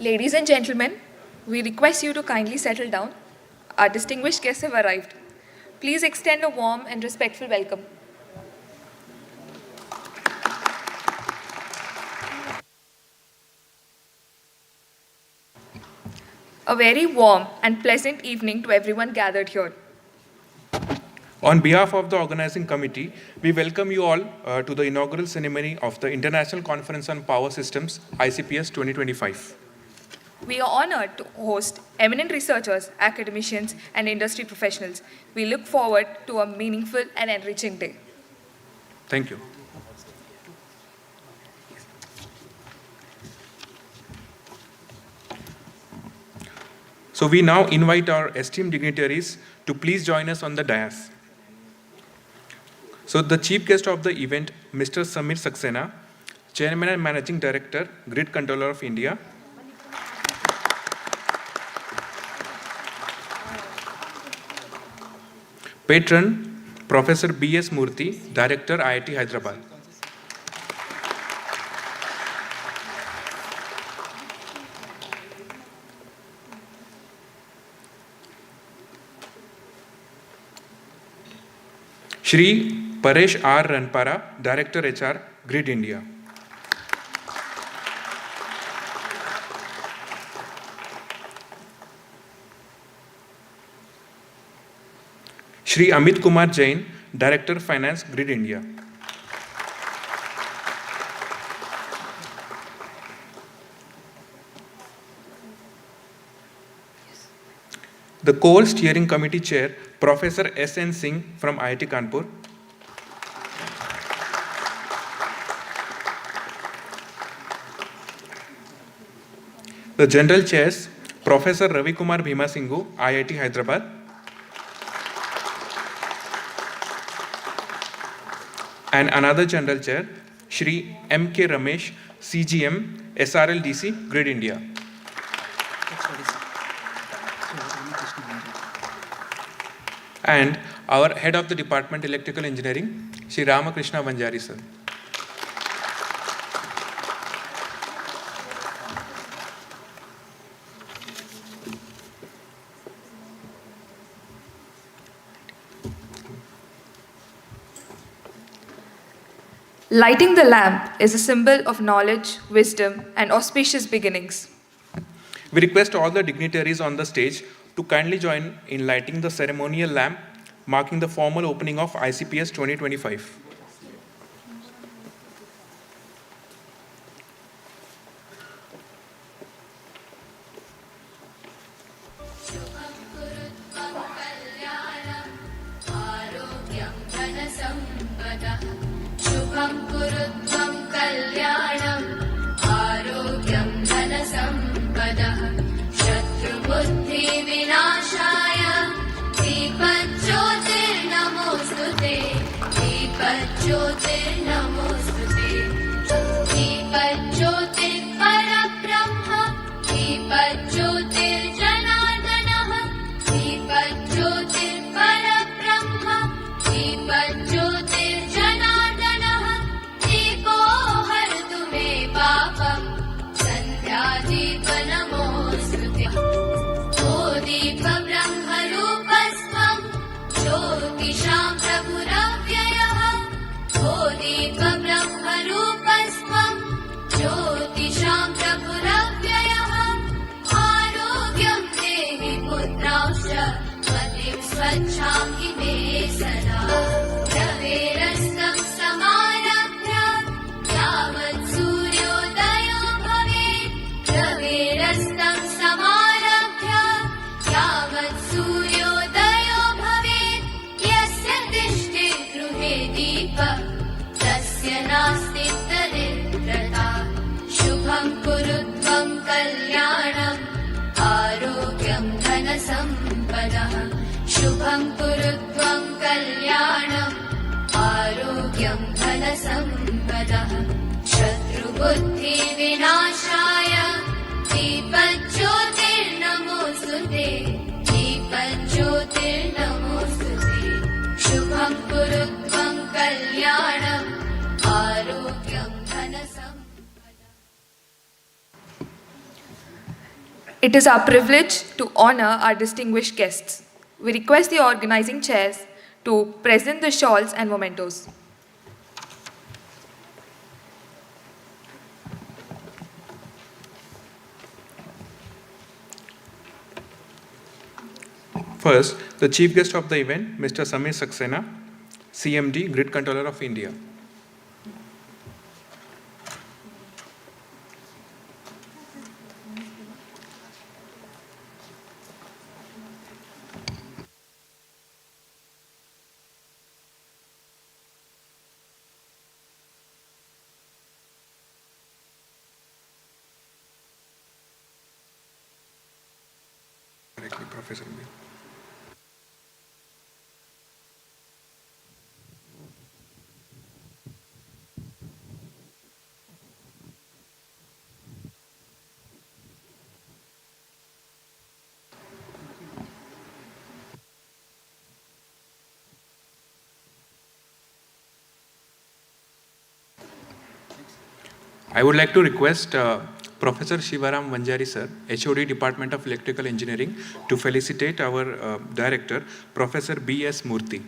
Ladies and gentlemen, we request you to kindly settle down. Our distinguished guests have arrived. Please extend a warm and respectful welcome. A very warm and pleasant evening to everyone gathered here. On behalf of the organizing committee, we welcome you all to the inaugural ceremony of the International Conference on Power Systems, ICPS 2025. We are honored to host eminent researchers, academicians, and industry professionals. We look forward to a meaningful and enriching day. Thank you. So we now invite our esteemed dignitaries to please join us on the dais. So the chief guest of the event, Mr. Samir Saxena, Chairman and Managing Director, Grid Controller of India. Patron, Professor B.S. Murthy, Director, IIT Hyderabad. Shri Paresh R. Ranpara, Director HR, Grid India. Shri Amit Kumar Jain, Director Finance, Grid India. The Core Steering Committee Chair, Professor S.N. Singh from IIT Kanpur. The General Chairs, Professor Ravi Kumar Bhima Singhu, IIT Hyderabad. And another General Chair, Shri M.K. Ramesh, CGM, SRLDC, Grid India. And our Head of the Department, Electrical Engineering, Shri Ramakrishna Vanjari, sir. Lighting the lamp is a symbol of knowledge, wisdom, and auspicious beginnings. We request all the dignitaries on the stage to kindly join in lighting the ceremonial lamp, marking the formal opening of ICPS 2025. शुभं कुरु त्वं कल्याणम् आरोग्यं धनसम्पदः शत्रुबुद्धिविनाशाय दीपज्योतिर्नमोऽस्तु ते दीपज्योतिर्नमोऽस्तु ते दीपज्योतिर्परब्रह्म दीपज्योतिर्जनार्दनः दीपज्योतिर्परब्रह्म दीपज्योतिर्जनार्दनः दीपो हरतु मे पापम् सन्ध्यादीपनमोऽस्तु ते ओ दीपब्रह्मरूपस्त्वं ज्योतिषां प्रभुरव्ययः ओ दीपब्रह्मरूपस्त्वं ज्योतिषां प्रभुरव्ययः आरोग्यं देहि पुत्रांश्च मतिं स्वच्छां हि मे सदा रवेरस्तं समारभ्य यावत् सूर्योदयो भवेत् रवेरस्तं समारभ्य यावत् सूर्योदयो भवेत् यस्य तिष्ठेत् गृहे दीपः तस्य नास्ति दरिद्रता शुभं कुरु त्वं कल्याणम् आरोग्यं धनसम्पदः शुभं कुरु त्वं कल्याणम् आरोग्यं धनसम्पदः शत्रुबुद्धिविनाशाय दीपज्योतिर्नमोऽस्तु ते दीपज्योतिर्नमोऽस्तु ते शुभं कुरु त्वं कल्याणम् आरोग्यं धनसम्पदः It is our privilege to honor our distinguished guests. We request the organizing chairs to present the shawls and mementos. First, the chief guest of the event, Mr. Samir Saxena, CMD, Grid Controller of India. Directly, Professor Bill. I would like to request Professor Shivaram Vanjari sir, HOD Department of Electrical Engineering, to felicitate our director, Professor B.S. Murthy.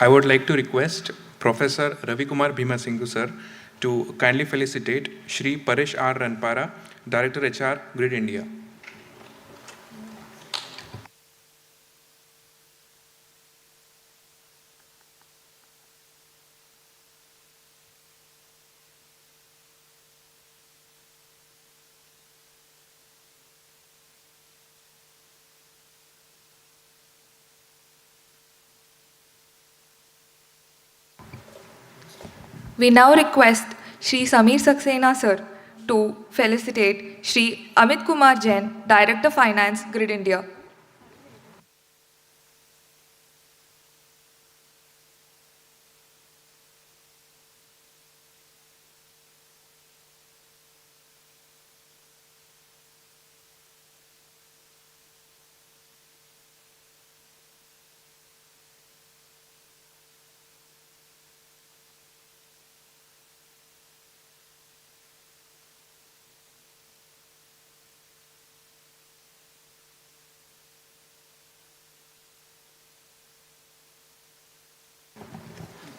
I would like to request Professor Ravi Kumar Bhimasinghu sir to kindly felicitate Shri Paresh R. Ranpara, Director HR, Grid India. We now request Shri Samir Saxena sir to felicitate Shri Amit Kumar Jain, Director Finance, Grid India.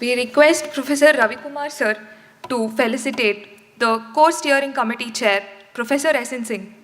We request Professor Ravi Kumar sir to felicitate the Core Steering Committee Chair, Professor S.N. Singh.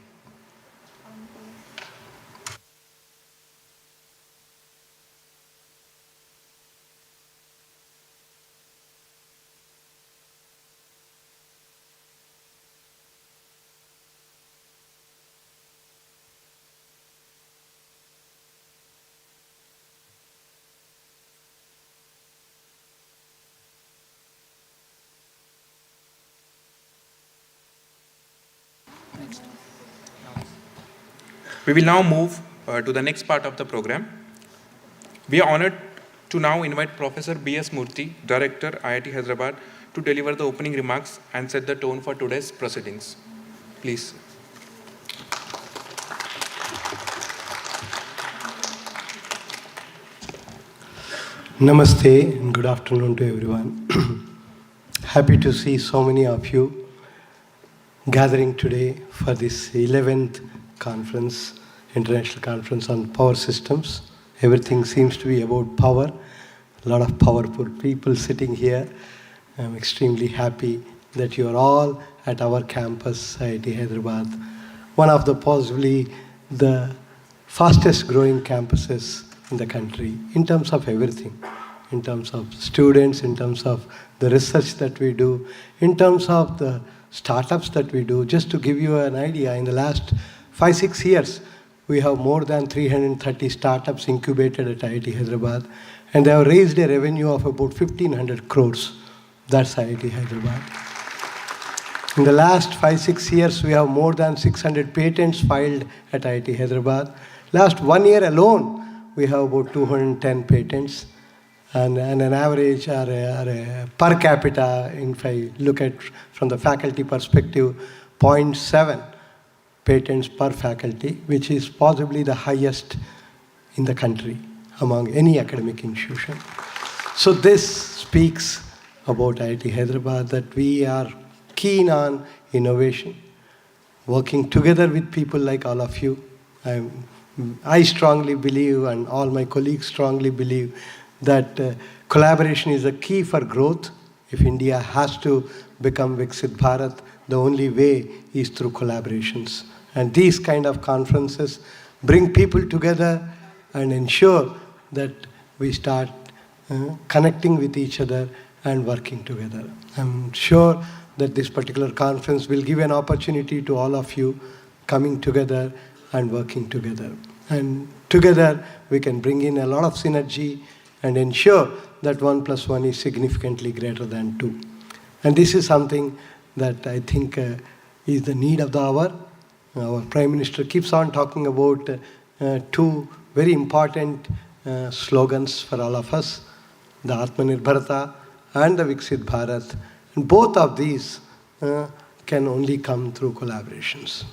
We will now move to the next part of the program. We are honored to now invite Professor B.S. Murthy, Director, IIT Hyderabad, to deliver the opening remarks and set the tone for today's proceedings. Please. Namaste and good afternoon to everyone. Happy to see so many of you gathering today for this 11th conference, International Conference on Power Systems. Everything seems to be about power. A lot of powerful people sitting here. I'm extremely happy that you are all at our campus, IIT Hyderabad, one of the possibly the fastest growing campuses in the country in terms of everything, in terms of students, in terms of the research that we do, in terms of the startups that we do. Just to give you an idea, in the last 5-6 years, we have more than 330 startups incubated at IIT Hyderabad, and they have raised a revenue of about 1,500 crores. That's IIT Hyderabad. In the last 5-6 years, we have more than 600 patents filed at IIT Hyderabad. Last 1 year alone, we have about 210 patents, and an average or a per capita, if I look at from the faculty perspective, 0.7 patents per faculty, which is possibly the highest in the country among any academic institution. So this speaks about IIT Hyderabad, that we are keen on innovation, working together with people like all of you. I strongly believe, and all my colleagues strongly believe, that collaboration is a key for growth. If India has to become Viksit Bharat, the only way is through collaborations. And these kind of conferences bring people together and ensure that we start connecting with each other and working together. I'm sure that this particular conference will give an opportunity to all of you coming together and working together. And together we can bring in a lot of synergy and ensure that 1 + 1 is significantly greater than 2. And this is something that I think is the need of the hour. Our Prime Minister keeps on talking about two very important slogans for all of us, the Atmanirbharta and the Viksit Bharat. And both of these can only come through collaborations.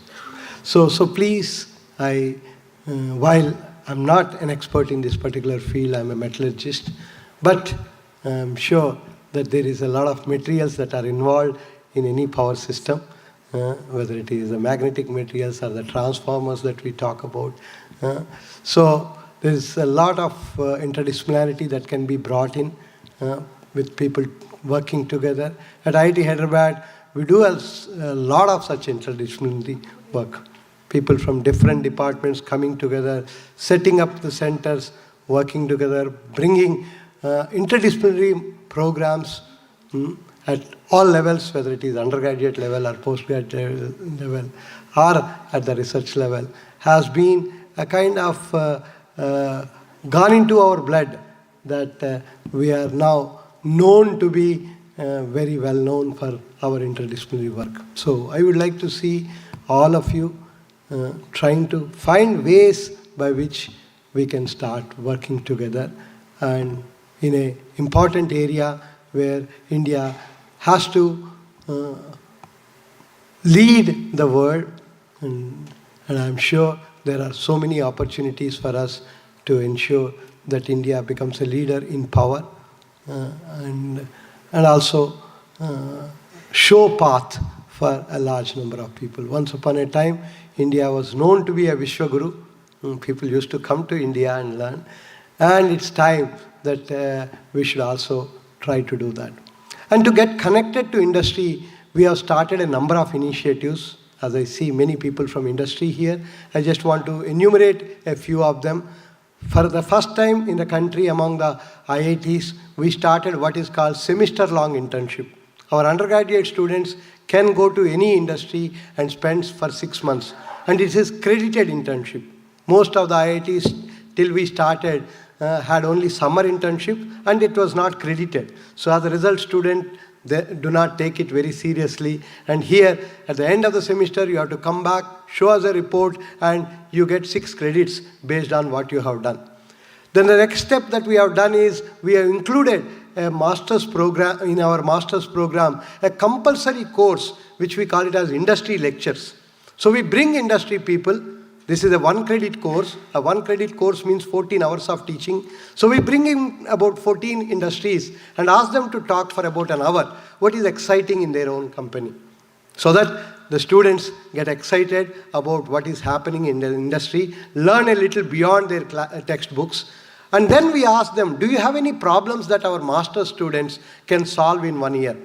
So please, while I'm not an expert in this particular field, I'm a metallurgist, but I'm sure that there is a lot of materials that are involved in any power system, whether it is the magnetic materials or the transformers that we talk about. So there's a lot of interdisciplinarity that can be brought in with people working together. At IIT Hyderabad, we do a lot of such interdisciplinary work. People from different departments coming together, setting up the centers, working together, bringing interdisciplinary programs at all levels, whether it is undergraduate level or postgraduate level or at the research level, has been a kind of gone into our blood, that we are now known to be very well known for our interdisciplinary work. So I would like to see all of you trying to find ways by which we can start working together, and in an important area where India has to lead the world, and I'm sure there are so many opportunities for us to ensure that India becomes a leader in power, and also show path for a large number of people. Once upon a time, India was known to be a Vishwaguru. People used to come to India and learn. And it's time that we should also try to do that. And to get connected to industry, we have started a number of initiatives. As I see many people from industry here, I just want to enumerate a few of them. For the first time in the country among the IITs, we started what is called semester-long internship. Our undergraduate students can go to any industry and spend for 6 months. And it is credited internship. Most of the IITs, till we started, had only summer internship, and it was not credited. So as a result, student they do not take it very seriously. And here, at the end of the semester, you have to come back, show us a report, and you get 6 credits based on what you have done. Then the next step that we have done is we have included a master's program, in our master's program, a compulsory course, which we call it as industry lectures. So we bring industry people. This is a 1 credit course. A 1 credit course means 14 hours of teaching. So we bring in about 14 industries and ask them to talk for about an hour what is exciting in their own company, so that the students get excited about what is happening in the industry, learn a little beyond their textbooks. And then we ask them, do you have any problems that our master's students can solve in 1 year?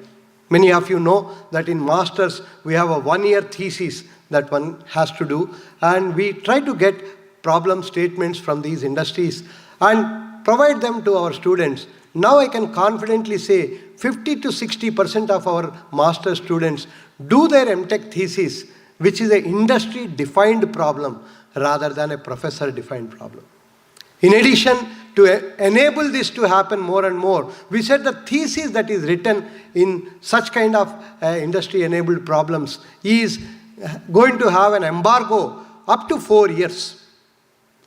Many of you know that in masters we have a 1-year thesis that one has to do, and we try to get problem statements from these industries and provide them to our students. Now I can confidently say 50 to 60% of our master students do their MTech thesis, which is an industry-defined problem rather than a professor-defined problem. In addition, to enable this to happen more and more, we said the thesis that is written in such kind of industry-enabled problems is going to have an embargo up to 4 years.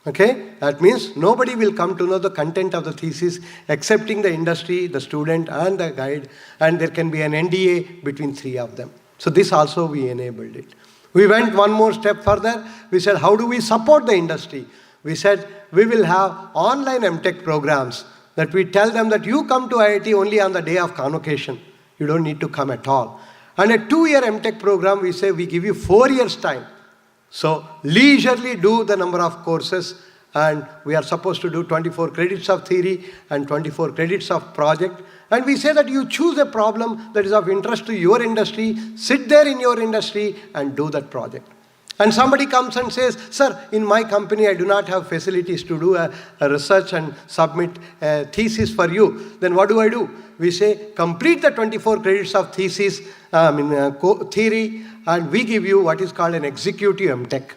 Okay? That means nobody will come to know the content of the thesis excepting the industry, the student, and the guide, and there can be an NDA between 3 of them. So this also we enabled it. We went one more step further. We said, how do we support the industry? We said, we will have online MTech programs that we tell them that you come to IIT only on the day of convocation. You don't need to come at all. And a 2-year MTech program, we say we give you 4 years time. So leisurely do the number of courses, and we are supposed to do 24 credits of theory and 24 credits of project. And we say that you choose a problem that is of interest to your industry, sit there in your industry and do that project. And somebody comes and says, sir, in my company I do not have facilities to do a research and submit a thesis for you. Then what do? We say, complete the 24 credits of thesis, theory, and we give you what is called an executive MTech.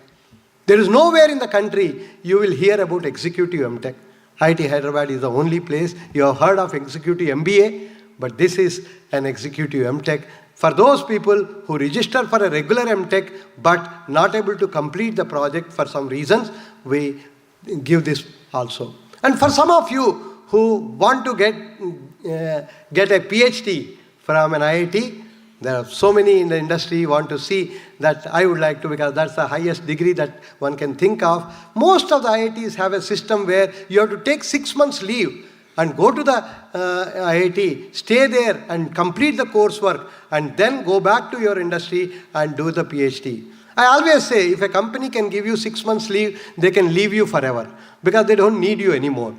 There is nowhere in the country you will hear about executive MTech. IIT Hyderabad is the only place. You have heard of executive MBA, but this is an executive MTech. For those people who register for a regular MTech but not able to complete the project for some reasons, we give this also. And for some of you who want to get a PhD from an IIT, there are so many in the industry who want to see that I would like to, because that's the highest degree that one can think of. Most of the IITs have a system where you have to take 6 months leave and go to the IIT, stay there and complete the coursework, and then go back to your industry and do the PhD. I always say, if a company can give you 6 months leave, they can leave you forever, because they don't need you anymore.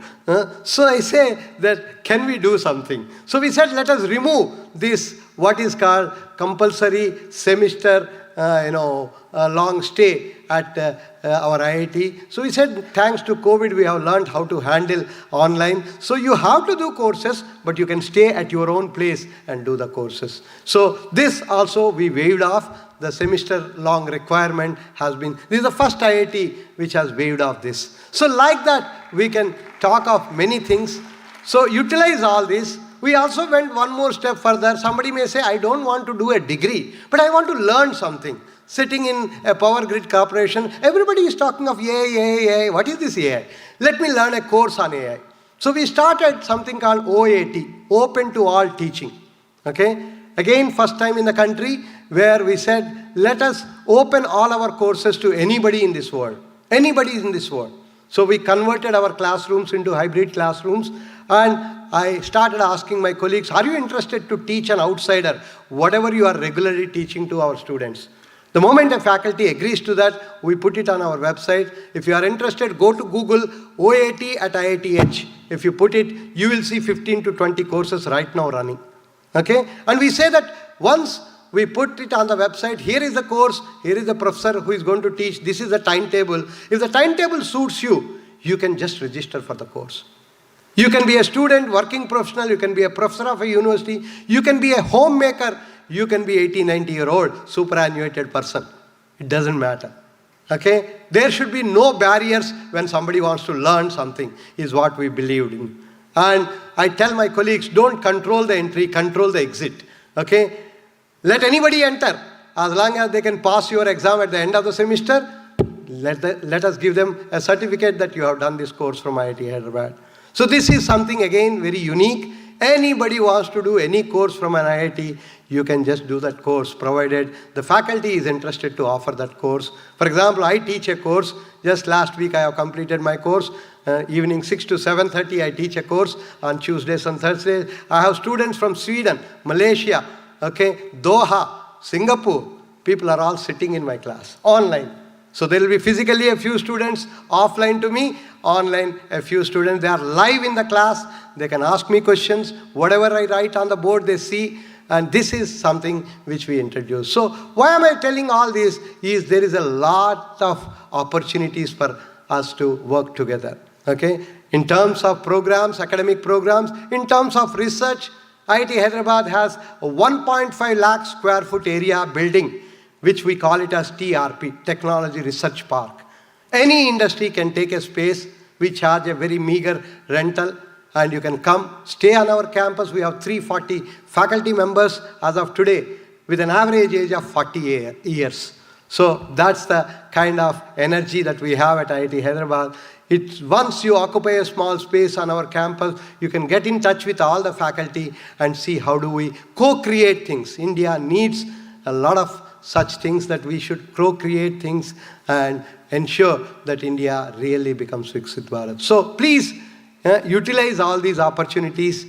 So I say that, can we do something? So we said, let us remove this, what is called compulsory semester, long stay at our IIT. So we said, thanks to COVID, we have learned how to handle online. So you have to do courses, but you can stay at your own place and do the courses. So this also we waived off. The semester-long requirement has been, this is the first IIT which has waived off this. So like that, we can talk of many things. So utilize all this. We also went one more step further. Somebody may say, I don't want to do a degree, but I want to learn something. Sitting in a power grid corporation, everybody is talking of AI. What is this AI? Let me learn a course on AI. So we started something called OAT, Open to All Teaching. Okay? Again, first time in the country, where we said, let us open all our courses to anybody in this world. Anybody in this world. So we converted our classrooms into hybrid classrooms, and I started asking my colleagues, are you interested to teach an outsider whatever you are regularly teaching to our students? The moment a faculty agrees to that, we put it on our website. If you are interested, go to Google OAT at IITH. If you put it, you will see 15 to 20 courses right now running. Okay? And we say that once we put it on the website, here is the course, here is the professor who is going to teach, this is the timetable. If the timetable suits you, you can just register for the course. You can be a student, working professional, you can be a professor of a university, you can be a homemaker, you can be 80, 90-year-old superannuated person. It doesn't matter. Okay? There should be no barriers when somebody wants to learn something, is what we believed in. And I tell my colleagues, don't control the entry, control the exit. Okay? Let anybody enter. As long as they can pass your exam at the end of the semester, let us give them a certificate that you have done this course from IIT Hyderabad. So this is something again very unique. Anybody wants to do any course from an IIT, you can just do that course, provided the faculty is interested to offer that course. For example, I teach a course. Just last week I have completed my course. Evening 6 to 7:30 I teach a course on Tuesdays and Thursdays. I have students from Sweden, Malaysia, okay, Doha, Singapore. People are all sitting in my class, online. So there will be physically a few students, offline to me, online a few students. They are live in the class. They can ask me questions. Whatever I write on the board, they see. And this is something which we introduce. So why am I telling all this? Is there is a lot of opportunities for us to work together. Okay? In terms of programs, academic programs, in terms of research, IIT Hyderabad has a 1.5 lakh square foot area building, which we call it as TRP, Technology Research Park. Any industry can take a space. We charge a very meager rental, and you can come, stay on our campus. We have 340 faculty members as of today, with an average age of 40 years. So that's the kind of energy that we have at IIT Hyderabad. Once you occupy a small space on our campus, you can get in touch with all the faculty and see how do we co-create things. India needs a lot of such things, that we should co-create things and ensure that India really becomes Viksit Bharat. So please utilize all these opportunities.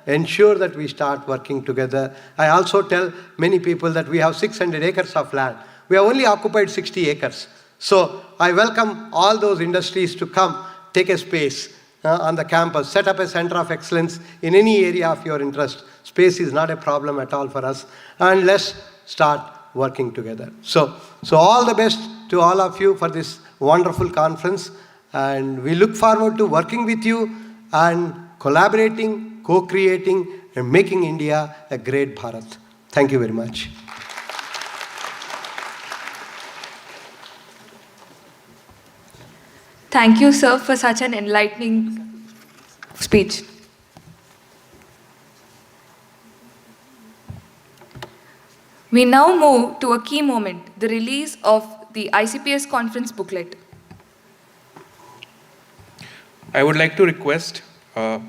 Ensure that we start working together. I also tell many people that we have 600 acres of land. We have only occupied 60 acres. So I welcome all those industries to come, take a space on the campus, set up a center of excellence in any area of your interest. Space is not a problem at all for us. And let's start working together. So all the best to all of you for this wonderful conference. And we look forward to working with you and collaborating, co-creating, and making India a great Bharat. Thank you very much. Thank you, sir, for such an enlightening speech. We now move to a key moment, the release of the ICPS conference booklet. I would like to request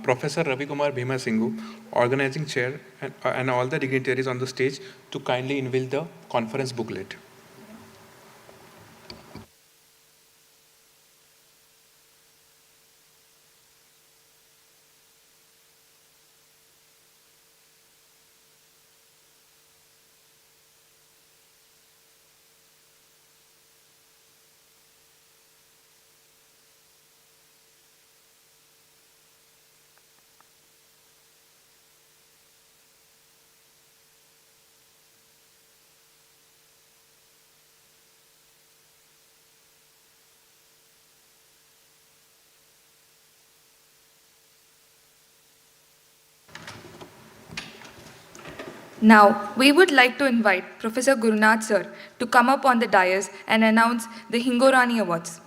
Professor Ravi Kumar Bhima Singhu, organizing chair, and all the dignitaries on the stage to kindly unveil the conference booklet. Now, we would like to invite Professor Gurunath sir to come up on the dais and announce the Hingorani Awards.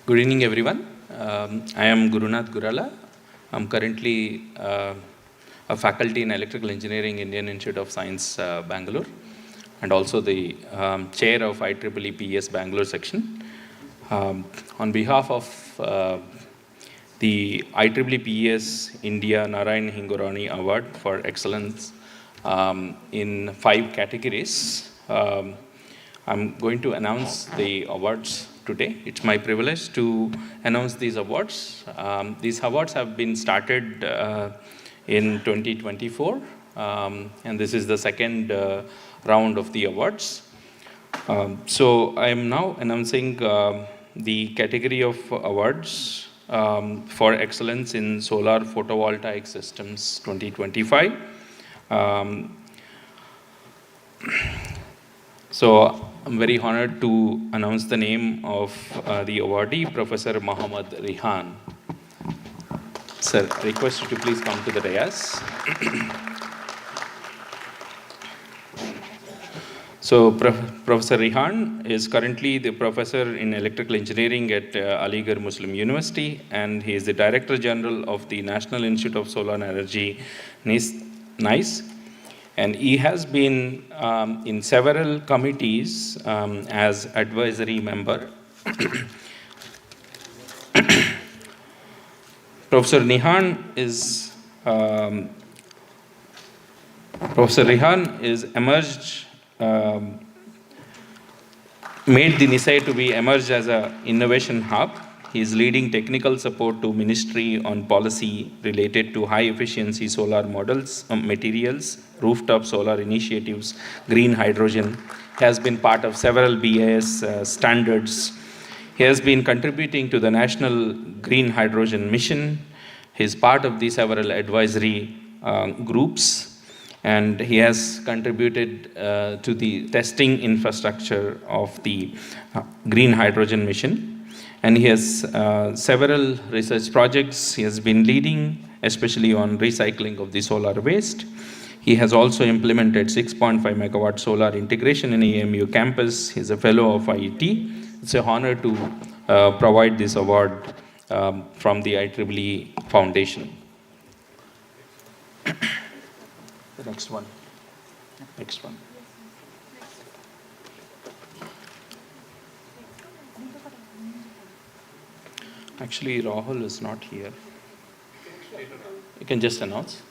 Good evening, everyone. I am Gurunath Gurala. I'm currently a faculty in Electrical Engineering, Indian Institute of Science, Bangalore, and also the chair of IEEE Bangalore section. On behalf of the IEEE India Narayan Hingorani Award for Excellence in 5 categories, I'm going to announce the awards today. It's my privilege to announce these awards. These awards have been started in 2024, and this is the second round of the awards. So I am now announcing the category of awards for excellence in solar photovoltaic systems 2025. So I'm very honored to announce the name of the awardee, Professor Mohammad Rihan. Sir, I request you to please come to the dais. So Professor Rihan is currently the professor in electrical engineering at Aligarh Muslim University, and he is the Director General of the National Institute of Solar Energy, NICE. And he has been in several committees as advisory member. Professor Rihan is emerged, made the NICE to be emerged as an innovation hub. He is leading technical support to Ministry on policy related to high efficiency solar models, materials, rooftop solar initiatives, green hydrogen. He has been part of several BIS standards. He has been contributing to the National Green Hydrogen Mission. He is part of the several advisory groups, and he has contributed to the testing infrastructure of the Green Hydrogen Mission. And he has several research projects he has been leading, especially on recycling of the solar waste. He has also implemented 6.5 megawatt solar integration in AMU campus. He's a fellow of IET. It's an honor to provide this award from the IEEE Foundation. The next one. Next one. Actually, Rahul is not here. You can just announce.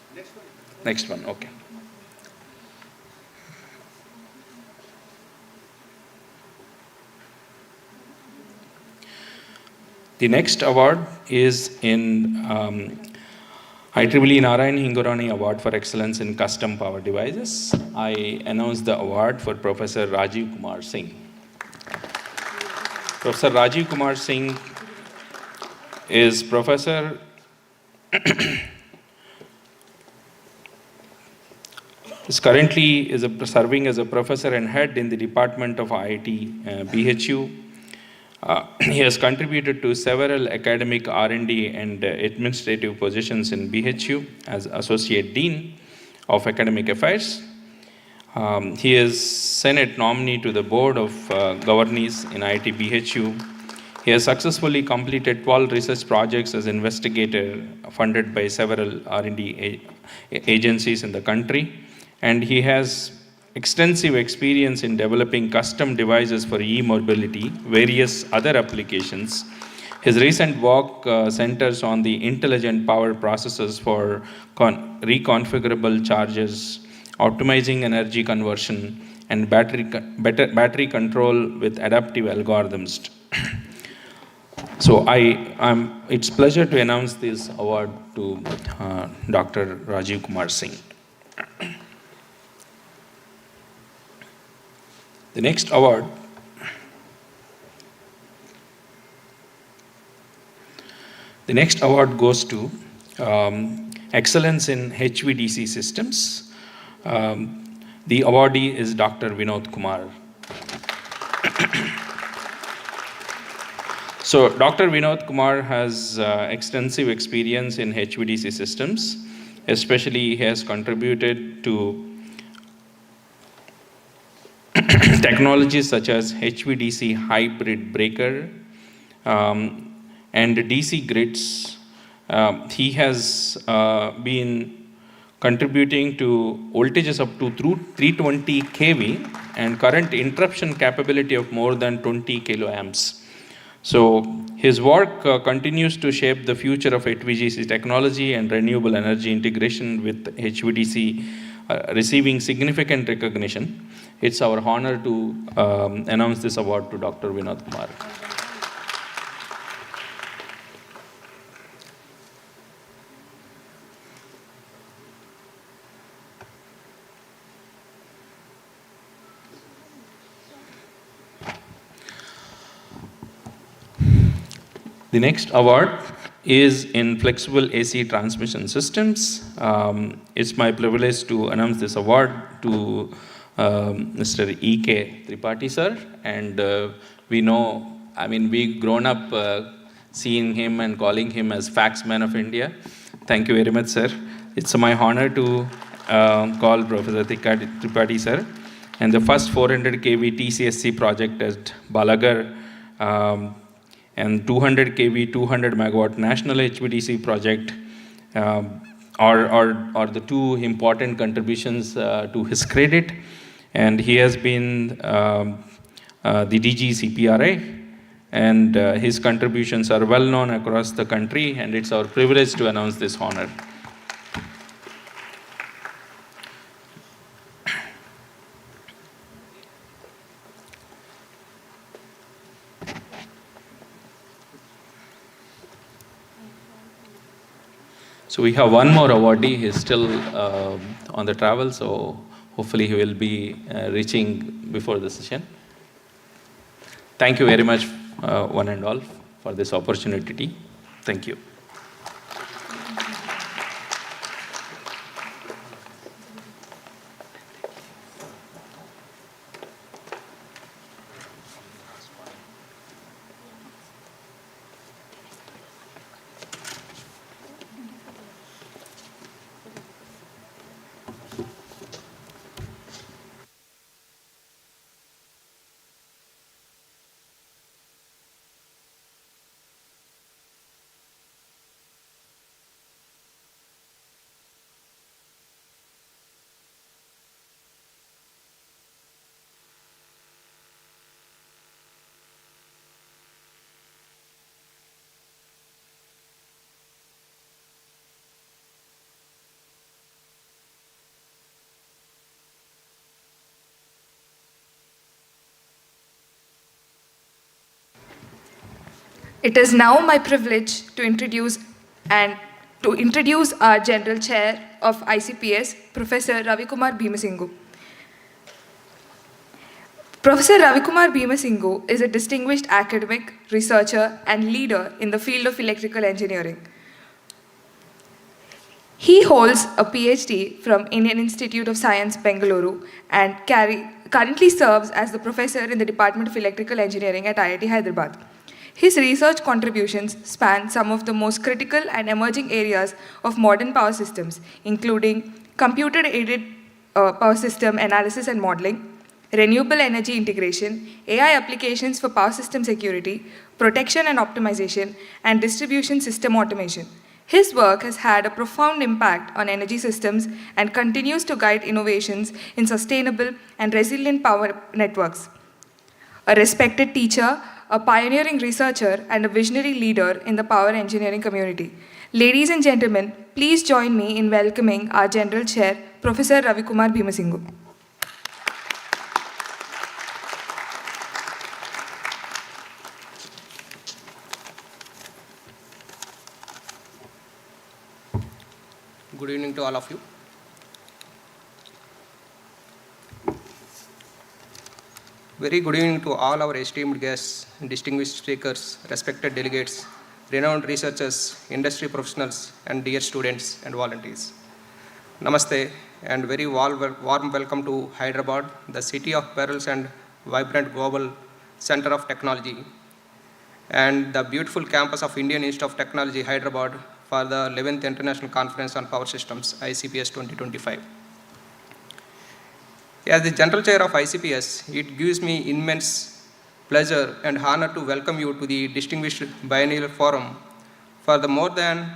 Next one, okay. The next award is in IEEE Narayan Hingorani Award for Excellence in Custom Power Devices. I announce the award for Professor Rajiv Kumar Singh. Professor Rajiv Kumar Singh is professor is currently serving as a professor and head in the department of IIT BHU. He has contributed to several academic R&D and administrative positions in BHU as Associate Dean of Academic Affairs. He is Senate nominee to the Board of Governors in IIT BHU. He has successfully completed 12 research projects as investigator funded by several R&D agencies in the country. And he has extensive experience in developing custom devices for e-mobility, various other applications. His recent work centers on the intelligent power processes for reconfigurable chargers, optimizing energy conversion, and battery control with adaptive algorithms. So it's a pleasure to announce this award to Dr. Rajiv Kumar Singh. The next award goes to Excellence in HVDC Systems. The awardee is Dr. Vinod Kumar. So Dr. Vinod Kumar has extensive experience in HVDC systems. Especially, he has contributed to technologies such as HVDC hybrid breaker, and DC grids. He has been contributing to voltages up to 320 kV and current interruption capability of more than 20 kiloamps. So his work continues to shape the future of HVDC technology and renewable energy integration, with HVDC receiving significant recognition. It's our honor to announce this award to Dr. Vinod Kumar. The next award is in flexible AC transmission systems. It's my privilege to announce this award to Mr. E.K. Tripathi sir, and we grown up seeing him and calling him as Fax Man of India. Thank you very much, sir. It's my honor to call Professor Tripathi sir, and the first 400 kV TCSC project at Balagar, and 200 kV, 200 megawatt national HVDC project are the two important contributions to his credit. And he has been the DG CPRA, and his contributions are well known across the country, and it's our privilege to announce this honor. So we have one more awardee. He's still on the travel, so hopefully he will be reaching before the session. Thank you very much, one and all, for this opportunity. Thank you. It is now my privilege to introduce our General Chair of ICPS, Professor Ravikumar Bhimasinghu. Professor Ravikumar Bhimasinghu is a distinguished academic, researcher, and leader in the field of electrical engineering. He holds a PhD from Indian Institute of Science, Bengaluru, and currently serves as the professor in the Department of Electrical Engineering at IIT Hyderabad. His research contributions span some of the most critical and emerging areas of modern power systems, including computer-aided power system analysis and modeling, renewable energy integration, AI applications for power system security, protection and optimization, and distribution system automation. His work has had a profound impact on energy systems and continues to guide innovations in sustainable and resilient power networks. A respected teacher, a pioneering researcher, and a visionary leader in the power engineering community. Ladies and gentlemen, please join me in welcoming our General Chair, Professor Ravikumar Bhimasinghu. Good evening to all of you. Very good evening to all our esteemed guests, distinguished speakers, respected delegates, renowned researchers, industry professionals, and dear students and volunteers. Namaste, and very warm welcome to Hyderabad, the city of pearls and vibrant global center of technology, and the beautiful campus of Indian Institute of Technology, Hyderabad, for the 11th International Conference on Power Systems, ICPS 2025. As the General Chair of ICPS, it gives me immense pleasure and honor to welcome you to the distinguished biennial forum. For the more than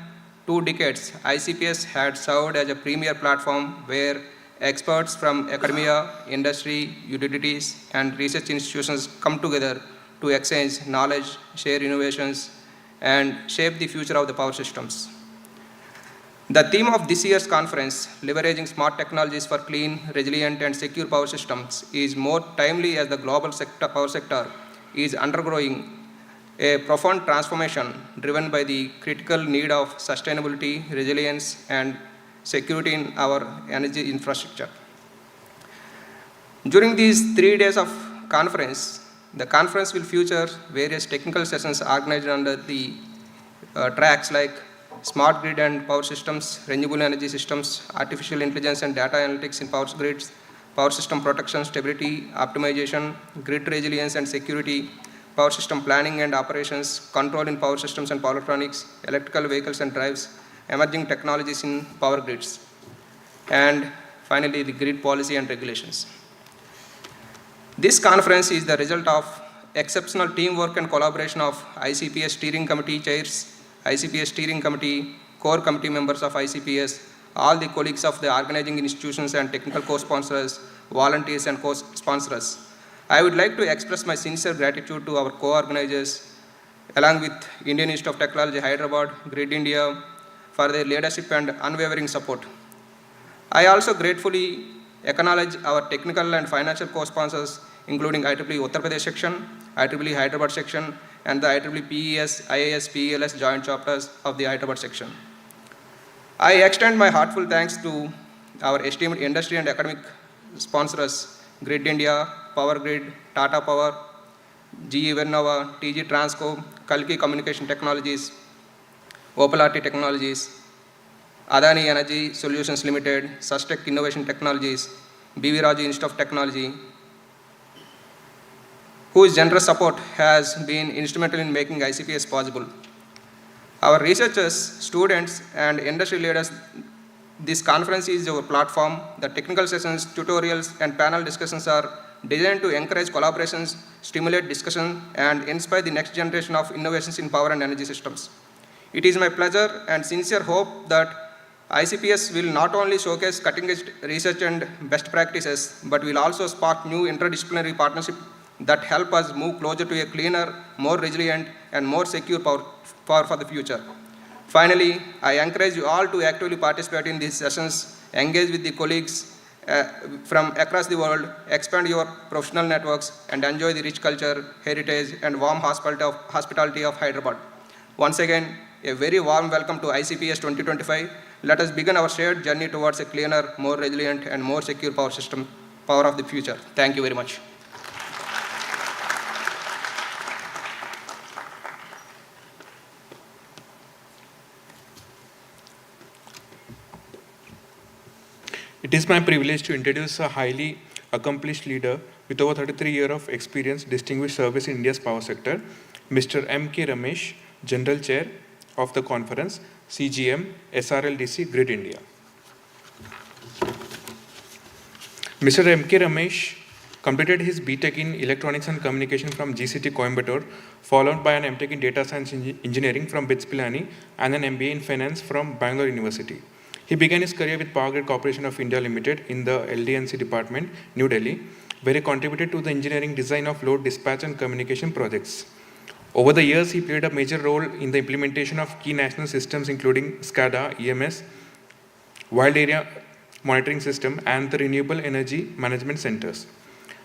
2 decades, ICPS had served as a premier platform where experts from academia, industry, utilities, and research institutions come together to exchange knowledge, share innovations, and shape the future of the power systems. The theme of this year's conference, Leveraging Smart Technologies for Clean, Resilient, and Secure Power Systems, is more timely as the global power sector is undergoing a profound transformation driven by the critical need of sustainability, resilience, and security in our energy infrastructure. During these 3 days of conference, the conference will feature various technical sessions organized under the tracks like smart grid and power systems, renewable energy systems, artificial intelligence and data analytics in power grids, power system protection, stability, optimization, grid resilience and security, power system planning and operations, control in power systems and power electronics, electrical vehicles and drives, emerging technologies in power grids, and finally the grid policy and regulations. This conference is the result of exceptional teamwork and collaboration of ICPS Steering Committee chairs, ICPS Steering Committee, core committee members of ICPS, all the colleagues of the organizing institutions and technical co-sponsors, volunteers and co-sponsors. I would like to express my sincere gratitude to our co-organizers, along with Indian Institute of Technology, Hyderabad, Grid India, for their leadership and unwavering support. I also gratefully acknowledge our technical and financial co-sponsors, including IEEE Uttar Pradesh section, IEEE Hyderabad section, and the IEEE PES, IAS, PELS joint chapters of the Hyderabad section. I extend my heartfelt thanks to our esteemed industry and academic sponsors, Grid India, Power Grid, Tata Power, GE Vernova, TG Transco, Kalki Communication Technologies, Opal RT Technologies, Adani Energy Solutions Limited, Sustec Innovation Technologies, BV Raju Institute of Technology, whose generous support has been instrumental in making ICPS possible. Our researchers, students, and industry leaders, this conference is our platform. The technical sessions, tutorials, and panel discussions are designed to encourage collaborations, stimulate discussion, and inspire the next generation of innovations in power and energy systems. It is my pleasure and sincere hope that ICPS will not only showcase cutting-edge research and best practices, but will also spark new interdisciplinary partnerships that help us move closer to a cleaner, more resilient, and more secure power for the future. Finally, I encourage you all to actively participate in these sessions, engage with the colleagues from across the world, expand your professional networks, and enjoy the rich culture, heritage, and warm hospitality of Hyderabad. Once again, a very warm welcome to ICPS 2025. Let us begin our shared journey towards a cleaner, more resilient, and more secure power system, power of the future. Thank you very much. It is my privilege to introduce a highly accomplished leader with over 33 years of experience, distinguished service in India's power sector, Mr. M.K. Ramesh, General Chair of the conference, CGM, SRLDC, Grid India. Mr. M.K. Ramesh completed his BTech in Electronics and Communication from GCT Coimbatore, followed by an MTech in Data Science Engineering from BITS Pilani and an MBA in Finance from Bangalore University. He began his career with Power Grid Corporation of India Limited in the LDNC department, New Delhi, where he contributed to the engineering design of load dispatch and communication projects. Over the years, he played a major role in the implementation of key national systems including SCADA, EMS, Wild Area Monitoring System, and the Renewable Energy Management Centers.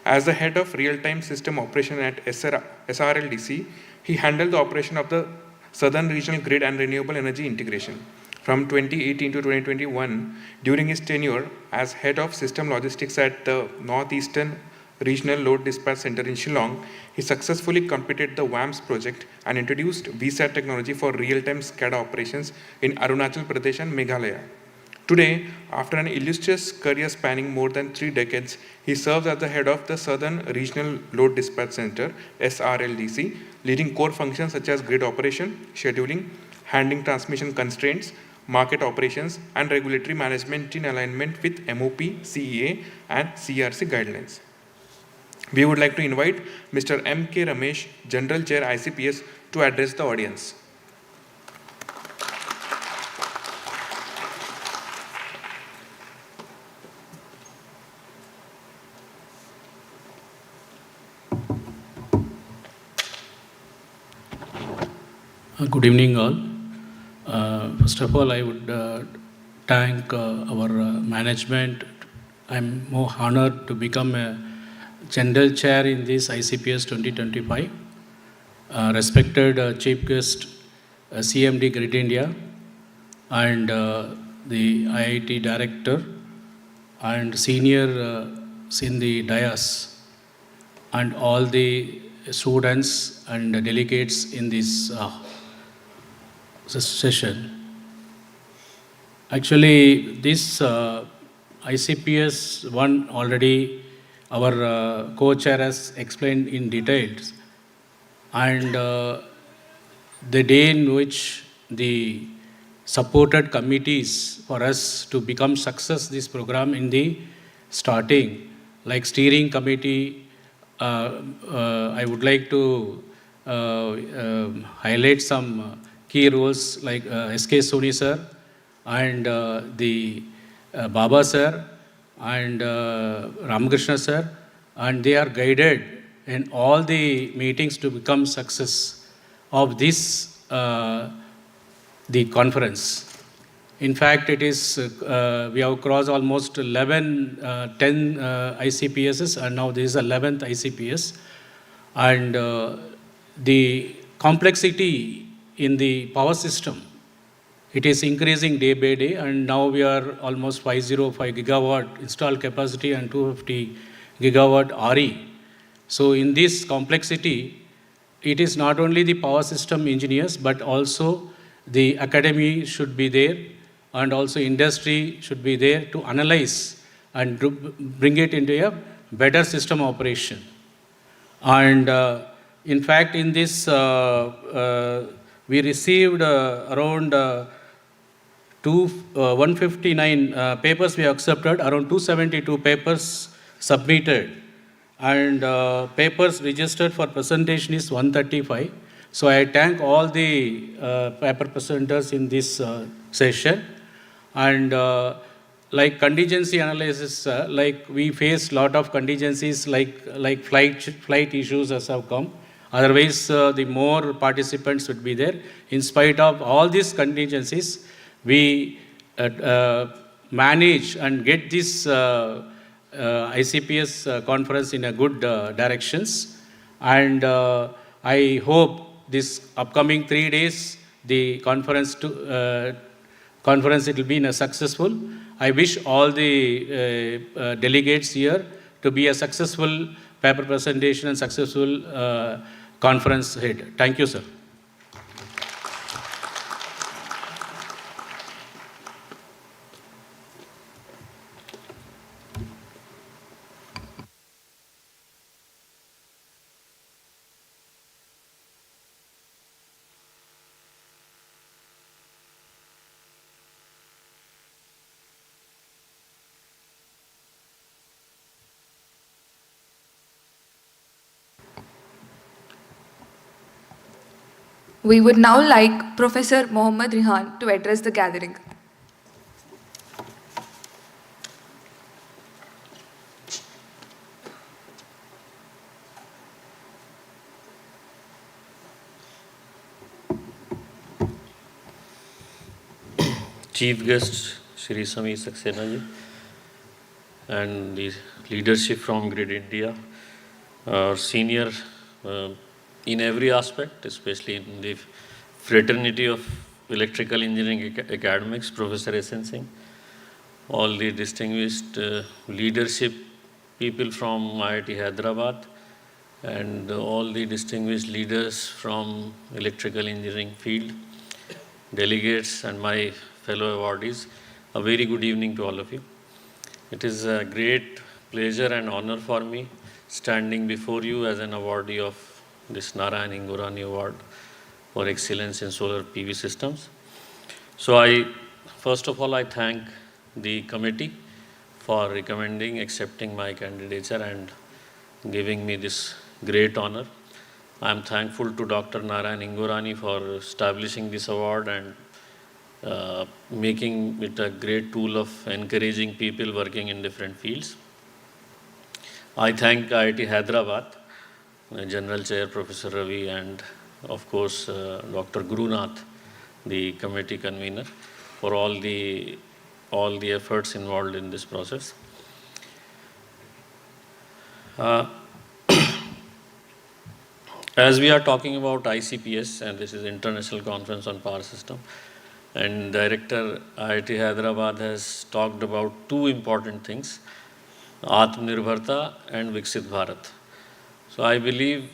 As the head of real-time system operation at SRLDC, he handled the operation of the Southern Regional Grid and Renewable Energy Integration. From 2018 to 2021, during his tenure as head of system logistics at the Northeastern Regional Load Dispatch Center in Shillong, he successfully completed the WAMS project and introduced VSAT technology for real-time SCADA operations in Arunachal Pradesh and Meghalaya. Today, after an illustrious career spanning more than 3 decades, he serves as the head of the Southern Regional Load Dispatch Center, SRLDC, leading core functions such as grid operation, scheduling, handling transmission constraints, market operations, and regulatory management in alignment with MOP, CEA, and CRC guidelines. We would like to invite Mr. M.K. Ramesh, General Chair ICPS, to address the audience. Good evening, all. First of all, I would thank our management. I'm more honored to become a general chair in this ICPS 2025. Respected Chief Guest, CMD Grid India, and the IIT Director, and senior in the dais, and all the students and delegates in this session. Actually, this ICPS one already our co-chair has explained in details, and the day in which the supported committees for us to become success this program in the starting, like steering committee, I would like to highlight some key roles like S.K. Soni sir and the Baba sir and Ramakrishna sir, and they are guided in all the meetings to become success of this the conference. In fact, it is we have crossed almost 10 ICPSs, and now this is 11th ICPS, and the complexity in the power system, it is increasing day by day, and now we are almost 505 gigawatt installed capacity and 250 gigawatt RE. So in this complexity, it is not only the power system engineers, but also the academy should be there, and also industry should be there to analyze and to bring it into a better system operation. And in fact, in this, we received around 159 papers we accepted, around 272 papers submitted, and papers registered for presentation is 135. So I thank all the paper presenters in this session. And like contingency analysis, like we face lot of contingencies like flight issues as have come. Otherwise, the more participants would be there. In spite of all these contingencies, we manage and get this ICPS conference in a good directions. And I hope this upcoming 3 days, the conference it will be in a successful. I wish all the delegates here to be a successful paper presentation and successful conference head. Thank you, sir. We would now like Professor Mohammad Rihan to address the gathering. Chief guest Shri Sami Saxena ji and the leadership from Grid India, senior in every aspect, especially in the fraternity of electrical engineering academics, Professor S.N. Singh, all the distinguished leadership people from IIT Hyderabad, and all the distinguished leaders from electrical engineering field, delegates and my fellow awardees, a very good evening to all of you. It is a great pleasure and honor for me standing before you as an awardee of this Narayan Hingorani Award for Excellence in Solar PV Systems. So first of all, I thank the committee for recommending, accepting my candidature and giving me this great honor. I am thankful to Dr. Narayan Hingorani for establishing this award and making it a great tool of encouraging people working in different fields. I thank IIT Hyderabad, General Chair Professor Ravi, and of course Dr. Gurunath, the committee convener, for all the efforts involved in this process. As we are talking about ICPS, and this is International Conference on Power System, and Director IIT Hyderabad has talked about two important things, Atmanirbharta and Viksit Bharat. So I believe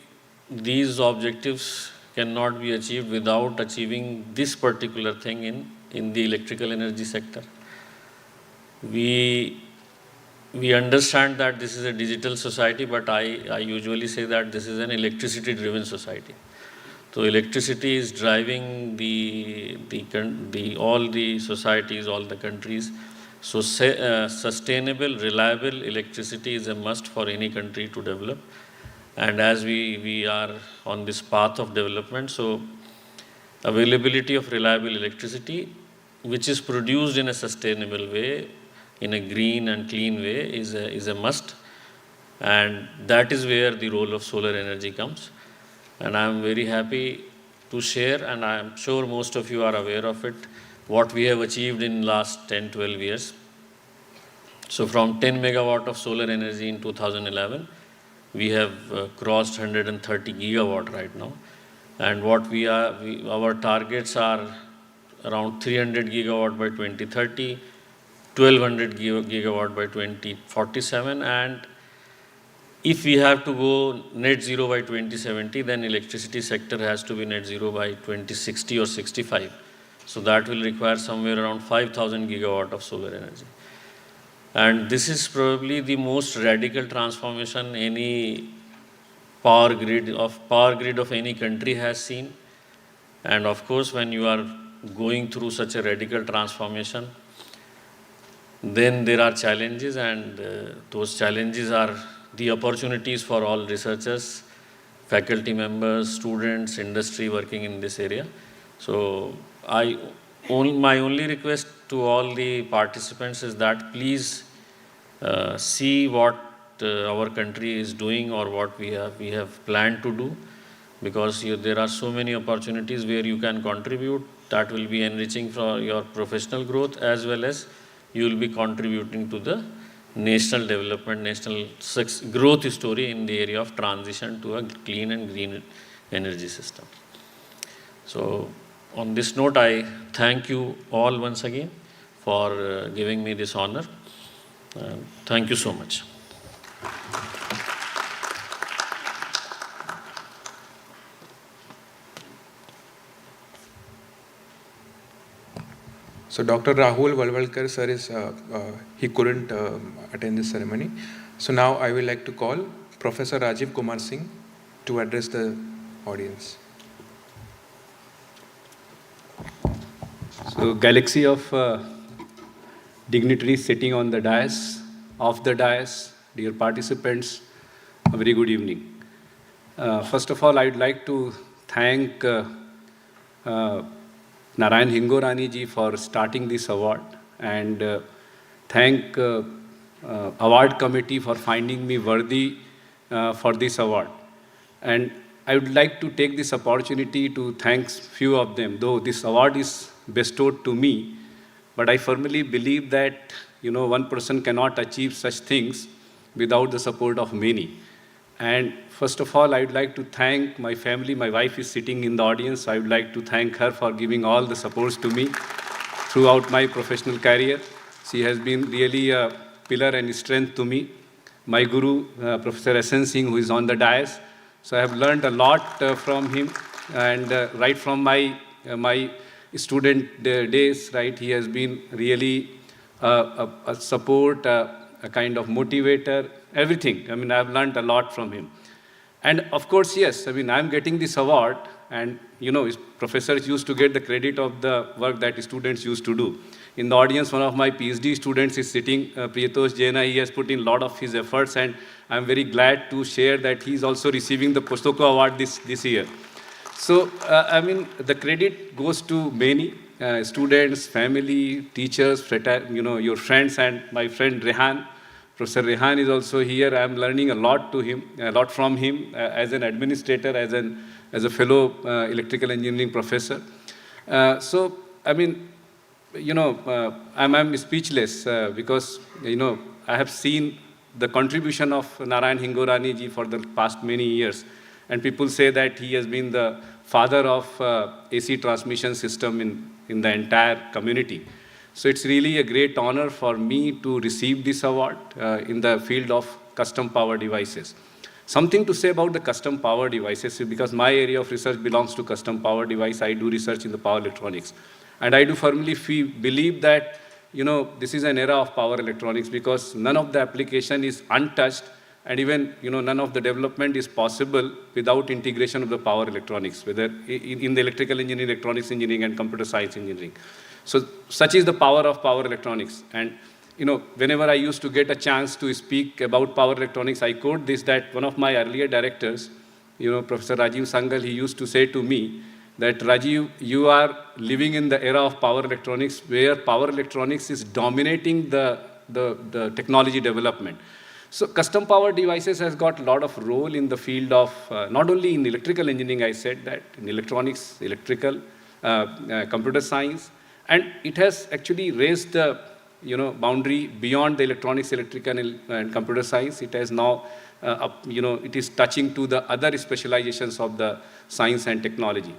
these objectives cannot be achieved without achieving this particular thing in the electrical energy sector. We understand that this is a digital society, but I usually say that this is an electricity-driven society. So electricity is driving all the societies, all the countries. So sustainable, reliable electricity is a must for any country to develop. And as we are on this path of development, so availability of reliable electricity, which is produced in a sustainable way, in a green and clean way, is a must. And that is where the role of solar energy comes. And I am very happy to share, and I am sure most of you are aware of it, what we have achieved in last 10-12 years. So from 10 megawatt of solar energy in 2011, we have crossed 130 gigawatt right now. And our targets are around 300 gigawatt by 2030, 1200 gigawatt by 2047, and if we have to go net zero by 2070, then electricity sector has to be net zero by 2060 or 65. So that will require somewhere around 5,000 gigawatt of solar energy. And this is probably the most radical transformation any power grid of any country has seen. And of course, when you are going through such a radical transformation, then there are challenges, and those challenges are the opportunities for all researchers, faculty members, students, industry working in this area. So my only request to all the participants is that please see what our country is doing or what we have planned to do, because there are so many opportunities where you can contribute that will be enriching for your professional growth, as well as you will be contributing to the national development, national growth story in the area of transition to a clean and green energy system. So on this note, I thank you all once again for giving me this honor. Thank you so much. So Dr. Rahul Valvalkar sir he couldn't attend this ceremony. So now I would like to call Professor Rajiv Kumar Singh to address the audience. So galaxy of dignitaries sitting on the dais, off the dais, dear participants, a very good evening. First of all, I would like to thank Narayan Hingorani ji for starting this award, and thank award committee for finding me worthy for this award. And I would like to take this opportunity to thank few of them, though this award is bestowed to me, but I firmly believe that one person cannot achieve such things without the support of many. And first of all, I would like to thank my family. My wife is sitting in the audience. I would like to thank her for giving all the supports to me throughout my professional career. She has been really a pillar and strength to me. My guru, Professor S.N. Singh, who is on the dais. So I have learned a lot from him, and right from my student days, right, he has been really a support, a kind of motivator, everything. I mean, I have learned a lot from him. And of course, yes, I mean, I'm getting this award and his professors used to get the credit of the work that students used to do. In the audience, one of my PhD students is sitting, Priyatosh Jaina. He has put in a lot of his efforts, and I'm very glad to share that he is also receiving the Postoko Award this year. So, the credit goes to many students, family, teachers, your friends, and my friend Rehan. Professor Rehan is also here. I'm learning a lot from him as an administrator, as a fellow electrical engineering professor. I'm speechless because, I have seen the contribution of Narayan Hingorani ji for the past many years. And people say that he has been the father of AC transmission system in the entire community. So it's really a great honor for me to receive this award in the field of custom power devices. Something to say about the custom power devices, because my area of research belongs to custom power device. I do research in the power electronics. And I do firmly believe that, this is an era of power electronics, because none of the application is untouched, and even, none of the development is possible without integration of the power electronics, whether in the electrical engineering, electronics engineering, and computer science engineering. So such is the power of power electronics. And, whenever I used to get a chance to speak about power electronics, I quote this, that one of my earlier directors, Professor Rajiv Sangal, he used to say to me that, Rajiv, you are living in the era of power electronics, where power electronics is dominating the technology development. So custom power devices has got a lot of role in the field of, not only in electrical engineering, I said that, in electronics, electrical, computer science, and it has actually raised the boundary beyond the electronics, electrical, and computer science. It has now, it is touching to the other specializations of the science and technology.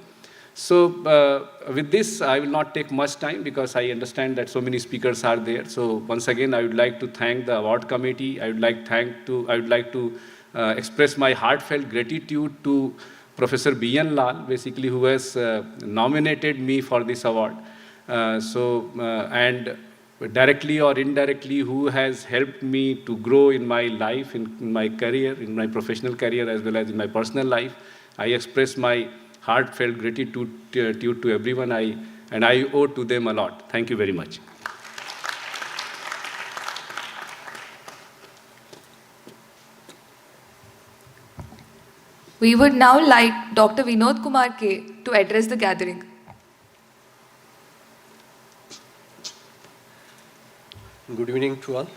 So with this, I will not take much time, because I understand that so many speakers are there. So once again, I would like to thank the award committee. I would like to express my heartfelt gratitude to Professor B.N. Lal, basically, who has nominated me for this award. And directly or indirectly, who has helped me to grow in my life, in my career, in my professional career, as well as in my personal life. I express my heartfelt gratitude to everyone, and I owe to them a lot. Thank you very much. We would now like Dr. Vinod Kumar K. to address the gathering. Good evening to all,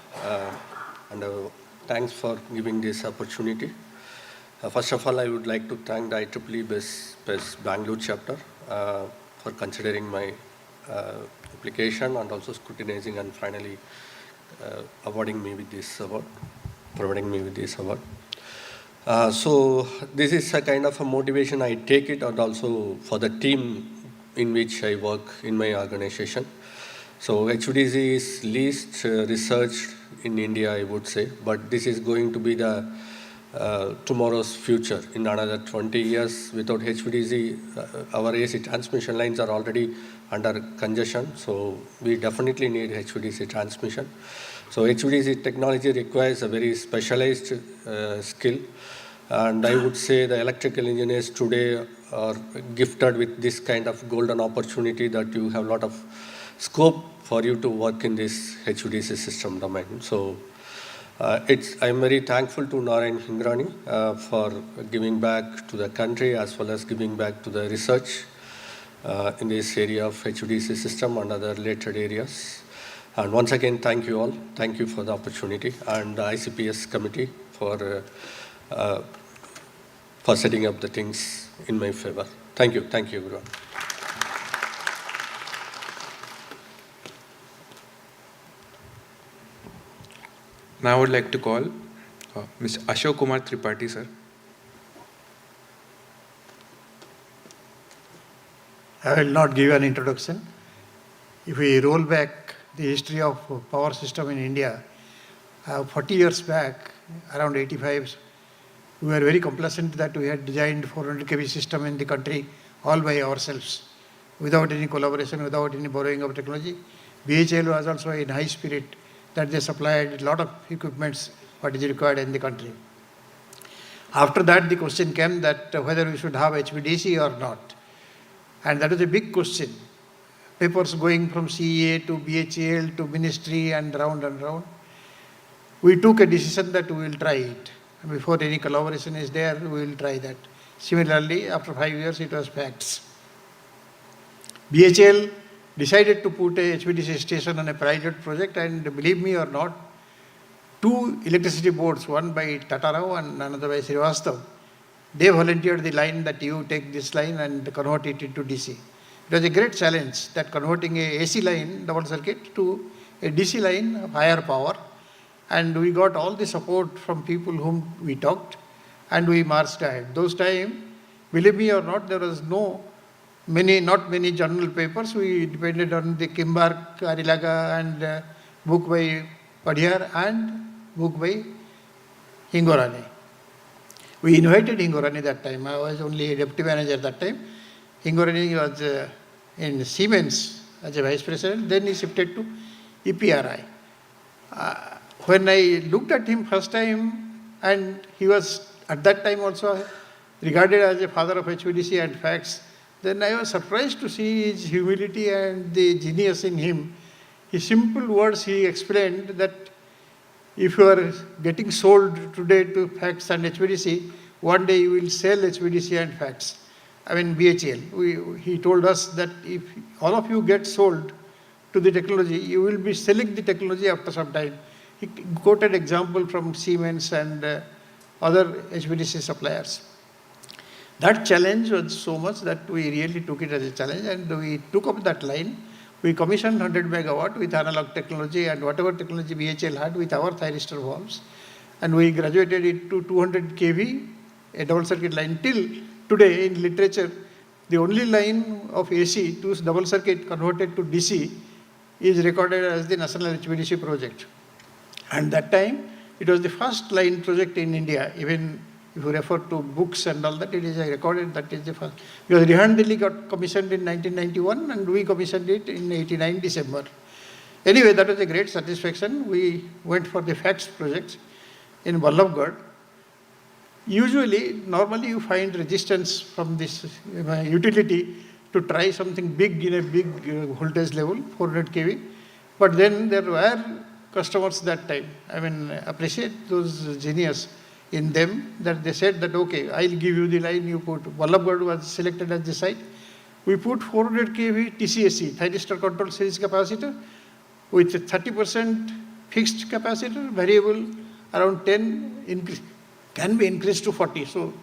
and thanks for giving this opportunity. First of all, I would like to thank the IEEE BESS Bangalore chapter for considering my application and also scrutinizing and finally awarding me with this award, providing me with this award. So this is a kind of a motivation I take it, and also for the team in which I work in my organization. So HVDC is least researched in India, I would say, but this is going to be the tomorrow's future. In another 20 years, without HVDC, our AC transmission lines are already under congestion, so we definitely need HVDC transmission. So HVDC technology requires a very specialized skill, and I would say the electrical engineers today are gifted with this kind of golden opportunity, that you have a lot of scope for you to work in this HVDC system domain. So I'm very thankful to Narayan Hingorani for giving back to the country, as well as giving back to the research in this area of HVDC system and other related areas. And once again, thank you all. Thank you for the opportunity, and the ICPS committee for setting up the things in my favor. Thank you. Thank you, everyone. Now I would like to call Mr. Ashok Kumar Tripathi, sir. I will not give an introduction. If we roll back the history of power system in India, 40 years back, around 85, we were very complacent that we had designed 400 kV system in the country all by ourselves, without any collaboration, without any borrowing of technology. BHL was also in high spirit that they supplied a lot of equipments what is required in the country. After that, the question came that whether we should have HVDC or not. And that was a big question. Papers going from CEA to BHEL to ministry and round and round. We took a decision that we will try it. Before any collaboration is there, we will try that. Similarly, after 5 years, it was facts. BHEL decided to put a HVDC station on a private project, and believe me or not, 2 electricity boards, one by Tata Rao and another by Srivastav, they volunteered the line that you take this line and convert it into DC. It was a great challenge that converting a AC line, double circuit, to a DC line of higher power. And we got all the support from people whom we talked, and we marched ahead. Those times, believe me or not, there was not many journal papers. We depended on the Kimbark, Arilaga, and book by Padhiyar and book by Hingorani. We invited Hingorani that time. I was only a deputy manager that time. Hingorani was in Siemens as a vice president. Then he shifted to EPRI. When I looked at him first time, and he was at that time also regarded as a father of HVDC and facts, then I was surprised to see his humility and the genius in him. In simple words, he explained that if you are getting sold today to facts and HVDC, one day you will sell HVDC and facts. I mean BHEL. He told us that if all of you get sold to the technology, you will be selling the technology after some time. He quoted example from Siemens and other HVDC suppliers. That challenge was so much that we really took it as a challenge, and we took up that line. We commissioned 100 megawatt with analog technology and whatever technology BHEL had with our thyristor valves, and we graduated it to 200 kV, a double circuit line. Till today in literature, the only line of AC to double circuit converted to DC is recorded as the National HVDC project. And that time, it was the first line project in India. Even if you refer to books and all that, it is recorded that is the first. Because Rihandeli got commissioned in 1991 and we commissioned it in 89 December. Anyway, that was a great satisfaction. We went for the facts project in Vallabhgarh. Normally you find resistance from this utility to try something big in a big voltage level, 400 kV. But then there were customers that time. I mean, appreciate those genius in them that they said that, okay, I'll give you the line you put. Vallabhgarh was selected as the site. We put 400 kV TCSC, thyristor control series capacitor, with 30% fixed capacitor, variable around 10, can be increased to 40. So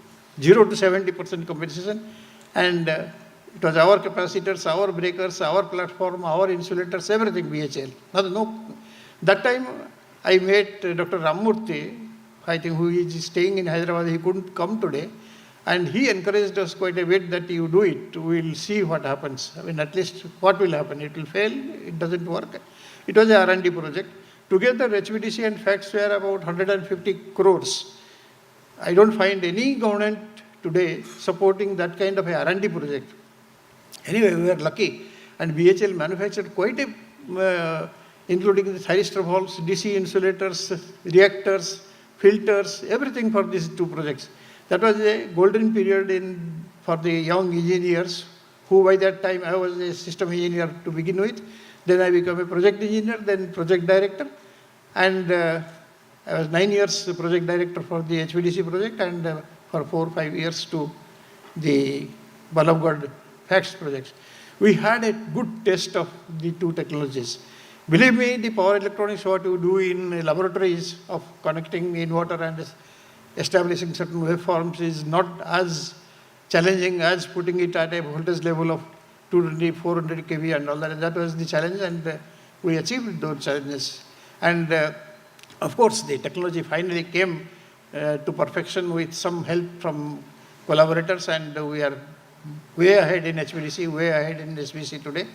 0 to 70% compensation. And it was our capacitors, our breakers, our platform, our insulators, everything BHEL. That time I met Dr. Ramurthy, I think, who is staying in Hyderabad. He couldn't come today. And he encouraged us quite a bit that you do it. We'll see what happens. I mean, at least what will happen. It will fail. It doesn't work. It was a R&D project. Together, HVDC and facts were about 150 crores. I don't find any government today supporting that kind of a R&D project. Anyway, we were lucky. And BHEL manufactured quite a, including the thyristor valves, DC insulators, reactors, filters, everything for these 2 projects. That was a golden period for the young engineers, who by that time I was a system engineer to begin with. Then I became a project engineer, then project director. And I was 9 years project director for the HVDC project, and for 4 or 5 years to the Vallabhgarh facts projects. We had a good test of the 2 technologies. Believe me, the power electronics, what you do in laboratories of connecting inverter and establishing certain waveforms is not as challenging as putting it at a voltage level of 220, 400 kV and all that. That was the challenge, and we achieved those challenges. And of course, the technology finally came to perfection with some help from collaborators, and we are way ahead in HVDC, way ahead in SVC today.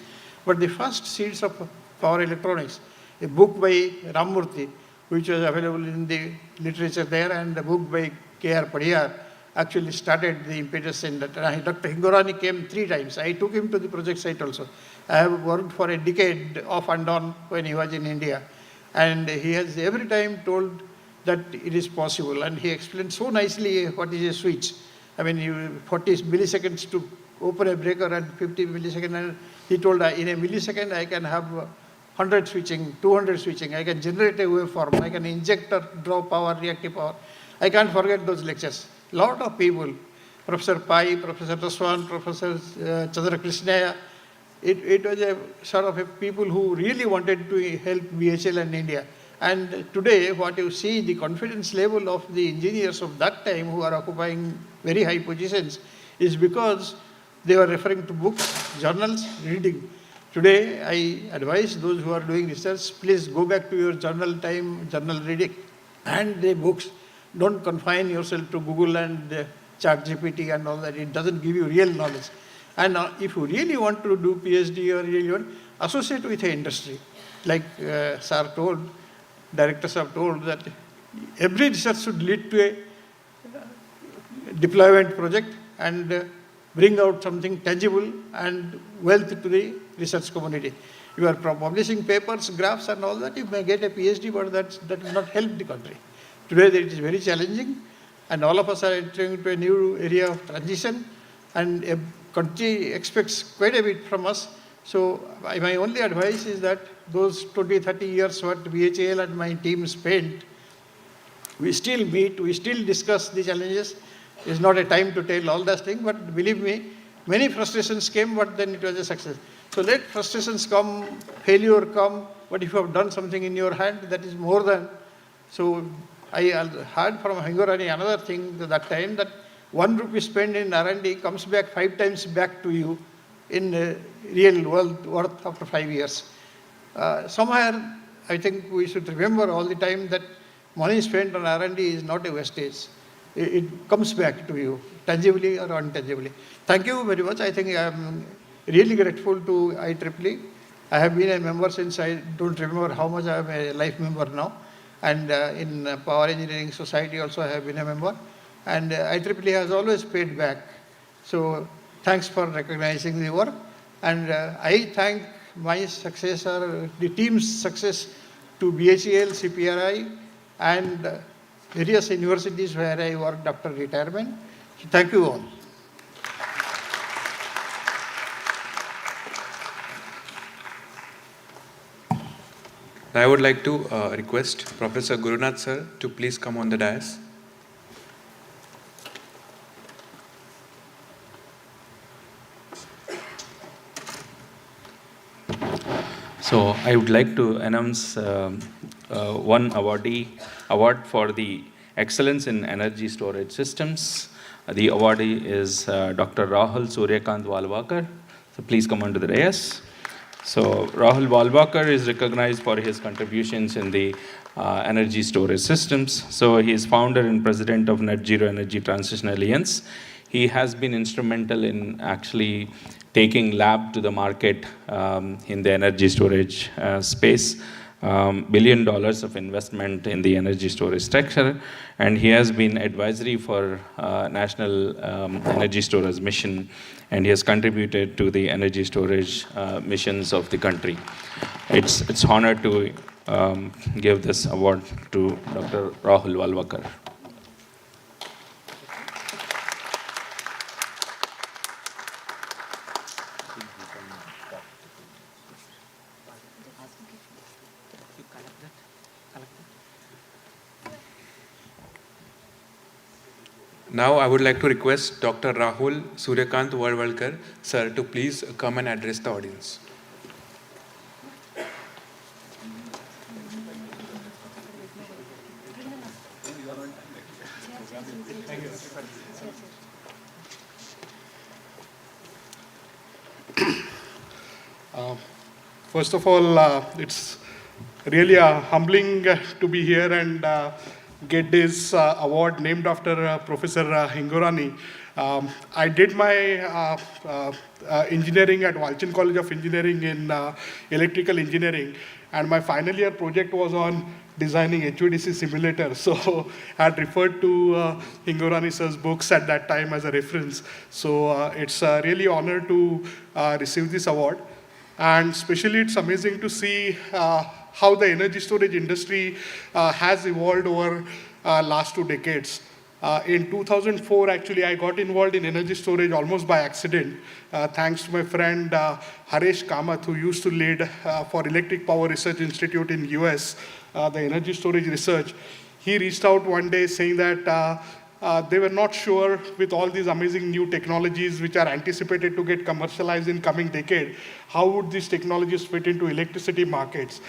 But the first seeds of power electronics, a book by Ramurthy, which was available in the literature there, and a book by K.R. Padhiyar, actually started the impetus in that. Dr. Hingorani came 3 times. I took him to the project site also. I have worked for a decade off and on when he was in India. And he has every time told that it is possible. And he explained so nicely what is a switch. I mean, 40 milliseconds to open a breaker and 50 milliseconds. And he told, in a millisecond, I can have 100 switching, 200 switching. I can generate a waveform. I can inject or draw power, reactive power. I can't forget those lectures. Lot of people, Professor Pai, Professor Taswan, Professor Chandra Krishnaya, it was a sort of a people who really wanted to help BHL and India. And today, what you see, the confidence level of the engineers of that time who are occupying very high positions is because they were referring to books, journals, reading. Today, I advise those who are doing research, please go back to your journal time, journal reading, and the books. Don't confine yourself to Google and ChatGPT and all that. It doesn't give you real knowledge. And if you really want to do PhD or really want, associate with the industry. Like Sir told, directors have told that every research should lead to a deployment project and bring out something tangible and wealth to the research community. You are publishing papers, graphs and all that, you may get a PhD, but that will not help the country. Today it is very challenging and all of us are entering into a new area of transition and a country expects quite a bit from us. So my only advice is that those 20, 30 years what BHAL and my team spent, we still meet, we still discuss the challenges. It's not a time to tell all that thing, but believe me, many frustrations came, but then it was a success. So let frustrations come, failure come, but if you have done something in your hand, that is more than. So I heard from Hingorani another thing that time that 1 rupee spent in R&D comes back 5 times back to you in real world worth after 5 years. Somewhere, I think we should remember all the time that money spent on R&D is not a wastage. It comes back to you, tangibly or untangibly. Thank you very much. I think I am really grateful to IEEE. I have been a member since I don't remember how much I am a life member now. And in Power Engineering Society also I have been a member. And IEEE has always paid back. So thanks for recognizing the work. And I thank my successor, the team's success to BHEL, CPRI, and various universities where I worked after retirement. So thank you all. I would like to request Professor Gurunath sir to please come on the dais. So I would like to announce one award for the excellence in energy storage systems. The awardee is Dr. Rahul Suryakant Walwakar. So please come onto the dais. So Rahul Walwakar is recognized for his contributions in the energy storage systems. So he is founder and president of Net Zero Energy Transition Alliance. He has been instrumental in actually taking lab to the market in the energy storage space. $1 billion of investment in the energy storage sector, and he has been advisory for National Energy Storage Mission, and he has contributed to the energy storage missions of the country. It's honor to give this award to Dr. Rahul Walwakar. Now I would like to request Dr. Rahul Suryakant Walwakar sir to please come and address the audience. First of all, it's really humbling to be here and get this award named after Professor Hingorani. I did my engineering at Walchand College of Engineering in electrical engineering, and my final year project was on designing HVDC simulators. So I had referred to Hingorani sir's books at that time as a reference. So it's a really honor to receive this award. And especially it's amazing to see how the energy storage industry has evolved over last 2 decades. In 2004, actually, I got involved in energy storage almost by accident, thanks to my friend Haresh Kamath, who used to lead for Electric Power Research Institute in US, the energy storage research. He reached out one day saying that they were not sure with all these amazing new technologies which are anticipated to get commercialized in coming decade, how would these technologies fit into electricity markets?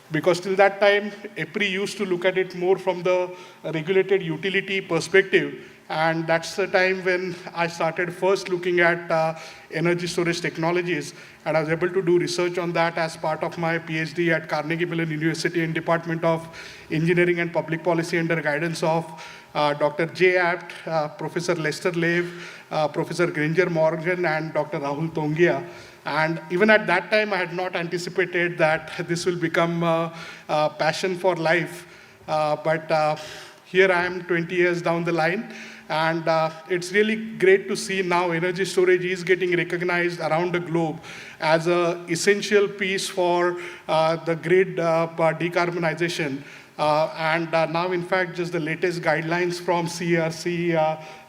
Because till that time, EPRI used to look at it more from the regulated utility perspective. And that's the time when I started first looking at energy storage technologies. And I was able to do research on that as part of my PhD at Carnegie Mellon University in Department of Engineering and Public Policy under guidance of Dr. J. Apt, Professor Lester Lave, Professor Granger Morgan, and Dr. Rahul Tongia. And even at that time, I had not anticipated that this will become a passion for life. But here I am 20 years down the line. And it's really great to see now energy storage is getting recognized around the globe as an essential piece for the grid decarbonization. And now, in fact, just the latest guidelines from CERC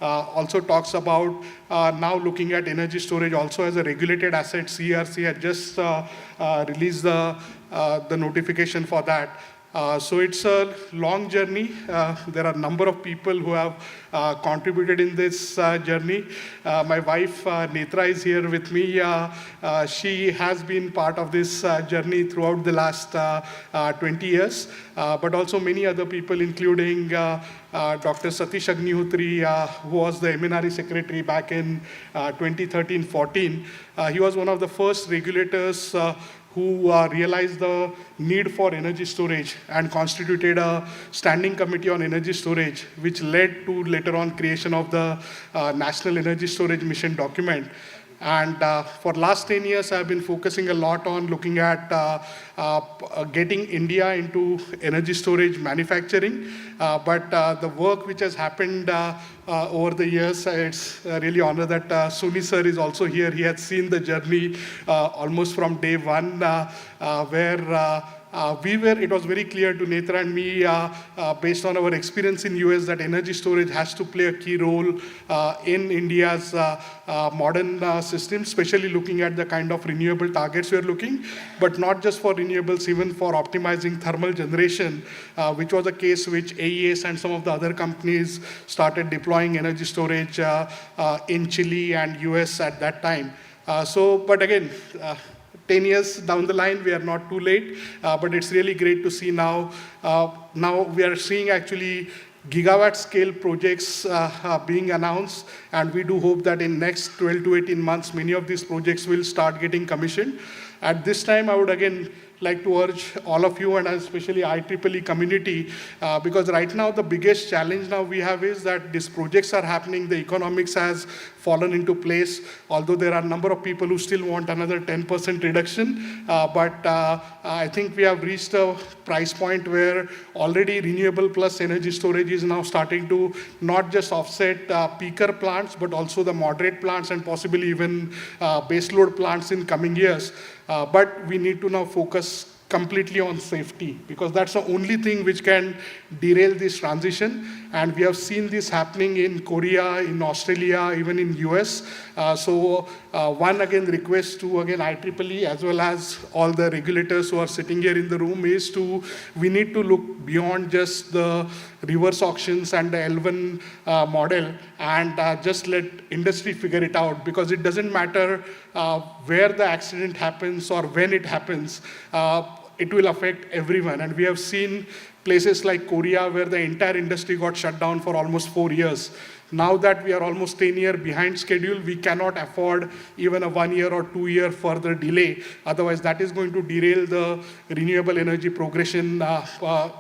also talks about now looking at energy storage also as a regulated asset. CERC had just released the notification for that. So it's a long journey. There are a number of people who have contributed in this journey. My wife, Netra, is here with me. She has been part of this journey throughout the last 20 years, but also many other people, including Dr. Satish Agnihotri, who was the MNRE secretary back in 2013-14. He was one of the first regulators who realized the need for energy storage and constituted a standing committee on energy storage, which led to later on creation of the National Energy Storage Mission document. And for last 10 years, I've been focusing a lot on looking at getting India into energy storage manufacturing. But the work which has happened over the years, it's really honor that Suni sir is also here. He had seen the journey almost from day one, where it was very clear to Netra and me, based on our experience in US, that energy storage has to play a key role in India's modern system, especially looking at the kind of renewable targets we're looking, but not just for renewables, even for optimizing thermal generation, which was a case which AES and some of the other companies started deploying energy storage in Chile and US at that time. But again, 10 years down the line, we are not too late, but it's really great to see now. Now we are seeing actually gigawatt scale projects being announced, and we do hope that in next 12 to 18 months, many of these projects will start getting commissioned. At this time, I would again like to urge all of you, and especially IEEE community, because right now the biggest challenge now we have is that these projects are happening, the economics has fallen into place, although there are a number of people who still want another 10% reduction. But I think we have reached a price point where already renewable plus energy storage is now starting to not just offset peaker plants, but also the moderate plants and possibly even baseload plants in coming years. But we need to now focus completely on safety, because that's the only thing which can derail this transition. And we have seen this happening in Korea, in Australia, even in US. One again request to again IEEE as well as all the regulators who are sitting here in the room is we need to look beyond just the reverse auctions and the L1 model and just let industry figure it out, because it doesn't matter where the accident happens or when it happens, it will affect everyone. And we have seen places like Korea where the entire industry got shut down for almost 4 years. Now that we are almost 10 years behind schedule, we cannot afford even a 1 year or 2 year further delay. Otherwise, that is going to derail the renewable energy progression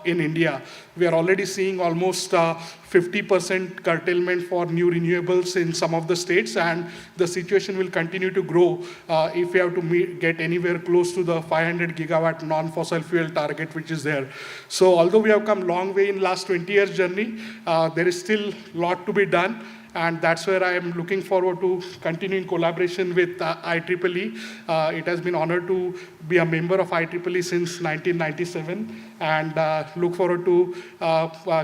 in India. We are already seeing almost 50% curtailment for new renewables in some of the states, and the situation will continue to grow if we have to get anywhere close to the 500 gigawatt non-fossil fuel target which is there. So although we have come a long way in last 20 years journey, there is still a lot to be done. and that's where I am looking forward to continuing collaboration with IEEE. It has been honored to be a member of IEEE since 1997, and look forward to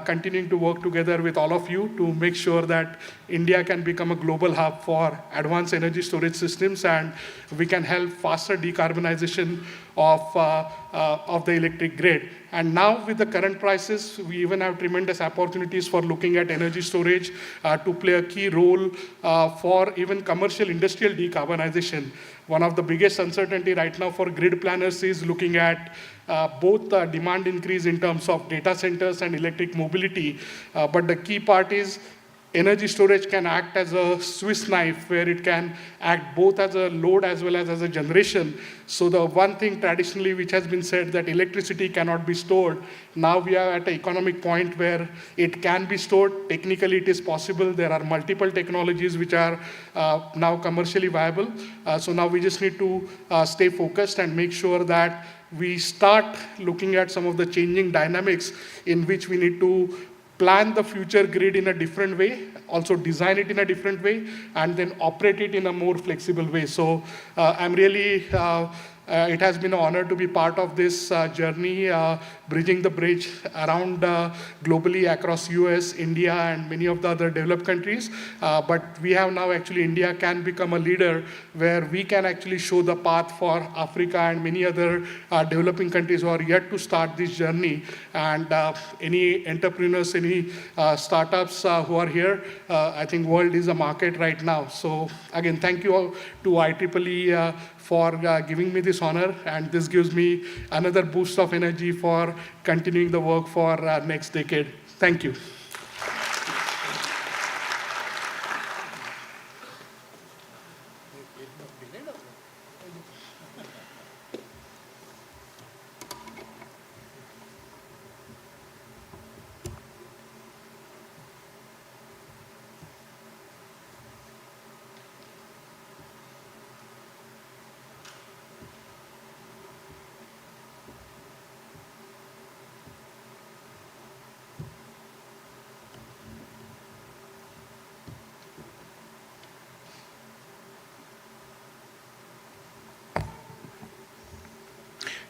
continuing to work together with all of you to make sure that India can become a global hub for advanced energy storage systems, and we can help faster decarbonization of the electric grid. And now with the current prices, we even have tremendous opportunities for looking at energy storage to play a key role for even commercial industrial decarbonization. One of the biggest uncertainty right now for grid planners is looking at both the demand increase in terms of data centers and electric mobility. But the key part is energy storage can act as a Swiss knife, where it can act both as a load as well as a generation. So the one thing traditionally which has been said that electricity cannot be stored, now we are at an economic point where it can be stored. Technically it is possible. There are multiple technologies which are now commercially viable. So now we just need to stay focused and make sure that we start looking at some of the changing dynamics in which we need to plan the future grid in a different way, also design it in a different way, and then operate it in a more flexible way. So I'm really, it has been an honor to be part of this journey, bridging the bridge around globally across US, India, and many of the other developed countries. But we have now actually, India can become a leader where we can actually show the path for Africa and many other developing countries who are yet to start this journey. And any entrepreneurs, any startups who are here, I think world is a market right now. So again, thank you all to IEEE for giving me this honor, and this gives me another boost of energy for continuing the work for next decade. Thank you.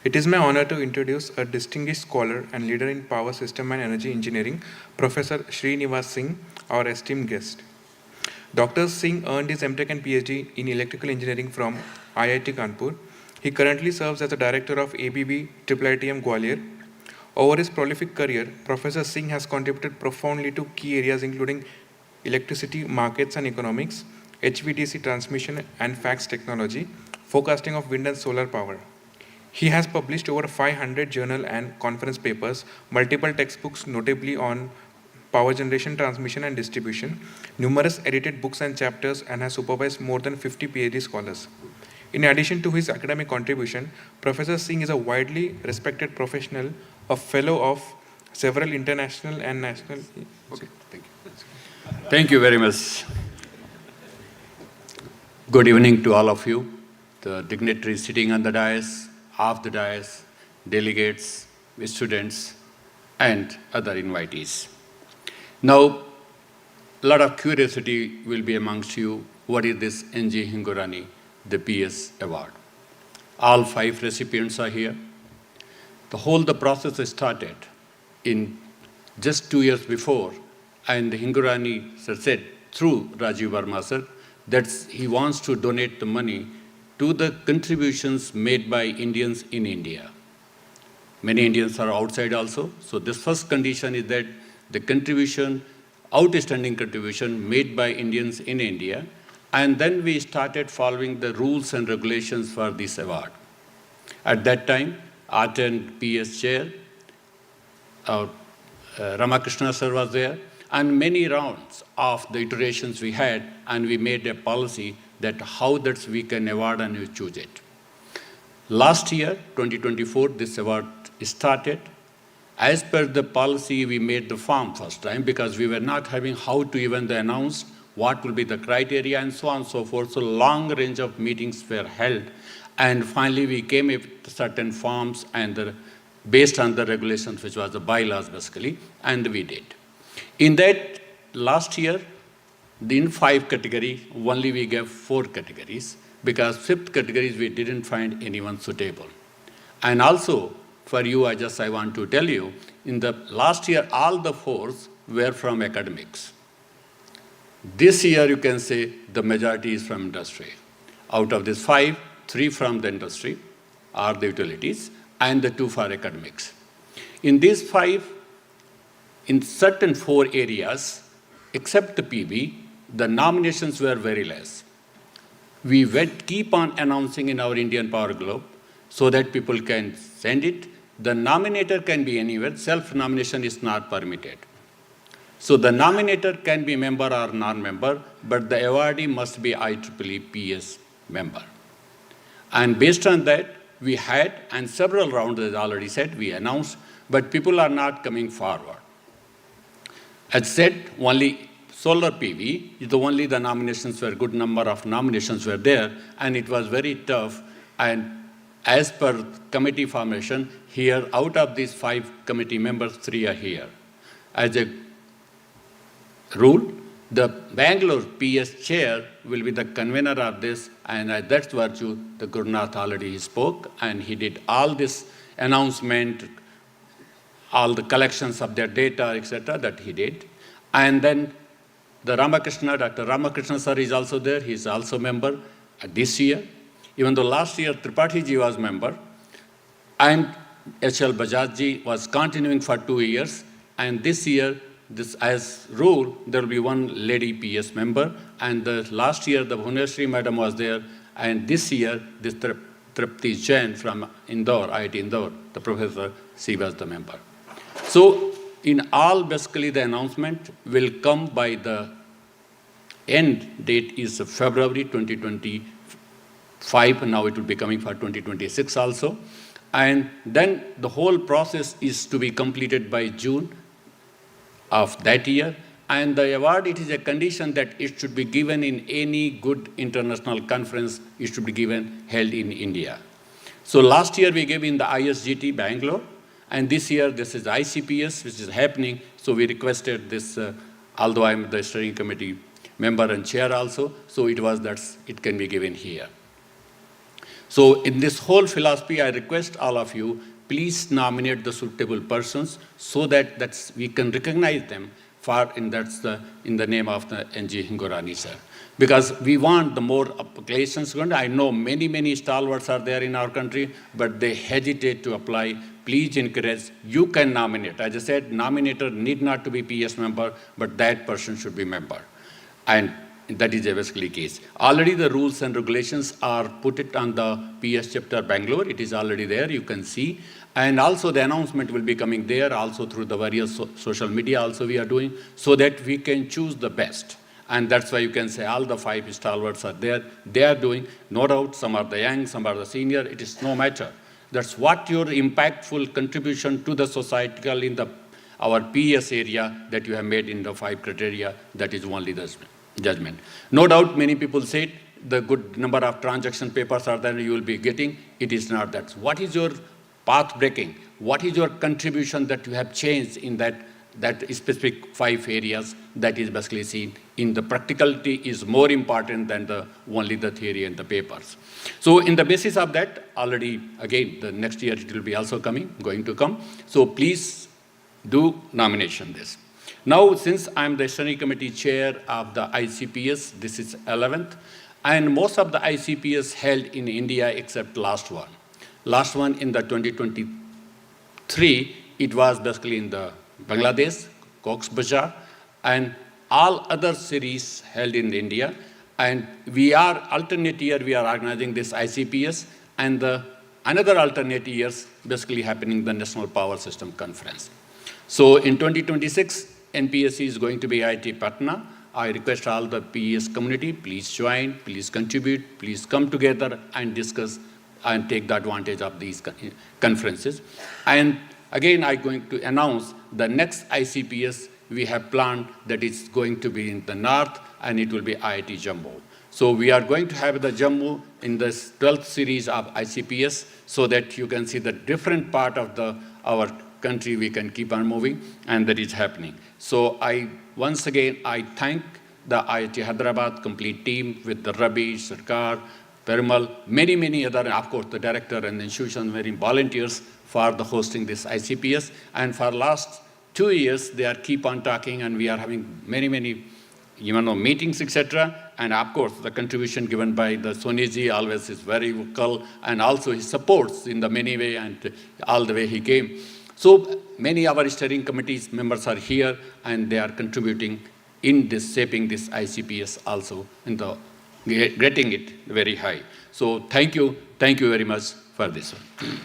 It is my honor to introduce a distinguished scholar and leader in power system and energy engineering, Professor Srinivas Singh, our esteemed guest. Dr. Singh earned his MTech and PhD in electrical engineering from IIT Kanpur. He currently serves as the director of ABB IIITM Gwalior. Over his prolific career, Professor Singh has contributed profoundly to key areas including electricity markets and economics, HVDC transmission and fax technology, forecasting of wind and solar power. He has published over 500 journal and conference papers, multiple textbooks notably on power generation, transmission and distribution, numerous edited books and chapters, and has supervised more than 50 PhD scholars. In addition to his academic contribution, Professor Singh is a widely respected professional, a fellow of several international and national... Okay, thank you. Thank you very much. Good evening to all of you, the dignitaries sitting on the dais, off the dais, delegates, students, and other invitees. Now, a lot of curiosity will be amongst you. What is this N.G. Hingorani, the PS Award? All 5 recipients are here. The process started in just 2 years before, and Hingorani sir said through Rajiv Verma sir that he wants to donate the money to the contributions made by Indians in India. Many Indians are outside also. So this first condition is that the contribution, outstanding contribution made by Indians in India, and then we started following the rules and regulations for this award. At that time, Art and PS chair, Ramakrishna sir was there, and many rounds of the iterations we had, and we made a policy that how that we can award and we choose it. Last year, 2024, this award started. As per the policy, we made the form first time because we were not having how to even announce what will be the criteria and so on and so forth. So long range of meetings were held, and finally we came up with certain forms and based on the regulations, which was the bylaws basically, and we did. In that last year, In 5 categories, only we gave 4 categories, because 5th categories we didn't find anyone suitable. And also, for you, I want to tell you, in the last year, all the 4s were from academics. This year, you can say the majority is from industry. Out of these 5, 3 from the industry are the utilities, and the 2 for academics. In these 5, in certain 4 areas, except the PB, the nominations were very less. We keep on announcing in our Indian Power Globe so that people can send it. The nominator can be anywhere. Self-nomination is not permitted. So the nominator can be member or non-member, but the awardee must be IEEE PS member. And based on that, we had, and several rounds, as I already said, we announced, but people are not coming forward. As said, only solar PV is only the nominations were, good number of nominations were there, and it was very tough. And as per committee formation, here, out of these 5 committee members, 3 are here. As a rule, the Bangalore PS chair will be the convener of this, and that's virtue, the Gurunath already spoke, and he did all this announcement, all the collections of their data, etc., that he did. And then the Dr. Ramakrishna sir is also there. He is also member this year. Even though last year Tripathi ji was member, and H.L. Bajaj ji was continuing for 2 years, and this year, this as rule, there will be 1 lady PS member, and the last year the Bhuvaneshwari madam was there, and this year this Tripti Jain from Indore, IIT Indore, the professor, she was the member. So in all, basically the announcement will come by the end date is February 2025, and now it will be coming for 2026 also. And then the whole process is to be completed by June of that year. And the award, it is a condition that it should be given in any good international conference, it should be given, held in India. So last year we gave in the ISGT Bangalore, and this year this is ICPS, which is happening. So we requested this, although I'm the steering committee member and chair also, so it was that it can be given here. So in this whole philosophy, I request all of you, please nominate the suitable persons so that we can recognize them in the name of the N.G. Hingorani sir. Because we want the more applications. I know many stalwarts are there in our country, but they hesitate to apply. Please encourage, you can nominate. As I said, nominator need not to be PS member, but that person should be member. And that is basically the case. Already the rules and regulations are put it on the PS chapter Bangalore. It is already there, you can see. And also the announcement will be coming there, also through the various social media also we are doing, so that we can choose the best. And that's why you can say all the 5 stalwarts are there. They are doing, no doubt, some are the young, some are the senior, it is no matter. That's what your impactful contribution to the societal in our PS area that you have made in the 5 criteria, that is only the judgment. No doubt many people say the good number of transaction papers are there you will be getting. It is not that. What is your path breaking? What is your contribution that you have changed in that specific 5 areas that is basically seen in the practicality is more important than only the theory and the papers. So in the basis of that, already again the next year it will be also going to come. So please do nomination this. Now, since I'm the steering committee chair of the ICPS, this is 11th, and most of the ICPS held in India except last one. Last one in the 2023, it was basically in the Bangladesh, Cox's Bazar, and all other series held in India. And we are alternate year, we are organizing this ICPS, and another alternate years basically happening the National Power System Conference. So in 2026, NPSC is going to be IIT Patna. I request all the PS community, please join, please contribute, please come together and discuss and take the advantage of these conferences. And again, I'm going to announce the next ICPS we have planned that is going to be in the north, and it will be IIT Jammu. So we are going to have the Jammu in the 12th series of ICPS so that you can see the different part of our country we can keep on moving, and that is happening. So once again, I thank the IIT Hyderabad complete team with the Rabi, Sarkar, Perimal, many other, of course, the director and the institution, many volunteers for the hosting this ICPS. And for last 2 years, they are keep on talking, and we are having many meetings, etc. And of course, the contribution given by the Soniji always is very vocal, and also he supports in the many way and all the way he came. So many of our steering committees members are here, and they are contributing in this, shaping this ICPS also, in the getting it very high. So thank you very much for this one.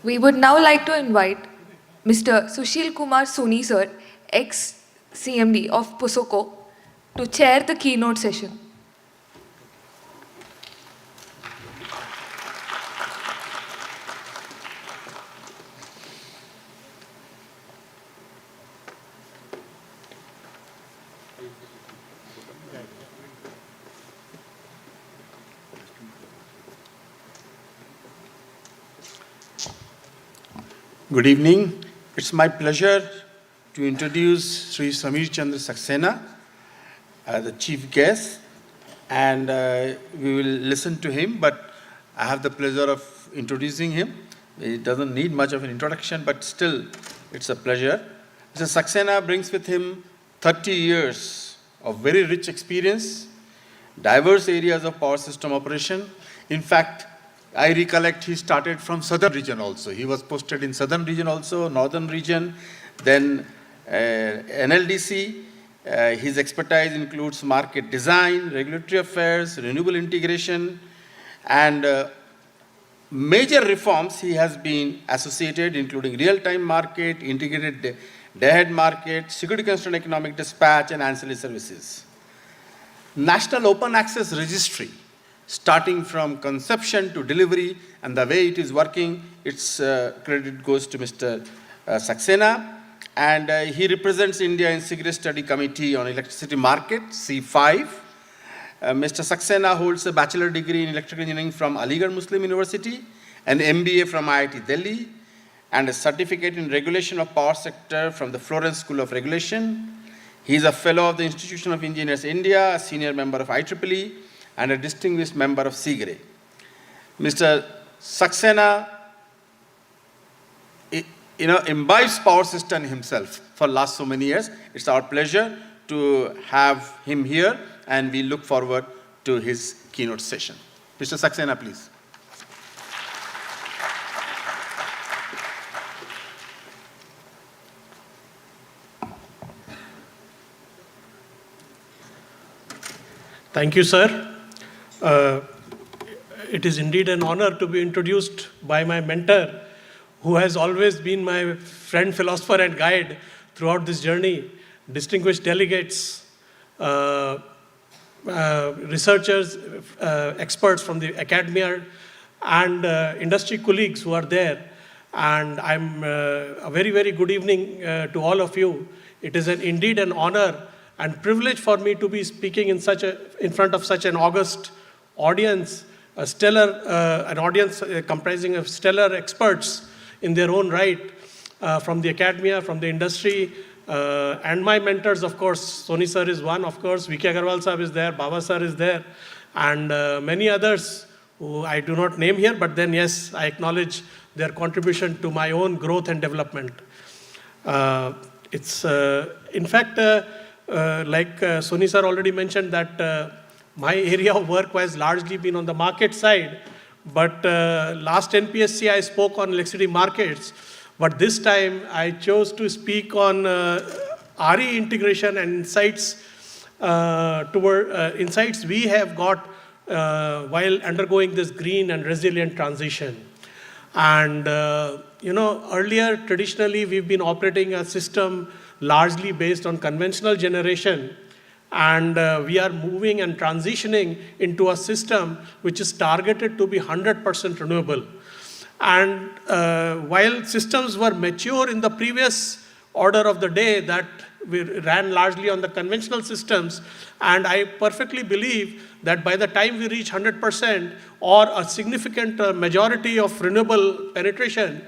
We would now like to invite Mr. Sushil Kumar Soni sir, ex-CMD of POSOCO, to chair the keynote session. Good evening. It's my pleasure to introduce Sri Samir Chandra Saxena, the chief guest, and we will listen to him, but I have the pleasure of introducing him. He doesn't need much of an introduction, but still, it's a pleasure. Mr. Saxena brings with him 30 years of very rich experience, diverse areas of power system operation. In fact, I recollect he started from southern region also. He was posted in southern region also, northern region, then NLDC. His expertise includes market design, regulatory affairs, renewable integration, and major reforms he has been associated, including real-time market, integrated day-ahead market, security concern economic dispatch, and ancillary services. National Open Access Registry, starting from conception to delivery and the way it is working, its credit goes to Mr. Saxena. And he represents India in Secret Study Committee on Electricity Market, C5. Mr. Saxena holds a bachelor degree in electrical engineering from Aligarh Muslim University, an MBA from IIT Delhi, and a certificate in regulation of power sector from the Florence School of Regulation. He is a fellow of the Institution of Engineers India, a senior member of IEEE, and a distinguished member of SIGRE. Mr. Saxena, imbibes power system himself for last so many years. It's our pleasure to have him here, and we look forward to his keynote session. Mr. Saxena, please. Thank you, sir. It is indeed an honor to be introduced by my mentor, who has always been my friend, philosopher, and guide throughout this journey. Distinguished delegates, researchers, experts from the academia, and industry colleagues who are there. And I'm a very, very good evening to all of you. It is indeed an honor and privilege for me to be speaking in front of such an august audience, an audience comprising of stellar experts in their own right, from the academia, from the industry, and my mentors, of course. Soni sir is one, of course. V.K. Agarwal sahab is there, Baba sir is there, and many others who I do not name here, but then yes, I acknowledge their contribution to my own growth and development. In fact, like Soni sir already mentioned, that my area of work has largely been on the market side, but last NPSC I spoke on electricity markets, but this time I chose to speak on RE integration and insights insights we have got while undergoing this green and resilient transition. And earlier, traditionally, we've been operating a system largely based on conventional generation, and we are moving and transitioning into a system which is targeted to be 100% renewable. And while systems were mature in the previous order of the day, that we ran largely on the conventional systems, and I perfectly believe that by the time we reach 100% or a significant majority of renewable penetration,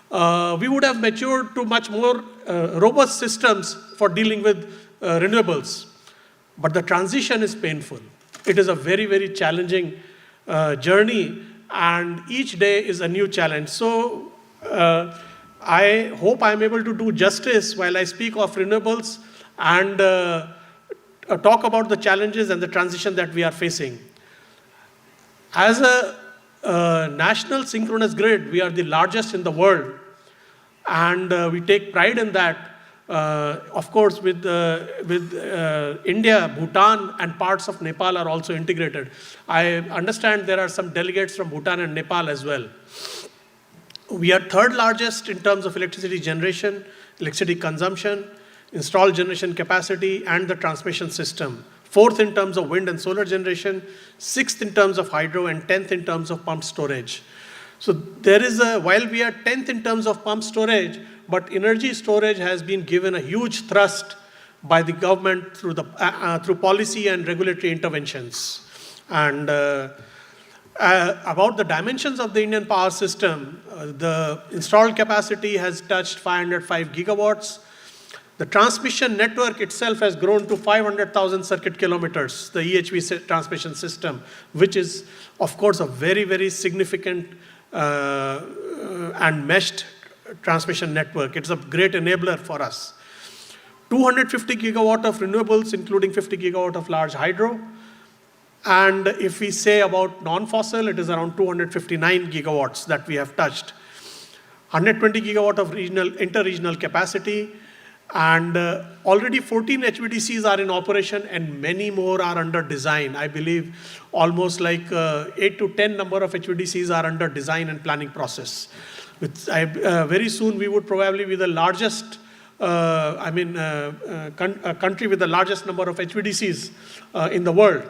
we would have matured to much more robust systems for dealing with renewables. But the transition is painful. It is a very, very challenging journey, and each day is a new challenge. So I hope I'm able to do justice while I speak of renewables and talk about the challenges and the transition that we are facing. As a national synchronous grid, we are the largest in the world, and we take pride in that. Of course, with India, Bhutan, and parts of Nepal are also integrated. I understand there are some delegates from Bhutan and Nepal as well. We are third largest in terms of electricity generation, electricity consumption, installed generation capacity, and the transmission system. Fourth in terms of wind and solar generation, sixth in terms of hydro, and 10th in terms of pump storage. So there is while we are 10th in terms of pump storage, but energy storage has been given a huge thrust by the government through policy and regulatory interventions. And about the dimensions of the Indian power system, the installed capacity has touched 505 gigawatts. The transmission network itself has grown to 500,000 circuit kilometers, the EHV transmission system, which is, of course, a very, very significant and meshed transmission network. It's a great enabler for us. 250 gigawatt of renewables, including 50 gigawatt of large hydro. And if we say about non-fossil, it is around 259 gigawatts that we have touched. 120 gigawatt of inter-regional capacity, and already 14 HVDCs are in operation and many more are under design. I believe almost like 8 to 10 number of HVDCs are under design and planning process. Very soon we would probably be the largest, country with the largest number of HVDCs in the world.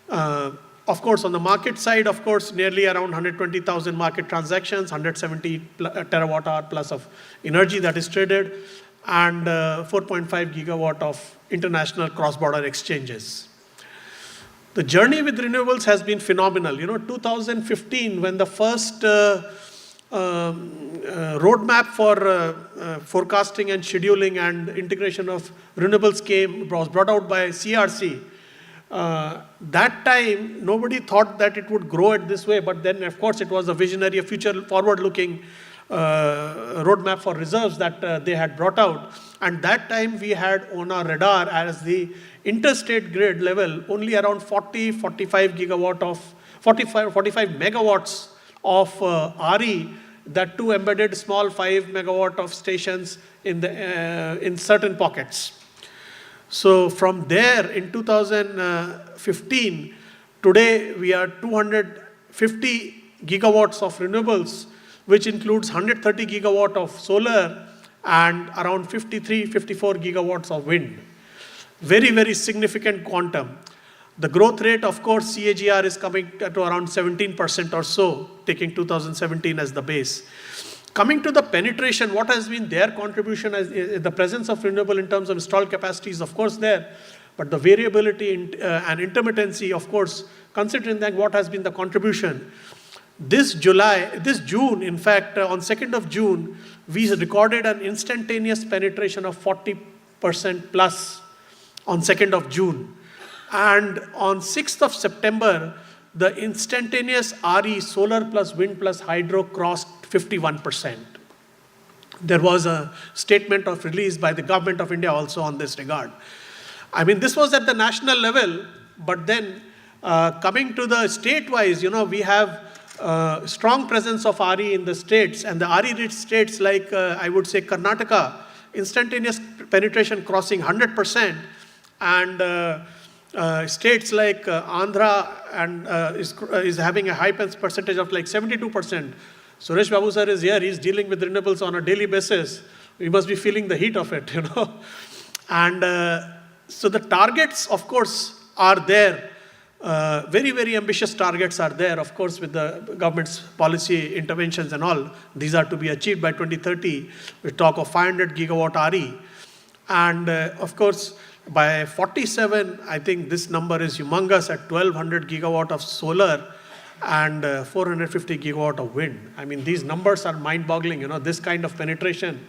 Of course, on the market side, of course, nearly around 120,000 market transactions, 170 terawatt hour plus of energy that is traded, and 4.5 gigawatt of international cross-border exchanges. The journey with renewables has been phenomenal. 2015, when the first roadmap for forecasting and scheduling and integration of renewables was brought out by CRC. That time, nobody thought that it would grow it this way, but then, of course, it was a visionary, a future forward-looking roadmap for reserves that they had brought out. And that time, we had on our radar as the interstate grid level only around 45 megawatts of RE, that too embedded small 5 megawatt of stations in certain pockets. So from there, in 2015, today we are 250 gigawatts of renewables, which includes 130 gigawatt of solar and around 54 gigawatts of wind. Very, very significant quantum. The growth rate, of course, CAGR is coming to around 17% or so, taking 2017 as the base. Coming to the penetration, what has been their contribution as the presence of renewable in terms of installed capacity is of course there, but the variability and intermittency, of course, considering that what has been the contribution. This June, in fact, on 2nd of June, we recorded an instantaneous penetration of 40% plus on 2nd of June. And on 6th of September, the instantaneous RE, solar plus wind plus hydro, crossed 51%. There was a statement of release by the government of India also on this regard. This was at the national level, but then coming to the state-wise, we have strong presence of RE in the states, and the RE-rich states like, I would say, Karnataka, instantaneous penetration crossing 100%, and states like Andhra and is having a high percentage of like 72%. Suresh Babu sir is here, he's dealing with renewables on a daily basis. We must be feeling the heat of it, And so the targets, of course, are there. Very, very ambitious targets are there, of course, with the government's policy interventions and all. These are to be achieved by 2030. We talk of 500 gigawatt RE. And of course, by 47, I think this number is humongous at 1200 gigawatt of solar and 450 gigawatt of wind. I mean, these numbers are mind-boggling, this kind of penetration.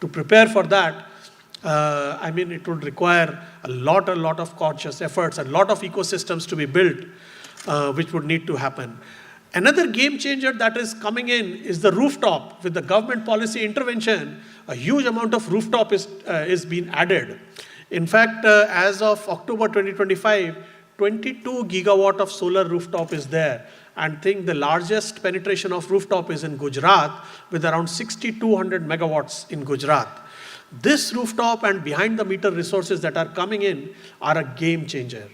To prepare for that, I mean, it would require a lot of conscious efforts, a lot of ecosystems to be built, which would need to happen. Another game changer that is coming in is the rooftop. With the government policy intervention, a huge amount of rooftop is being added. In fact, as of October 2025, 22 gigawatt of solar rooftop is there. And I think the largest penetration of rooftop is in Gujarat, with around 6,200 megawatts in Gujarat. This rooftop and behind the meter resources that are coming in are a game changer.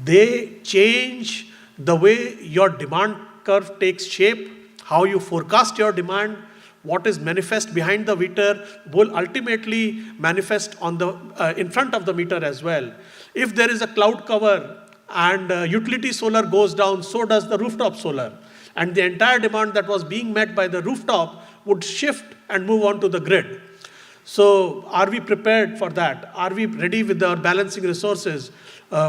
They change the way your demand curve takes shape, how you forecast your demand, what is manifest behind the meter will ultimately manifest on the in front of the meter as well. If there is a cloud cover and utility solar goes down, so does the rooftop solar. And the entire demand that was being met by the rooftop would shift and move on to the grid. So are we prepared for that? Are we ready with our balancing resources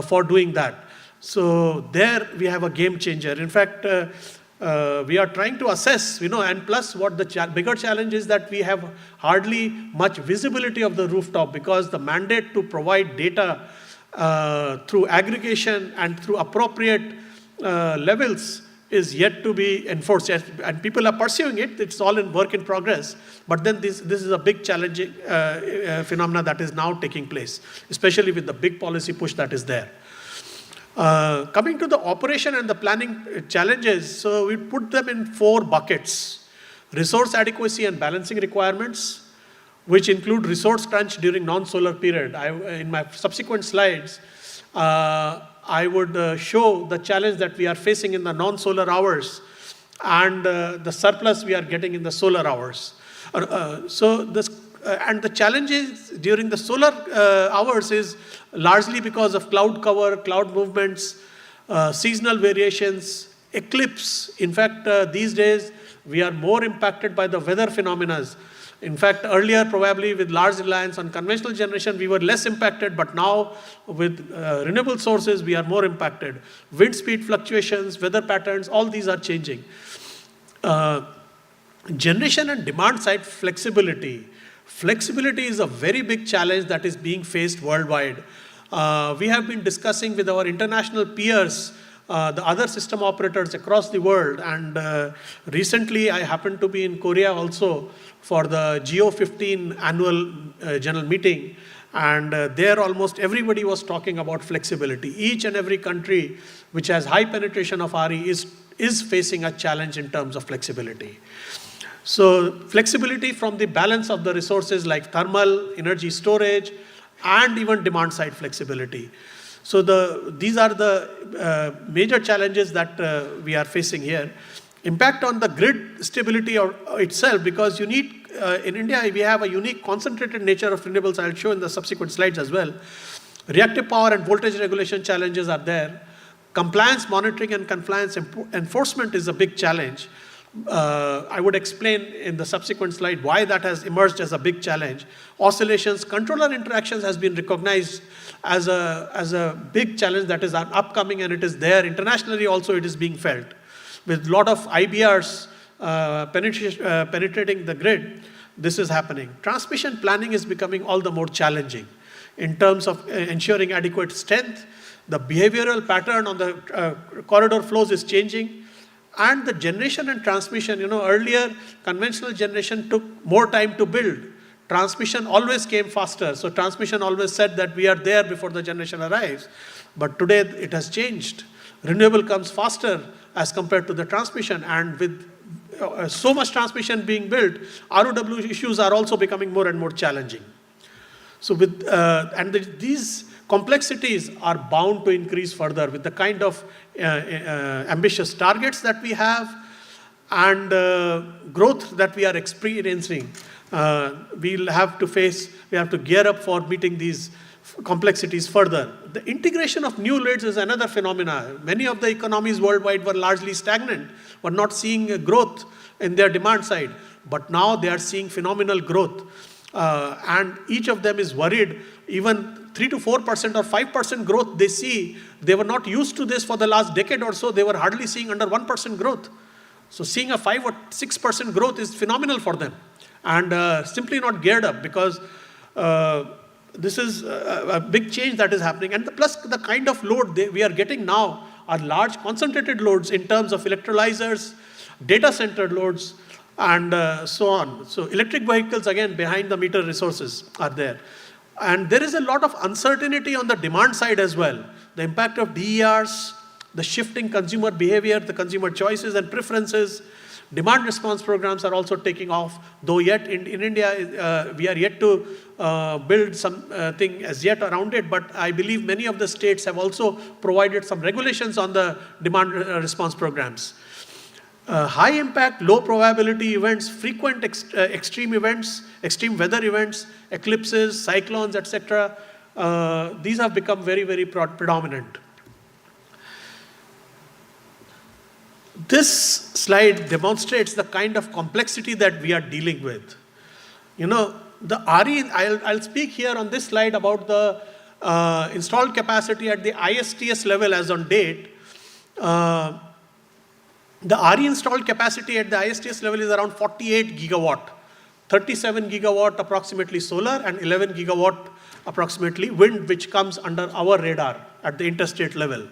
for doing that? So there we have a game changer. In fact, we are trying to assess, and plus what the bigger challenge is that we have hardly much visibility of the rooftop, because the mandate to provide data through aggregation and through appropriate levels is yet to be enforced. And people are pursuing it. It's all in work in progress. But then this is a big challenging phenomena that is now taking place, especially with the big policy push that is there. Coming to the operation and the planning challenges, so we put them in 4 buckets. Resource adequacy and balancing requirements, which include resource crunch during non-solar period. In my subsequent slides, I would show the challenge that we are facing in the non-solar hours and the surplus we are getting in the solar hours. And the challenges during the solar hours is largely because of cloud cover, cloud movements, seasonal variations, eclipse. In fact, these days, we are more impacted by the weather phenomena. In fact, earlier, probably with large reliance on conventional generation, we were less impacted, but now with renewable sources, we are more impacted. Wind speed fluctuations, weather patterns, all these are changing. Generation and demand side flexibility. Flexibility is a very big challenge that is being faced worldwide. We have been discussing with our international peers, the other system operators across the world, and recently I happened to be in Korea also for the Geo15 annual general meeting, and there almost everybody was talking about flexibility. Each and every country which has high penetration of RE is facing a challenge in terms of flexibility. So flexibility from the balance of the resources like thermal, energy storage, and even demand side flexibility. So these are the major challenges that we are facing here. Impact on the grid stability itself, because you need, in India, we have a unique concentrated nature of renewables. I'll show in the subsequent slides as well. Reactive power and voltage regulation challenges are there. Compliance monitoring and compliance enforcement is a big challenge. I would explain in the subsequent slide why that has emerged as a big challenge. Oscillations, controller interactions has been recognized as a big challenge that is upcoming, and it is there. Internationally also it is being felt. With a lot of IBRs penetrating the grid, this is happening. Transmission planning is becoming all the more challenging in terms of ensuring adequate strength. The behavioral pattern on the corridor flows is changing. And the generation and transmission, earlier conventional generation took more time to build. Transmission always came faster. So transmission always said that we are there before the generation arrives. But today it has changed. Renewable comes faster as compared to the transmission. And with so much transmission being built, ROW issues are also becoming more and more challenging. So these complexities are bound to increase further with the kind of ambitious targets that we have, and growth that we are experiencing, we have to gear up for meeting these complexities further. The integration of new leads is another phenomena. Many of the economies worldwide were largely stagnant, were not seeing a growth in their demand side, but now they are seeing phenomenal growth. And each of them is worried, even 3 to 4% or 5% growth they see. They were not used to this for the last decade or so. They were hardly seeing under 1% growth. So seeing a 5 or 6% growth is phenomenal for them, and simply not geared up, because this is a big change that is happening. And plus the kind of load we are getting now are large concentrated loads in terms of electrolyzers, data center loads, and so on. So electric vehicles, again, behind the meter resources are there. And there is a lot of uncertainty on the demand side as well. The impact of DERs, the shifting consumer behavior, the consumer choices and preferences. Demand response programs are also taking off, though yet in India, we are yet to build something as yet around it, but I believe many of the states have also provided some regulations on the demand response programs. High impact, low probability events, frequent extreme events, extreme weather events, eclipses, cyclones, etc. These have become very, very predominant. This slide demonstrates the kind of complexity that we are dealing with. You know, the RE, I'll speak here on this slide about the installed capacity at the ISTS level as on date. The RE installed capacity at the ISTS level is around 48 gigawatt, 37 gigawatt approximately solar, and 11 gigawatt approximately wind, which comes under our radar at the interstate level.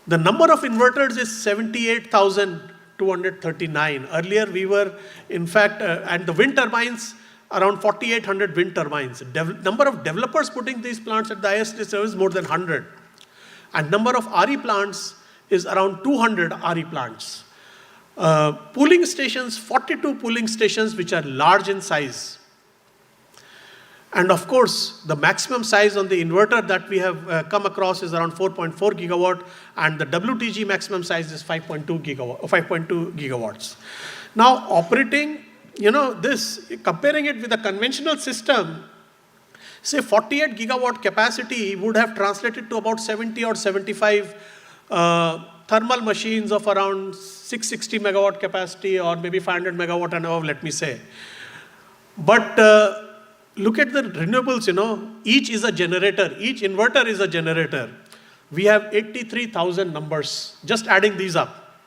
The number of inverters is 78,239. Earlier we were, in fact, and the wind turbines, around 4,800 wind turbines. Number of developers putting these plants at the ISTS level is more than 100. And number of RE plants is around 200 RE plants. Pooling stations, 42 pooling stations, which are large in size. And of course, the maximum size on the inverter that we have come across is around 4.4 gigawatt, and the WTG maximum size is 5.2 gigawatts. Now, operating, this, comparing it with a conventional system, say 48 gigawatt capacity would have translated to about 70 or 75 thermal machines of around 660 megawatt capacity, or maybe 500 megawatt and above, let me say. But look at the renewables, each is a generator, each inverter is a generator. We have 83,000 numbers, just adding these up.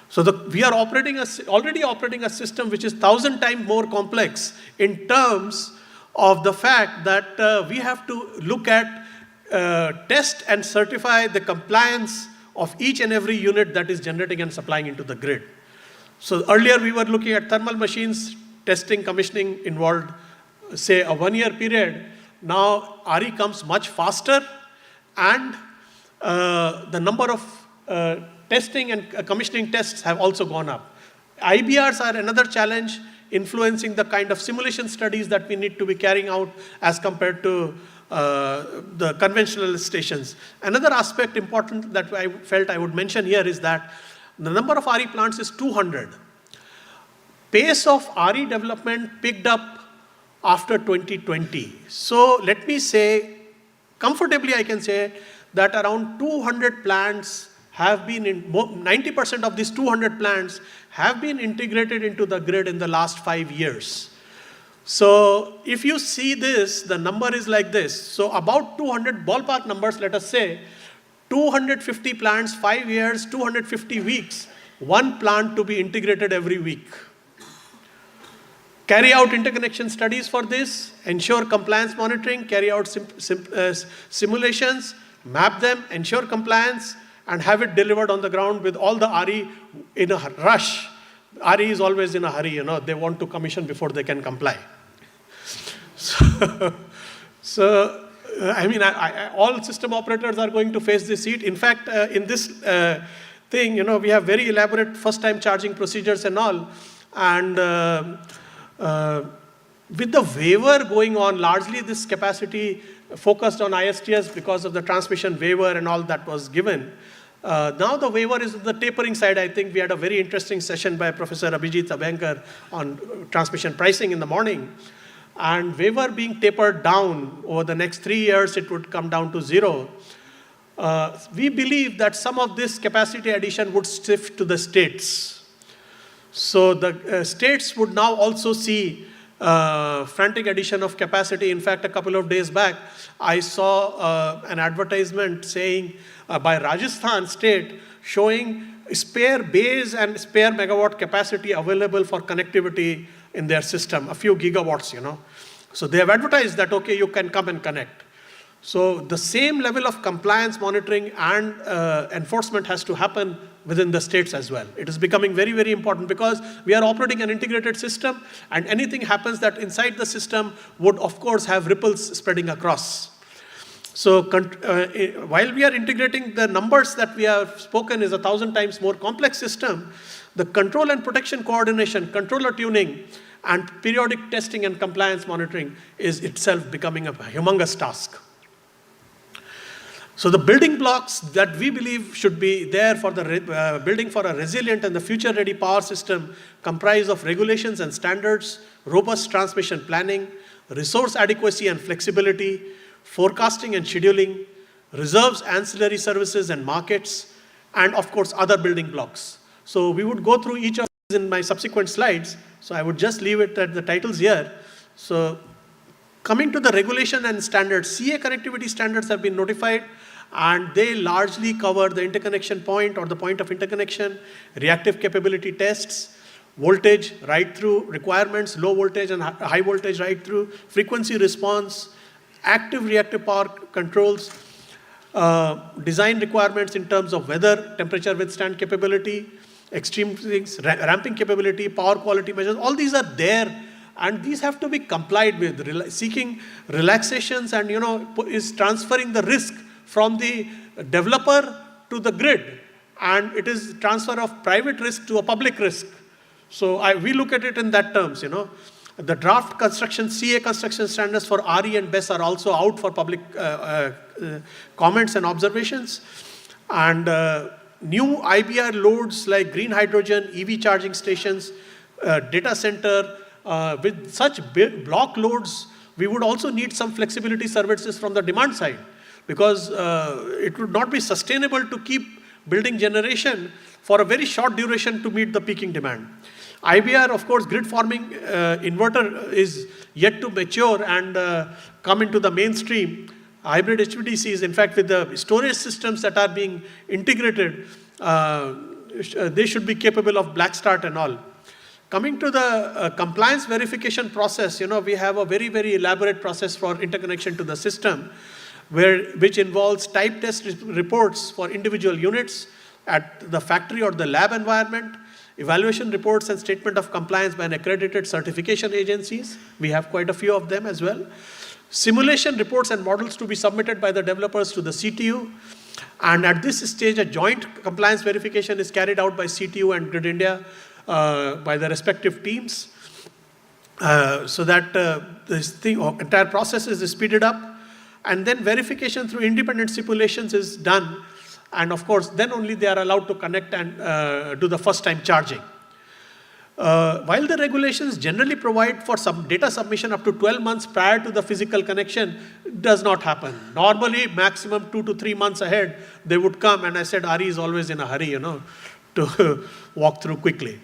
So we are already operating a system which is 1,000 times more complex in terms of the fact that we have to look at, test and certify the compliance of each and every unit that is generating and supplying into the grid. So earlier we were looking at thermal machines, testing, commissioning involved, say, a 1 year period. Now RE comes much faster, and the number of testing and commissioning tests have also gone up. IBRs are another challenge, influencing the kind of simulation studies that we need to be carrying out as compared to the conventional stations. Another aspect important that I felt I would mention here is that the number of RE plants is 200. Pace of RE development picked up after 2020. So let me say, comfortably I can say that around 200 plants have been, 90% of these 200 plants have been integrated into the grid in the last 5 years. So if you see this, the number is like this. So about 200 ballpark numbers, let us say, 250 plants, 5 years, 250 weeks, one plant to be integrated every week. Carry out interconnection studies for this, ensure compliance monitoring, carry out simulations, map them, ensure compliance, and have it delivered on the ground with all the RE in a rush. RE is always in a hurry, they want to commission before they can comply. So I mean, all system operators are going to face this heat. In fact, in this thing, we have very elaborate first-time charging procedures and all. And with the waiver going on, largely this capacity focused on ISTS because of the transmission waiver and all that was given. Now the waiver is the tapering side. I think we had a very interesting session by Professor Abhijit Abankar on transmission pricing in the morning. And waiver being tapered down over the next 3 years, it would come down to 0. We believe that some of this capacity addition would shift to the states. So the states would now also see frantic addition of capacity. In fact, a couple of days back, I saw an advertisement saying by Rajasthan state showing spare base and spare megawatt capacity available for connectivity in their system, a few gigawatts, you know. So they have advertised that, okay, you can come and connect. So the same level of compliance monitoring and enforcement has to happen within the states as well. It is becoming very, very important because we are operating an integrated system, and anything happens that inside the system would, of course, have ripples spreading across. So while we are integrating, the numbers that we have spoken is 1,000 times more complex system. The control and protection coordination, controller tuning, and periodic testing and compliance monitoring is itself becoming a humongous task. So the building blocks that we believe should be there for the building for a resilient and the future-ready power system comprise of regulations and standards, robust transmission planning, resource adequacy and flexibility, forecasting and scheduling, reserves, ancillary services and markets, and of course other building blocks. So we would go through each of these in my subsequent slides. So I would just leave it at the titles here. So coming to the regulation and standards, CA connectivity standards have been notified, and they largely cover the interconnection point or the point of interconnection, reactive capability tests, voltage write-through requirements, low voltage and high voltage write-through, frequency response, active reactive power controls, design requirements in terms of weather, temperature withstand capability, extreme things, ramping capability, power quality measures, all these are there. And these have to be complied with. Seeking relaxations and, is transferring the risk from the developer to the grid. And it is transfer of private risk to a public risk. So we look at it in that terms, The draft construction, CA construction standards for RE and BESS are also out for public comments and observations. And new IBR loads like green hydrogen, EV charging stations, data center, with such big block loads, we would also need some flexibility services from the demand side, because it would not be sustainable to keep building generation for a very short duration to meet the peaking demand. IBR, of course, grid forming inverter is yet to mature and come into the mainstream. Hybrid HVDCs, in fact, with the storage systems that are being integrated, they should be capable of black start and all. Coming to the compliance verification process, we have a very, very elaborate process for interconnection to the system, which involves type test reports for individual units at the factory or the lab environment, evaluation reports and statement of compliance by an accredited certification agencies. We have quite a few of them as well. Simulation reports and models to be submitted by the developers to the CTU. And at this stage, a joint compliance verification is carried out by CTU and Grid India by the respective teams, so that this entire process is speeded up. And then verification through independent stipulations is done. And of course, then only they are allowed to connect and do the first time charging. While the regulations generally provide for some data submission up to 12 months prior to the physical connection, it does not happen. Normally, maximum 2 to 3 months ahead, they would come. And I said, RE is always in a hurry, to walk through quickly.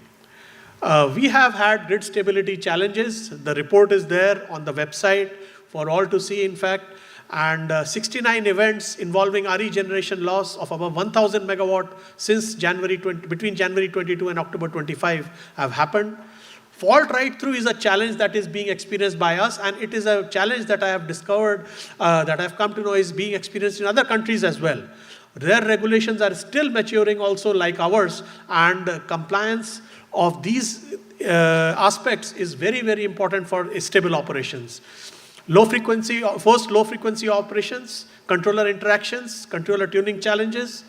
We have had grid stability challenges. The report is there on the website for all to see, in fact. And 69 events involving RE generation loss of about 1,000 megawatt since between January 22 and October 25 have happened. Fault right-through is a challenge that is being experienced by us, and it is a challenge that I have discovered, that I have come to know is being experienced in other countries as well. Their regulations are still maturing also like ours, and compliance of these aspects is very, very important for stable operations. Low frequency operations, controller interactions, controller tuning challenges.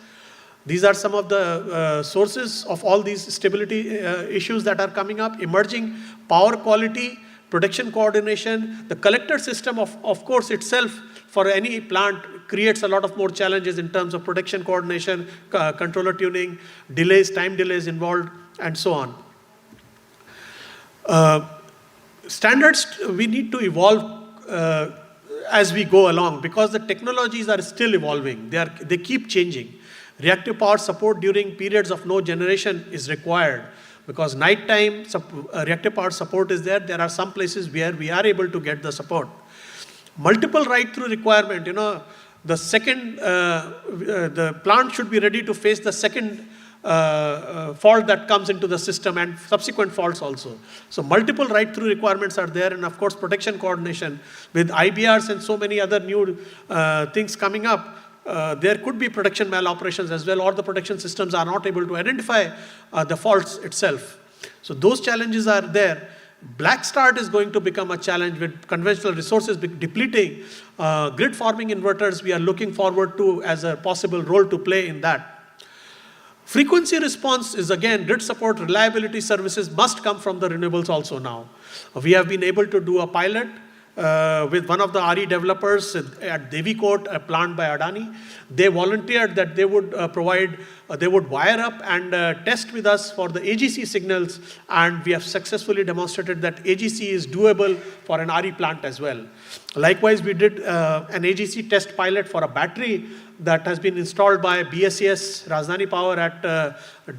These are some of the sources of all these stability issues that are coming up. Emerging power quality, production coordination, the collector system of course itself for any plant creates a lot of more challenges in terms of protection coordination, controller tuning, delays, time delays involved, and so on. Standards, we need to evolve as we go along, because the technologies are still evolving. They keep changing. Reactive power support during periods of no generation is required, because nighttime reactive power support is there. There are some places where we are able to get the support. Multiple write-through requirement, the second, the plant should be ready to face the second fault that comes into the system and subsequent faults also. So multiple write-through requirements are there, and of course protection coordination with IBRs and so many other new things coming up. There could be production maloperations as well, or the protection systems are not able to identify the faults itself. So those challenges are there. Black start is going to become a challenge with conventional resources depleting. Grid forming inverters we are looking forward to as a possible role to play in that. Frequency response is again, grid support, reliability services must come from the renewables also now. We have been able to do a pilot with one of the RE developers at Devikot, a plant by Adani. They volunteered that they would they would wire up and test with us for the AGC signals, and we have successfully demonstrated that AGC is doable for an RE plant as well. Likewise, we did an AGC test pilot for a battery that has been installed by BSES Rajdhani Power at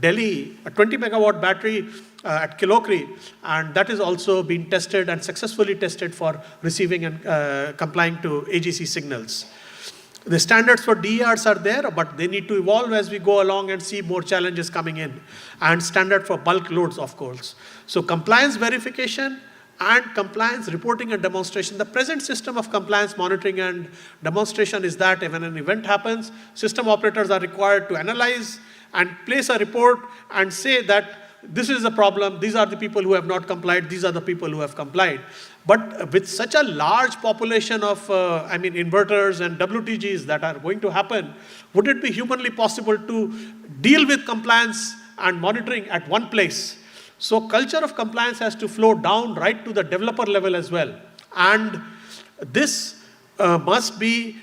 Delhi, a 20 megawatt battery at Kilokri, and that is also been tested and successfully tested for receiving and complying to AGC signals. The standards for DERs are there, but they need to evolve as we go along and see more challenges coming in. And standard for bulk loads, of course. So compliance verification and compliance reporting and demonstration. The present system of compliance monitoring and demonstration is that when an event happens, system operators are required to analyze and place a report and say that this is the problem, these are the people who have not complied, these are the people who have complied. But with such a large population of inverters and WTGs that are going to happen, would it be humanly possible to deal with compliance and monitoring at one place? So culture of compliance has to flow down right to the developer level as well. And this there must be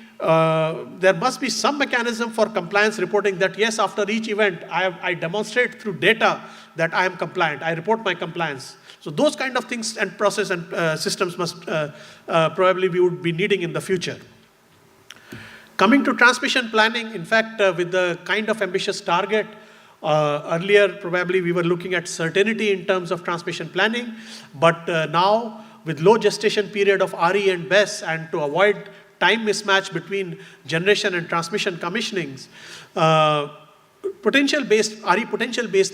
some mechanism for compliance reporting that yes, after each event, I demonstrate through data that I am compliant, I report my compliance. So those kind of things and process and systems must probably we would be needing in the future. Coming to transmission planning, in fact, with the kind of ambitious target, earlier probably we were looking at certainty in terms of transmission planning, but now with low gestation period of RE and BESS and to avoid time mismatch between generation and transmission commissionings, potential-based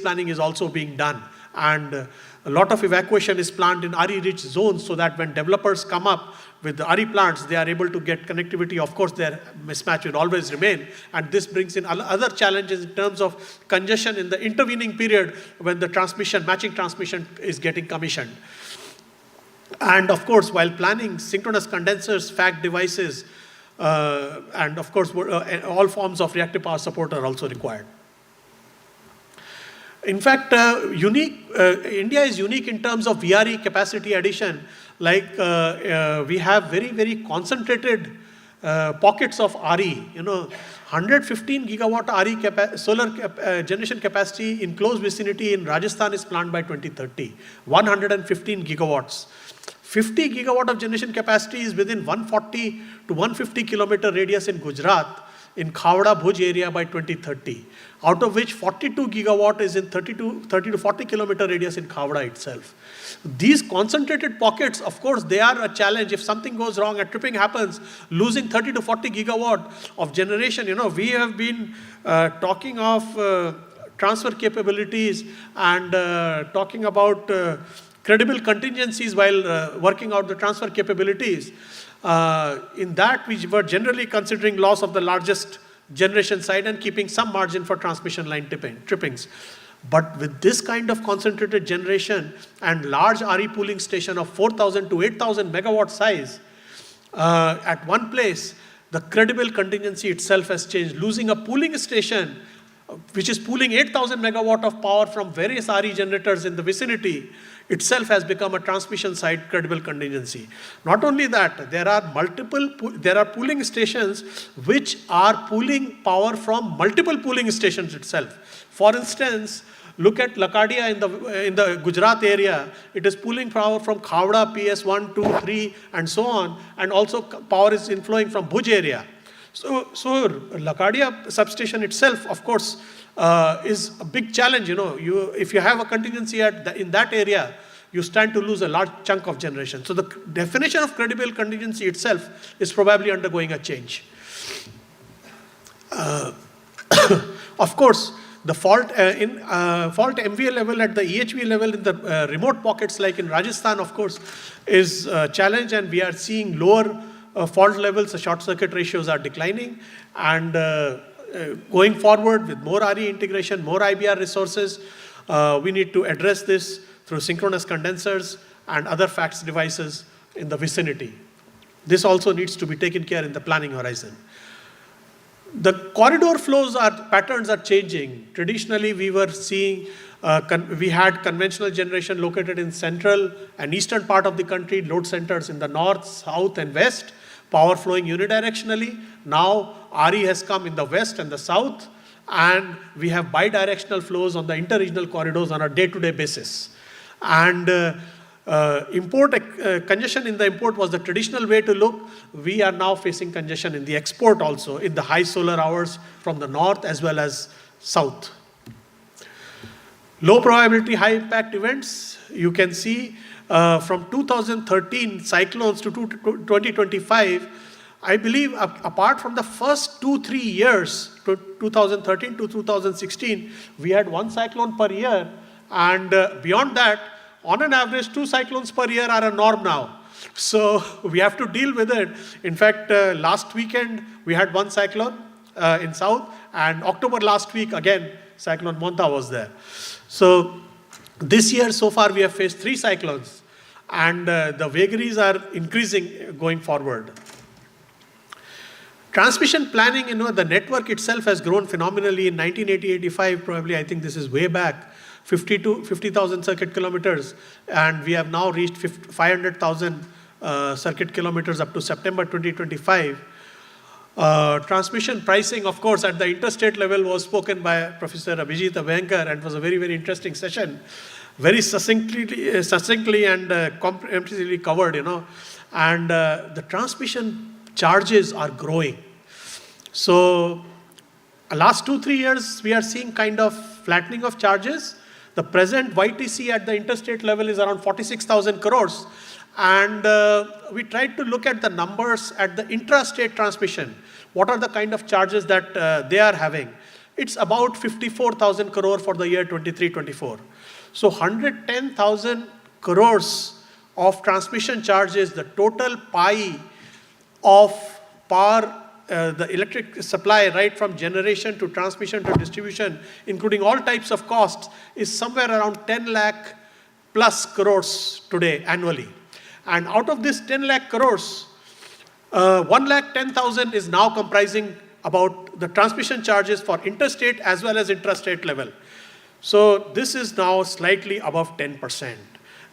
planning is also being done, and a lot of evacuation is planned in RE-rich zones so that when developers come up with the RE plants, they are able to get connectivity. Of course, their mismatch will always remain, and this brings in other challenges in terms of congestion in the intervening period when the matching transmission is getting commissioned. And of course, while planning, synchronous condensers, FACT devices, and of course, all forms of reactive power support are also required. In fact, India is unique in terms of VRE capacity addition. Like we have very, very concentrated pockets of RE. 115 gigawatt RE solar generation capacity in close vicinity in Rajasthan is planned by 2030. 115 gigawatts. 50 gigawatt of generation capacity is within 140 to 150 kilometer radius in Gujarat, in Khavda, Bhuj area by 2030, out of which 42 gigawatt is in 30 to 40 kilometer radius in Khavda itself. These concentrated pockets, of course, they are a challenge. If something goes wrong, a tripping happens, losing 30 to 40 gigawatt of generation, we have been talking of transfer capabilities and talking about credible contingencies while working out the transfer capabilities. In that, we were generally considering loss of the largest generation side and keeping some margin for transmission line trippings. But with this kind of concentrated generation and large RE pooling station of 4,000 to 8,000 megawatt size at one place, the credible contingency itself has changed. Losing a pooling station which is pooling 8,000 megawatt of power from various RE generators in the vicinity, itself has become a transmission side credible contingency. Not only that, there are pooling stations which are pooling power from multiple pooling stations itself. For instance, look at Lakadia in the Gujarat area. It is pooling power from Khavda, PS 1, 2, 3, and so on, and also power is inflowing from Bhuj area. So Lakadia substation itself, of course, is a big challenge. If you have a contingency in that area, you stand to lose a large chunk of generation. So the definition of credible contingency itself is probably undergoing a change. Of course, the fault MVA level at the EHV level in the remote pockets like in Rajasthan, of course, is a challenge, and we are seeing lower fault levels. The short circuit ratios are declining, and going forward with more RE integration, more IBR resources, we need to address this through synchronous condensers and other FACTS devices in the vicinity. This also needs to be taken care in the planning horizon. The corridor patterns are changing. Traditionally, we were seeing, we had conventional generation located in central and eastern part of the country, load centers in the north, south, and west, power flowing unidirectionally. Now, RE has come in the west and the south, and we have bidirectional flows on the interregional corridors on a day-to-day basis. And congestion in the import was the traditional way to look. We are now facing congestion in the export also, in the high solar hours from the north as well as south. Low probability, high impact events, you can see from 2013 cyclones to 2025, I believe apart from the first 2-3 years, 2013 to 2016, we had one cyclone per year, and beyond that, on an average, 2 cyclones per year are a norm now. So we have to deal with it. In fact, last weekend, we had one cyclone in south, and October last week, again, Cyclone Monta was there. So this year, so far, we have faced 3 cyclones, and the vagaries are increasing going forward. Transmission planning, the network itself has grown phenomenally in 1980-85, probably, I think this is way back, 50,000 circuit kilometers, and we have now reached 500,000 circuit kilometers up to September 2025. Transmission pricing, of course, at the interstate level was spoken by Professor Abhijit Abhyankar, and it was a very, very interesting session. Very succinctly and comprehensively covered, and the transmission charges are growing. So last 2-3 years, we are seeing kind of flattening of charges. The present YTC at the interstate level is around 46,000 crores. And we tried to look at the numbers at the intrastate transmission. What are the kind of charges that they are having? It's about 54,000 crore for the year 23-24. So 110,000 crores of transmission charges, the total pie of power, the electric supply, right from generation to transmission to distribution, including all types of costs, is somewhere around 10 lakh plus crores today annually. And out of this 10 lakh crores, 1,10,000 is now comprising about the transmission charges for interstate as well as intrastate level. So this is now slightly above 10%.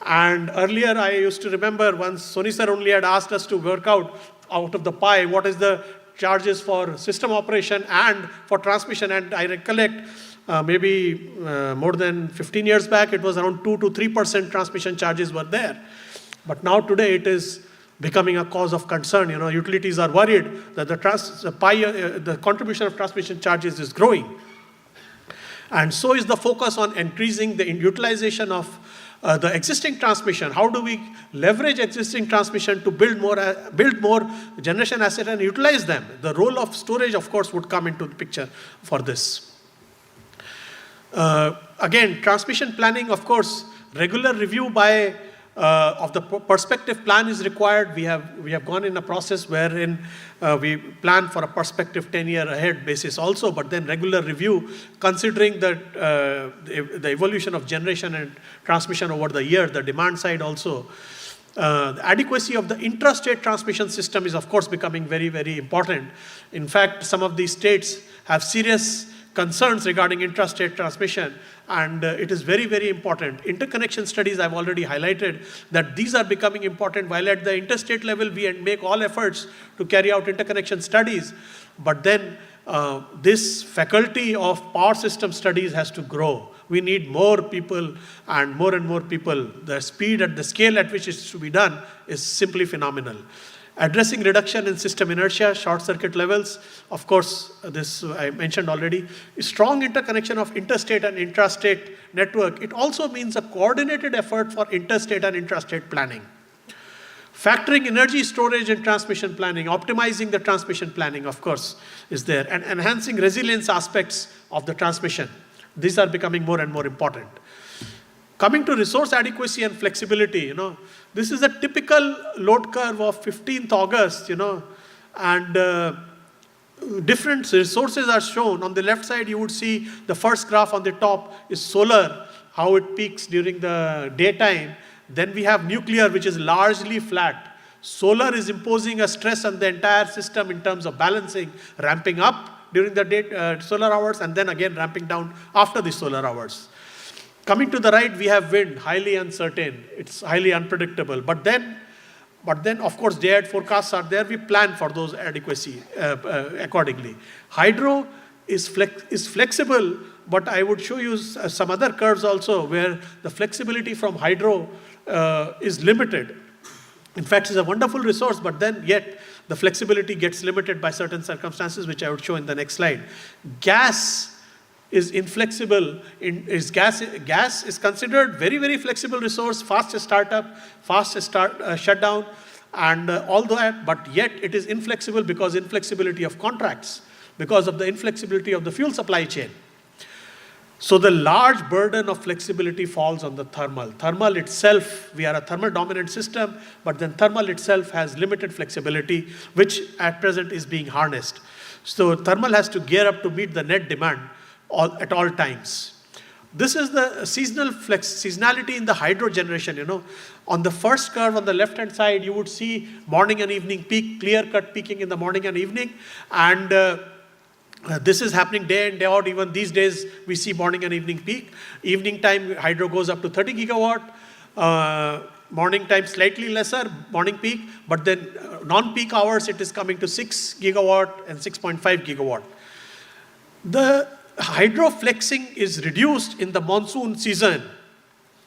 And earlier I used to remember once Soni sir only had asked us to work out of the pie what is the charges for system operation and for transmission, and I recollect maybe more than 15 years back it was around 2 to 3% transmission charges were there. But now today it is becoming a cause of concern. Utilities are worried that the contribution of transmission charges is growing. And so is the focus on increasing the utilization of the existing transmission. How do we leverage existing transmission to build more generation asset and utilize them? The role of storage, of course, would come into the picture for this. Again, transmission planning, of course, regular review of the perspective plan is required. We have gone in a process wherein we plan for a perspective 10-year ahead basis also, but then regular review considering the evolution of generation and transmission over the year, the demand side also. The adequacy of the intrastate transmission system is of course becoming very, very important. In fact, some of these states have serious concerns regarding intrastate transmission, and it is very, very important. Interconnection studies, I've already highlighted that these are becoming important, while at the interstate level we make all efforts to carry out interconnection studies, but then this faculty of power system studies has to grow. We need more people and more people. The speed and the scale at which it's to be done is simply phenomenal. Addressing reduction in system inertia, short circuit levels, of course, this I mentioned already. Strong interconnection of interstate and intrastate network. It also means a coordinated effort for interstate and intrastate planning. Factoring energy storage and transmission planning, optimizing the transmission planning, of course, is there, and enhancing resilience aspects of the transmission. These are becoming more and more important. Coming to resource adequacy and flexibility, this is a typical load curve of 15th August, and different resources are shown. On the left side, you would see the first graph on the top is solar, how it peaks during the daytime. Then we have nuclear, which is largely flat. Solar is imposing a stress on the entire system in terms of balancing, ramping up during the solar hours, and then again ramping down after the solar hours. Coming to the right, we have wind, highly uncertain. It's highly unpredictable. But then, of course, day-ahead forecasts are there. We plan for those adequacy accordingly. Hydro is flexible, but I would show you some other curves also where the flexibility from hydro is limited. In fact, it's a wonderful resource, but then yet the flexibility gets limited by certain circumstances, which I would show in the next slide. Gas is inflexible. Gas is considered very, very flexible resource, fast startup, fast shutdown, and all that, but yet it is inflexible because inflexibility of contracts, because of the inflexibility of the fuel supply chain. So the large burden of flexibility falls on the thermal. Thermal itself, we are a thermal dominant system, but then thermal itself has limited flexibility, which at present is being harnessed. So thermal has to gear up to meet the net demand at all times. This is the seasonality in the hydro generation. On the first curve on the left hand side, you would see morning and evening peak, clear cut peaking in the morning and evening, and this is happening day in, day out. Even these days, we see morning and evening peak. Evening time, hydro goes up to 30 gigawatt. Morning time, slightly lesser, morning peak. But then non-peak hours, it is coming to 6 gigawatt and 6.5 gigawatt. The hydro flexing is reduced in the monsoon season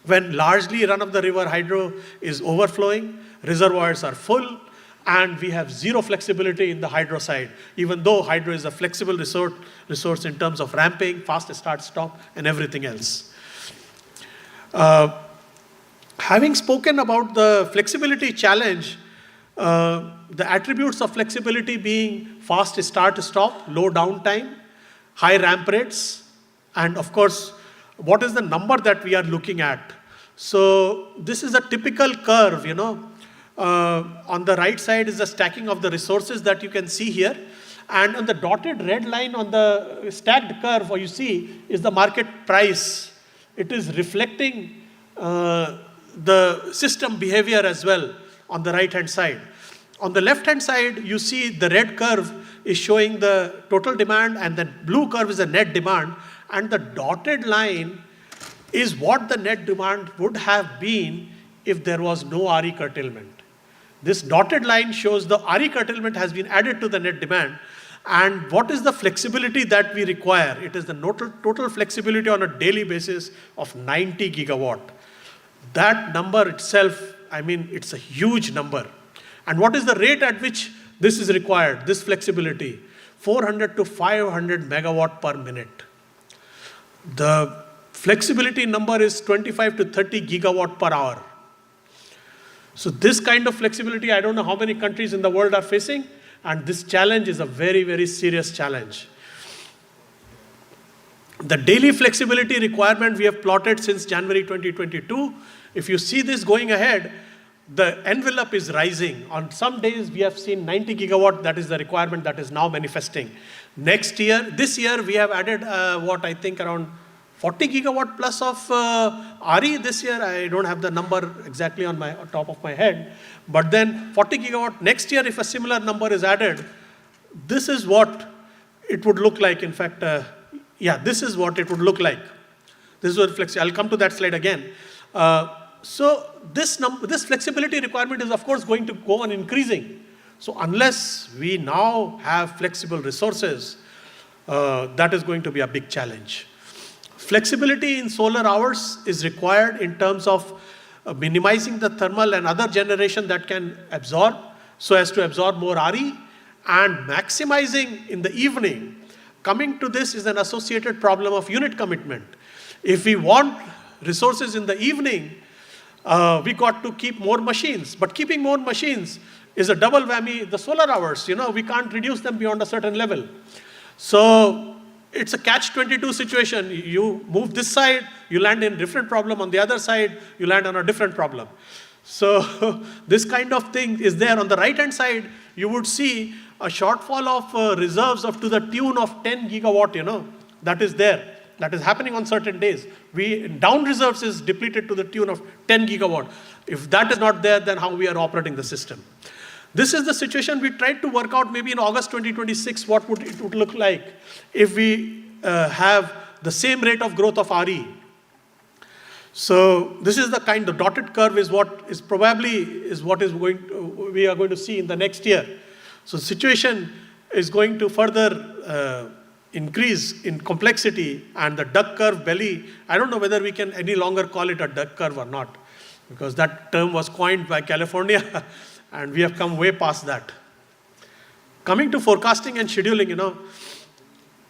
when largely run-of-the-river hydro is overflowing, reservoirs are full, and we have zero flexibility in the hydro side, even though hydro is a flexible resource in terms of ramping, fast start, stop, and everything else. Having spoken about the flexibility challenge, the attributes of flexibility being fast start, stop, low downtime, high ramp rates, and of course, what is the number that we are looking at? So this is a typical curve, on the right side is the stacking of the resources that you can see here. And on the dotted red line on the stacked curve, what you see is the market price. It is reflecting the system behavior as well on the right hand side. On the left hand side, you see the red curve is showing the total demand, and the blue curve is the net demand, and the dotted line is what the net demand would have been if there was no RE curtailment. This dotted line shows the RE curtailment has been added to the net demand, and what is the flexibility that we require? It is the total flexibility on a daily basis of 90 gigawatt. That number itself, it's a huge number. And what is the rate at which this is required, this flexibility? 400 to 500 megawatt per minute. The flexibility number is 25 to 30 gigawatt per hour. So this kind of flexibility, I don't know how many countries in the world are facing, and this challenge is a very, very serious challenge. The daily flexibility requirement we have plotted since January 2022. If you see this going ahead, the envelope is rising. On some days, we have seen 90 gigawatt, that is the requirement that is now manifesting. This year, we have added around 40 gigawatt plus of RE this year. I don't have the number exactly on top of my head. But then 40 gigawatt next year, if a similar number is added, this is what it would look like. In fact, Yeah, this is what it would look like. This is what I'll come to that slide again. So this flexibility requirement is of course going to go on increasing. So unless we now have flexible resources, that is going to be a big challenge. Flexibility in solar hours is required in terms of minimizing the thermal and other generation that can absorb, so as to absorb more RE, and maximizing in the evening. Coming to this is an associated problem of unit commitment. If we want resources in the evening, we got to keep more machines. But keeping more machines is a double whammy. The solar hours, we can't reduce them beyond a certain level. So it's a catch-22 situation. You move this side, you land in a different problem. On the other side, you land on a different problem. So this kind of thing is there. On the right-hand side, you would see a shortfall of reserves up to the tune of 10 gigawatt, that is there. That is happening on certain days. Down reserves is depleted to the tune of 10 gigawatt. If that is not there, then how we are operating the system. This is the situation we tried to work out maybe in August 2026, what would it would look like if we have the same rate of growth of RE. So this is the kind of dotted curve is what is we are going to see in the next year. So situation is going to further increase in complexity, and the duck curve belly, I don't know whether we can any longer call it a duck curve or not, because that term was coined by California and we have come way past that. Coming to forecasting and scheduling,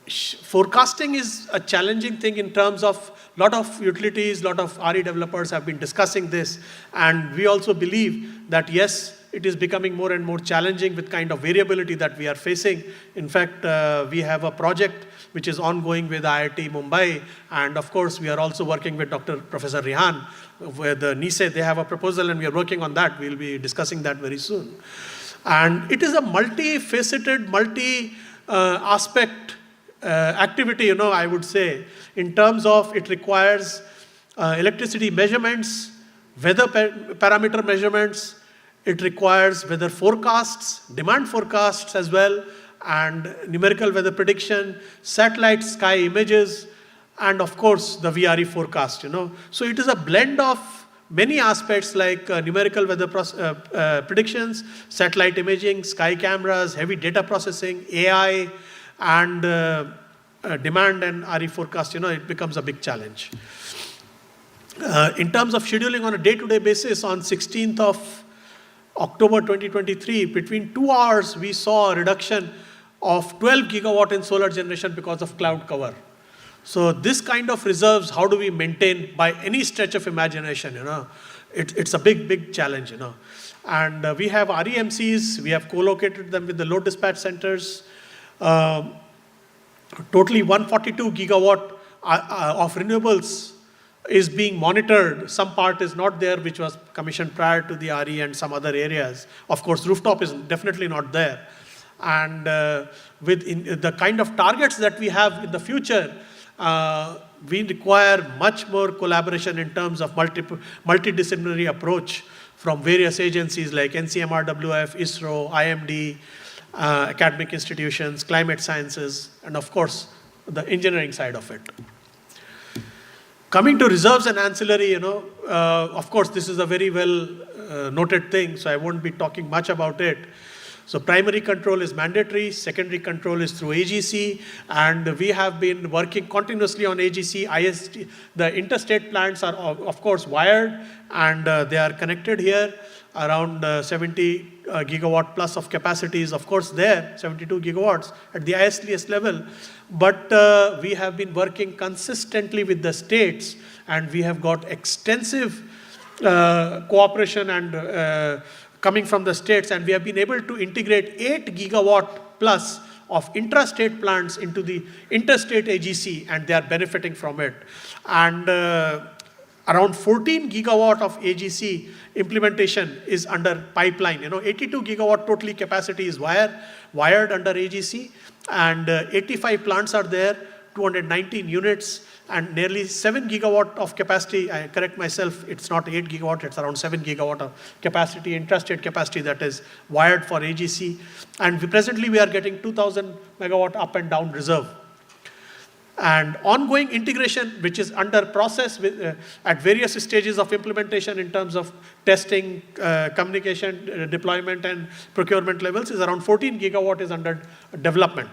forecasting is a challenging thing in terms of lot of utilities, lot of RE developers have been discussing this, and we also believe that yes, it is becoming more and more challenging with kind of variability that we are facing. In fact, we have a project which is ongoing with IIT Mumbai, and of course we are also working with Professor Rehan, where the NICE, they have a proposal and we are working on that. We'll be discussing that very soon. And it is a multifaceted, multi-aspect activity, I would say, in terms of it requires electricity measurements, weather parameter measurements, it requires weather forecasts, demand forecasts as well, and numerical weather prediction, satellite sky images, and of course the VRE forecast, So it is a blend of many aspects like numerical weather predictions, satellite imaging, sky cameras, heavy data processing, AI, and demand and RE forecast, it becomes a big challenge. In terms of scheduling on a day-to-day basis, on 16th of October 2023, between 2 hours, we saw a reduction of 12 gigawatt in solar generation because of cloud cover. So this kind of reserves, how do we maintain by any stretch of imagination, It's a big, big challenge, And we have REMCs, we have co-located them with the load dispatch centers. Totally 142 gigawatt of renewables is being monitored. Some part is not there, which was commissioned prior to the RE and some other areas. Of course, rooftop is definitely not there. And with the kind of targets that we have in the future, we require much more collaboration in terms of multidisciplinary approach from various agencies like NCMRWF, ISRO, IMD, academic institutions, climate sciences, and of course, the engineering side of it. Coming to reserves and ancillary, of course, this is a very well noted thing, so I won't be talking much about it. So primary control is mandatory, secondary control is through AGC, and we have been working continuously on AGC, IST. The interstate plants are of course wired, and they are connected here. Around 70 gigawatt plus of capacity is of course there, 72 gigawatts at the ISTS level. But we have been working consistently with the states, and we have got extensive cooperation and coming from the states, and we have been able to integrate 8 gigawatt plus of intrastate plants into the interstate AGC, and they are benefiting from it. And around 14 gigawatt of AGC implementation is under pipeline. 82 gigawatt totally capacity is wired under AGC, and 85 plants are there, 219 units, and nearly 7 gigawatt of capacity. I correct myself, it's not 8 gigawatt, it's around 7 gigawatt of capacity, intrastate capacity that is wired for AGC. And presently we are getting 2000 megawatt up and down reserve. and ongoing integration, which is under process at various stages of implementation in terms of testing, communication, deployment, and procurement levels, is around 14 gigawatt is under development.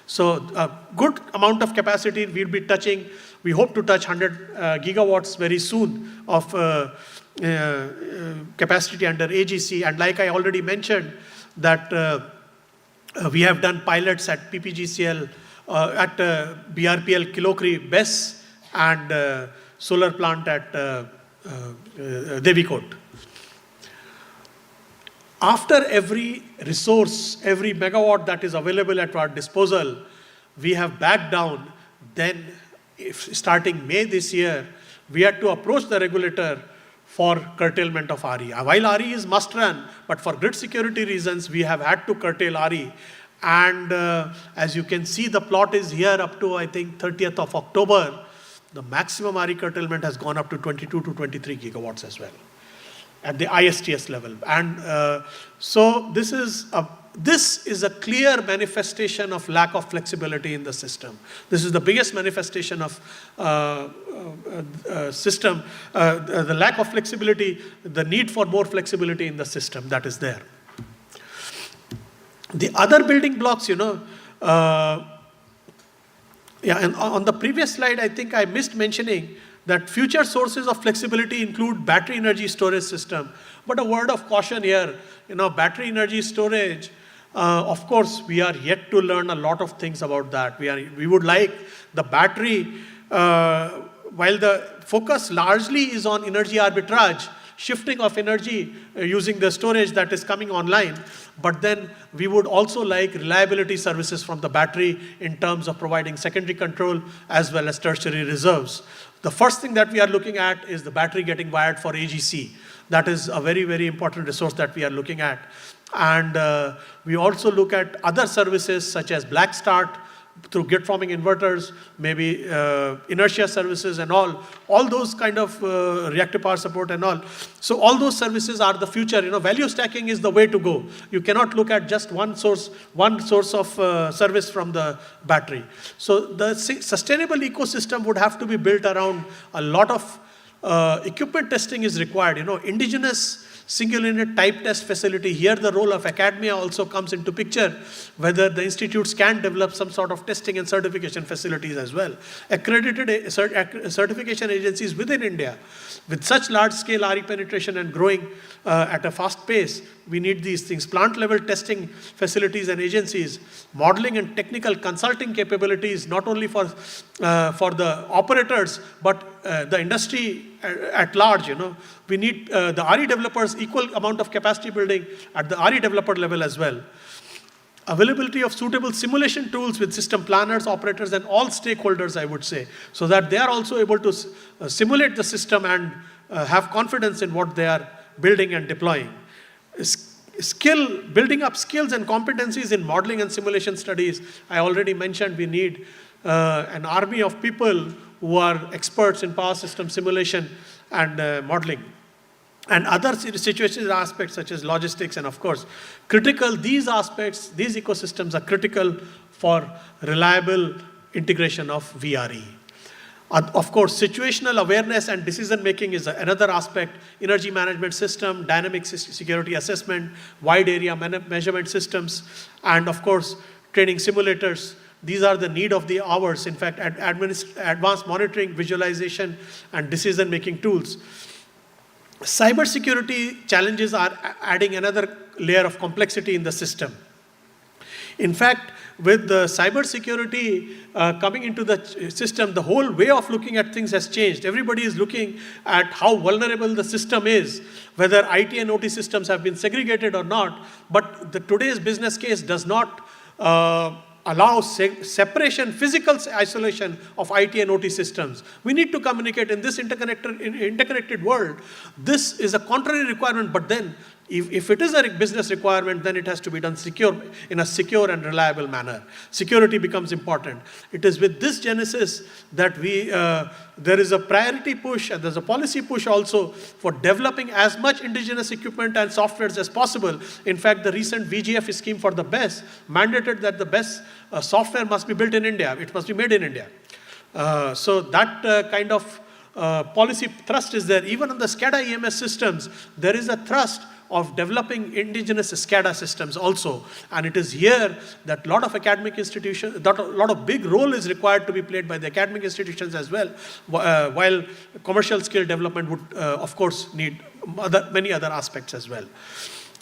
So a good amount of capacity we'll be touching. We hope to touch 100 gigawatts very soon of capacity under AGC. And like I already mentioned, that we have done pilots at PPGCL, at BRPL Kilokri, BESS, and solar plant at Devikot. After every resource, every megawatt that is available at our disposal, we have backed down. Then, starting May this year, we had to approach the regulator for curtailment of RE. While RE is must run, but for grid security reasons, we have had to curtail RE. And as you can see, the plot is here up to, I think, 30th of October. The maximum RE curtailment has gone up to 22 to 23 gigawatts as well at the ISTS level. And so this is a clear manifestation of lack of flexibility in the system. This is the biggest manifestation of system, the lack of flexibility, the need for more flexibility in the system that is there. The other building blocks, and on the previous slide, I think I missed mentioning that future sources of flexibility include battery energy storage system. But a word of caution here, battery energy storage, of course, we are yet to learn a lot of things about that. We would like the battery, while the focus largely is on energy arbitrage, shifting of energy using the storage that is coming online, but then we would also like reliability services from the battery in terms of providing secondary control as well as tertiary reserves. The first thing that we are looking at is the battery getting wired for AGC. That is a very, very important resource that we are looking at. And we also look at other services such as black start through grid forming inverters, maybe inertia services and all those kind of reactive power support and all. So all those services are the future. Value stacking is the way to go. You cannot look at just one source of service from the battery. So the sustainable ecosystem would have to be built around a lot of equipment testing is required. Indigenous single unit type test facility. Here the role of academia also comes into picture, whether the institutes can develop some sort of testing and certification facilities as well. Accredited certification agencies within India, with such large scale RE penetration and growing at a fast pace, we need these things. Plant level testing facilities and agencies, modeling and technical consulting capabilities, not only for the operators, but the industry at large. We need the RE developers equal amount of capacity building at the RE developer level as well. Availability of suitable simulation tools with system planners, operators, and all stakeholders, I would say, so that they are also able to simulate the system and have confidence in what they are building and deploying. Building up skills and competencies in modeling and simulation studies. I already mentioned we need an army of people who are experts in power system simulation and modeling. And other situations aspects such as logistics and of course critical, these aspects, these ecosystems are critical for reliable integration of VRE. Of course, situational awareness and decision making is another aspect. Energy management system, dynamic security assessment, wide area measurement systems, and of course training simulators. These are the need of the hours. In fact, advanced monitoring, visualization, and decision making tools. Cybersecurity challenges are adding another layer of complexity in the system. In fact, with the cybersecurity coming into the system, the whole way of looking at things has changed. Everybody is looking at how vulnerable the system is, whether IT and OT systems have been segregated or not. But today's business case does not allow separation, physical isolation of IT and OT systems. We need to communicate in this interconnected world. This is a contrary requirement, but then if it is a business requirement, then it has to be done in a secure and reliable manner. Security becomes important. It is with this genesis that there is a priority push and there's a policy push also for developing as much indigenous equipment and softwares as possible. In fact, the recent VGF scheme for the BESS mandated that the BESS software must be built in India. It must be made in India. So that kind of policy thrust is there. Even on the SCADA EMS systems, there is a thrust of developing indigenous SCADA systems also. And it is here that a lot of academic institutions, that a lot of big role is required to be played by the academic institutions as well, while commercial scale development would, of course, need many other aspects as well.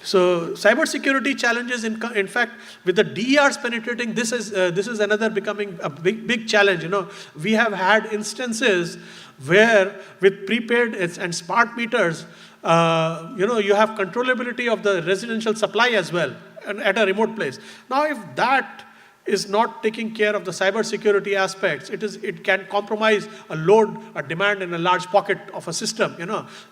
So cybersecurity challenges, in fact, with the DERs penetrating, this is another becoming a big challenge. We have had instances where with prepaid and smart meters, you have controllability of the residential supply as well, and at a remote place. Now, if that is not taking care of the cybersecurity aspects, it can compromise a demand in a large pocket of a system,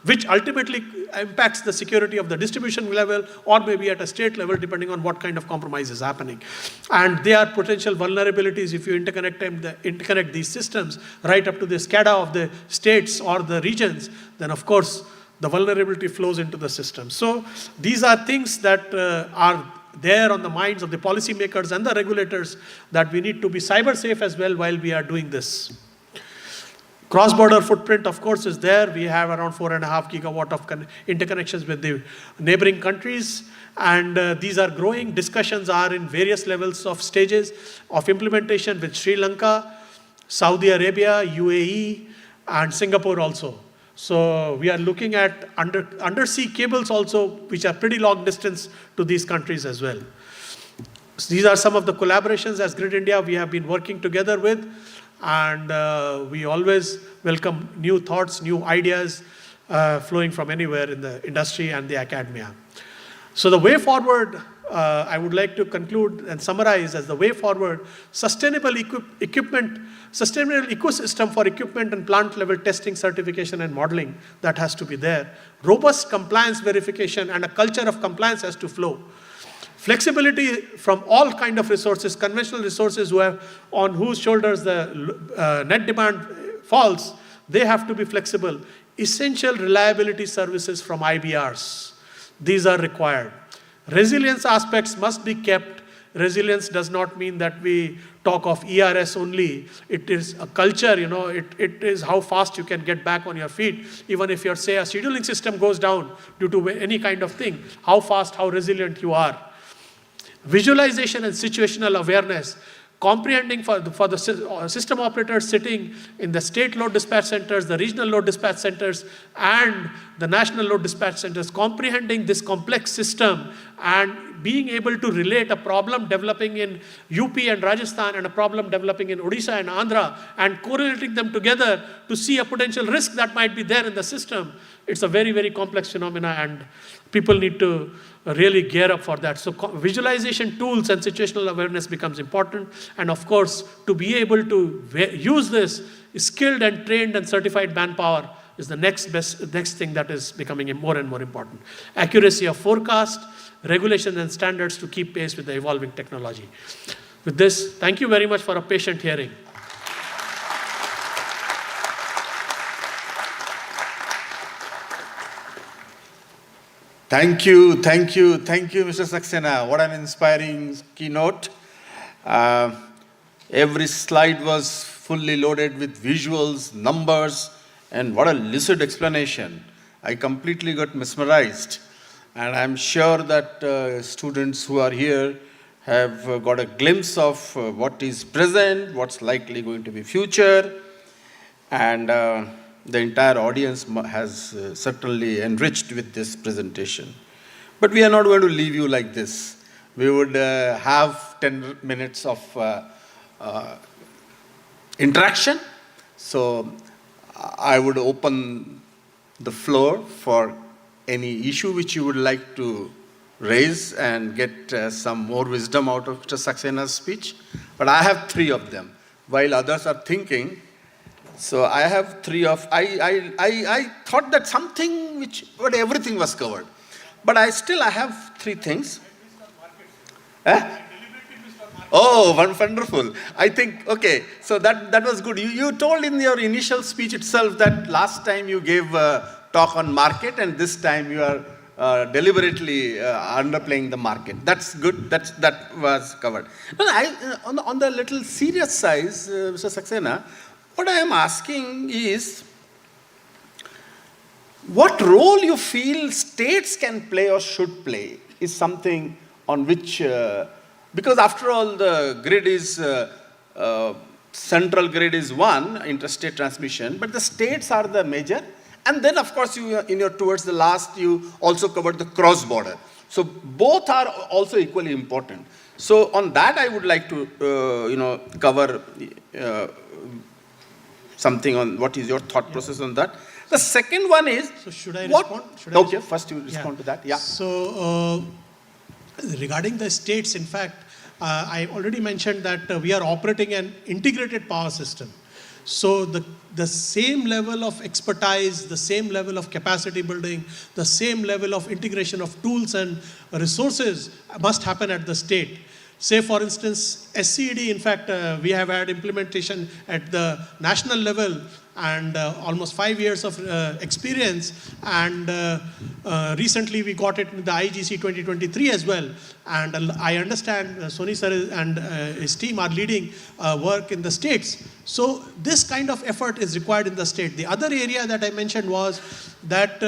which ultimately impacts the security of the distribution level or maybe at a state level, depending on what kind of compromise is happening. And there are potential vulnerabilities if you interconnect these systems right up to the SCADA of the states or the regions, then of course the vulnerability flows into the system. So these are things that are there on the minds of the policymakers and the regulators, that we need to be cyber safe as well while we are doing this. Cross-border footprint, of course, is there. We have around 4.5 gigawatt of interconnections with the neighboring countries, and these are growing. Discussions are in various levels of stages of implementation with Sri Lanka, Saudi Arabia, UAE, and Singapore also. So we are looking at undersea cables also, which are pretty long distance to these countries as well. So these are some of the collaborations as Grid India we have been working together with, and we always welcome new thoughts, new ideas flowing from anywhere in the industry and the academia. So the way forward, I would like to conclude and summarize as the way forward: sustainable sustainable ecosystem for equipment and plant level testing, certification and modeling, that has to be there. Robust compliance verification and a culture of compliance has to flow. Flexibility from all kind of resources, conventional resources on whose shoulders the net demand falls, they have to be flexible. Essential reliability services from IBRs, these are required. Resilience aspects must be kept. Resilience does not mean that we talk of ERS only. It is a culture, it is how fast you can get back on your feet. Even if a scheduling system goes down due to any kind of thing, how fast, how resilient you are. Visualization and situational awareness. Comprehending for the system operators sitting in the state load dispatch centers, the regional load dispatch centers, and the national load dispatch centers, comprehending this complex system and being able to relate a problem developing in UP and Rajasthan and a problem developing in Odisha and Andhra, and correlating them together to see a potential risk that might be there in the system. It's a very, very complex phenomena, and people need to really gear up for that. So visualization tools and situational awareness becomes important. And of course, to be able to use this, skilled and trained and certified manpower is the next thing that is becoming more and more important. Accuracy of forecast, regulations and standards to keep pace with the evolving technology. With this, thank you very much for a patient hearing. Thank you, Mr. Saxena. What an inspiring keynote. Every slide was fully loaded with visuals, numbers, and what a lucid explanation. I completely got mesmerized. And I'm sure that students who are here have got a glimpse of what is present, what's likely going to be future, and the entire audience has certainly enriched with this presentation. But we are not going to leave you like this. We would have 10 minutes of interaction. So I would open the floor for any issue which you would like to raise and get some more wisdom out of Mr. Saxena's speech. But I have 3 of them. While others are thinking, so I have 3 of, I thought that something but everything was covered. But I have 3 things. Oh, wonderful. I think, okay, so that was good. You told in your initial speech itself that last time you gave a talk on market and this time you are deliberately underplaying the market. That's good, that was covered. But on the little serious side, Mr. Saxena, What I am asking is, what role you feel states can play or should play is something on which, because after all the grid is, central grid is one, interstate transmission, but the states are the major. And then of course you, towards the last, you also covered the cross border. So both are also equally important. So on that I would like to, cover something on what is your thought process on that. The second one is, So should I what? respond? Okay, first you respond to that. Yeah. So regarding the states, in fact, I already mentioned that we are operating an integrated power system. So the same level of expertise, the same level of capacity building, the same level of integration of tools and resources must happen at the state. Say for instance, SCED, in fact, we have had implementation at the national level and almost 5 years of experience, and recently we got it in the IGC 2023 as well. And I understand Soni sir and his team are leading work in the states. So this kind of effort is required in the state. The other area that I mentioned was that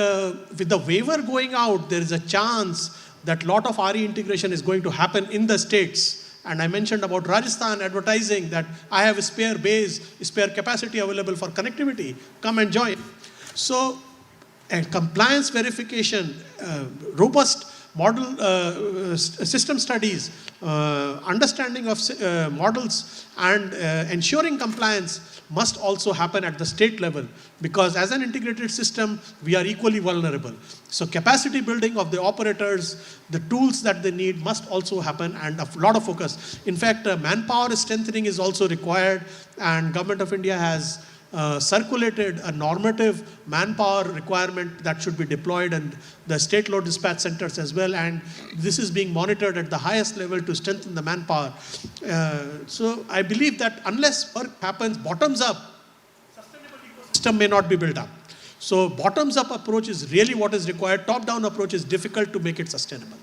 with the waiver going out, there is a chance that lot of RE integration is going to happen in the states. And I mentioned about Rajasthan advertising that I have a spare base, spare capacity available for connectivity. Come and join. So, and compliance verification, robust model system studies, understanding of models, and ensuring compliance must also happen at the state level, because as an integrated system, we are equally vulnerable. So capacity building of the operators, the tools that they need must also happen, and a lot of focus. In fact, manpower strengthening is also required, and Government of India has circulated a normative manpower requirement that should be deployed in the state load dispatch centers as well, and this is being monitored at the highest level to strengthen the manpower. So I believe that unless work happens bottoms up, sustainable ecosystem may not be built up. So bottoms up approach is really what is required. Top down approach is difficult to make it sustainable.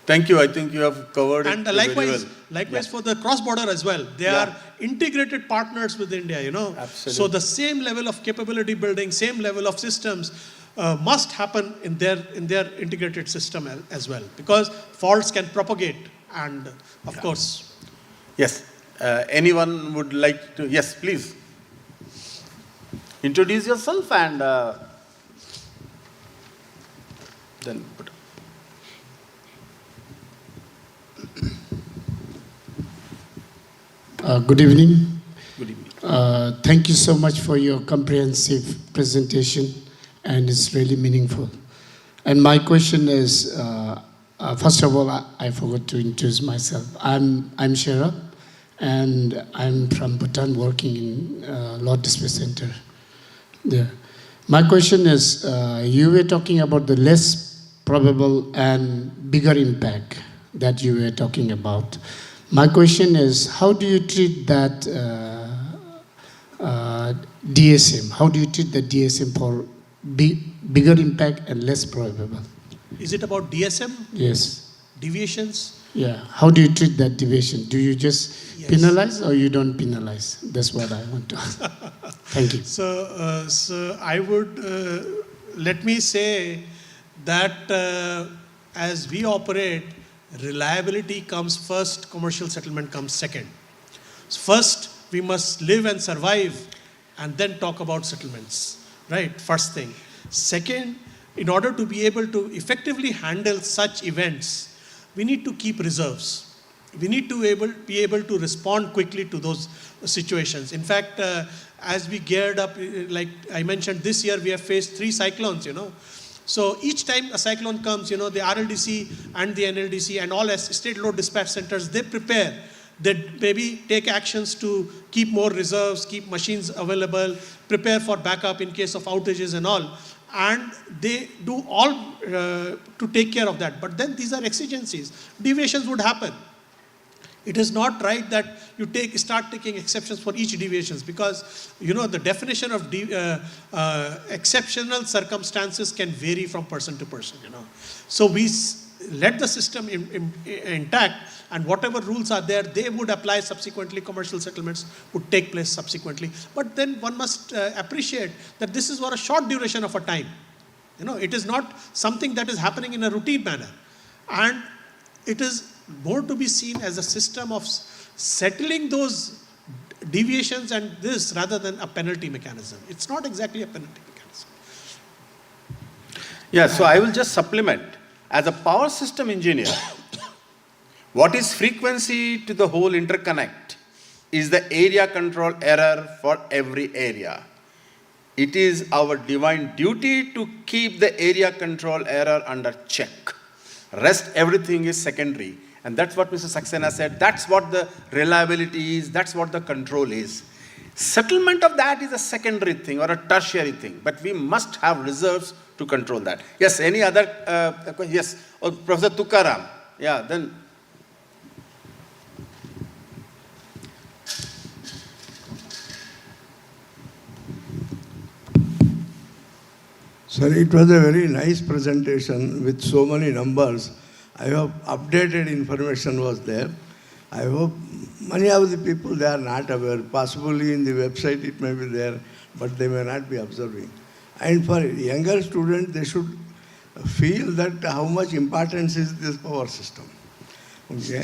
Thank you. I think you have covered and it likewise, very well. likewise for the cross border as well. They are integrated partners with India, Absolutely. So the same level of capability building, same level of systems must happen in their integrated system as well, because faults can propagate, and of course. Yes. Anyone would like to? Yes, please. Introduce yourself and then put. Good evening. Good evening. Thank you so much for your comprehensive presentation, and it's really meaningful. And my question is, first of all, I forgot to introduce myself. I'm Sherab, and I'm from Bhutan, working in Lord Display Center there. My question is, you were talking about the less probable and bigger impact that you were talking about. My question is, how do you treat that DSM? How do you treat the DSM for bigger impact and less probable? Is it about DSM? Yes. Deviations? Yeah. How do you treat that deviation? Do you just penalize or you don't penalize? That's what I want to ask. Thank you. So I would, let me say that as we operate, reliability comes first, commercial settlement comes second. First, we must live and survive, and then talk about settlements, right? First thing. Second, in order to be able to effectively handle such events, we need to keep reserves. We need to be able to respond quickly to those situations. In fact, as we geared up, like I mentioned, this year we have faced 3 cyclones, So each time a cyclone comes, the RLDC and the NLDC and all state load dispatch centers, they prepare. They maybe take actions to keep more reserves, keep machines available, prepare for backup in case of outages and all. And they do all to take care of that. But then these are exigencies. Deviations would happen. It is not right that you start taking exceptions for each deviations, because the definition of exceptional circumstances can vary from person to person. So we let the system intact, and whatever rules are there, they would apply subsequently, commercial settlements would take place subsequently. But then one must appreciate that this is for a short duration of a time. It is not something that is happening in a routine manner. And it is more to be seen as a system of settling those deviations and this rather than a penalty mechanism. It's not exactly a penalty mechanism. Yeah, so I will just supplement. As a power system engineer, what is frequency to the whole interconnect is the area control error for every area. It is our divine duty to keep the area control error under check. Rest, everything is secondary. And that's what Mr. Saxena said. That's what the reliability is. That's what the control is. Settlement of that is a secondary thing or a tertiary thing. But we must have reserves to control that. Yes, any other? Yes, Professor Tukaram. Yeah, then. Sir, it was a very nice presentation with so many numbers. I hope updated information was there. I hope many of the people, they are not aware. Possibly in the website it may be there, but they may not be observing. And for younger students, they should feel that how much importance is this power system. Okay.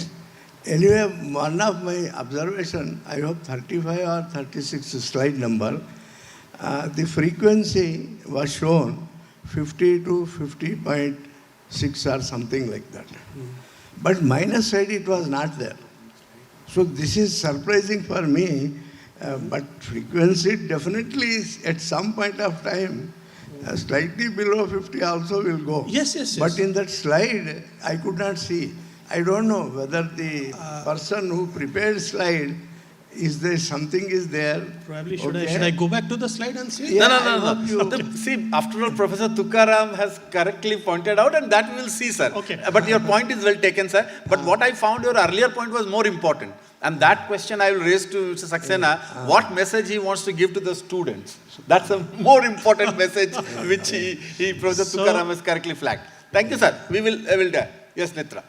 Anyway, one of my observation, I hope 35 or 36 slide number, the frequency was shown 50 to 50.6 or something like that. But minus side, it was not there. So this is surprising for me, but frequency definitely at some point of time, slightly below 50 also will go. Yes. But in that slide, I could not see. I don't know whether the person who prepared slide, is there something is there? Probably should I go back to the slide and see? Yeah, no. See, after all, Professor Tukaram has correctly pointed out, and that we will see, sir. Okay. But your point is well taken, sir. But what I found, your earlier point was more important. And that question I will raise to Mr. Saxena, what message he wants to give to the students. That's a more important message which Professor Tukaram has correctly flagged. Thank you, sir. We will do. Yes, Nitra.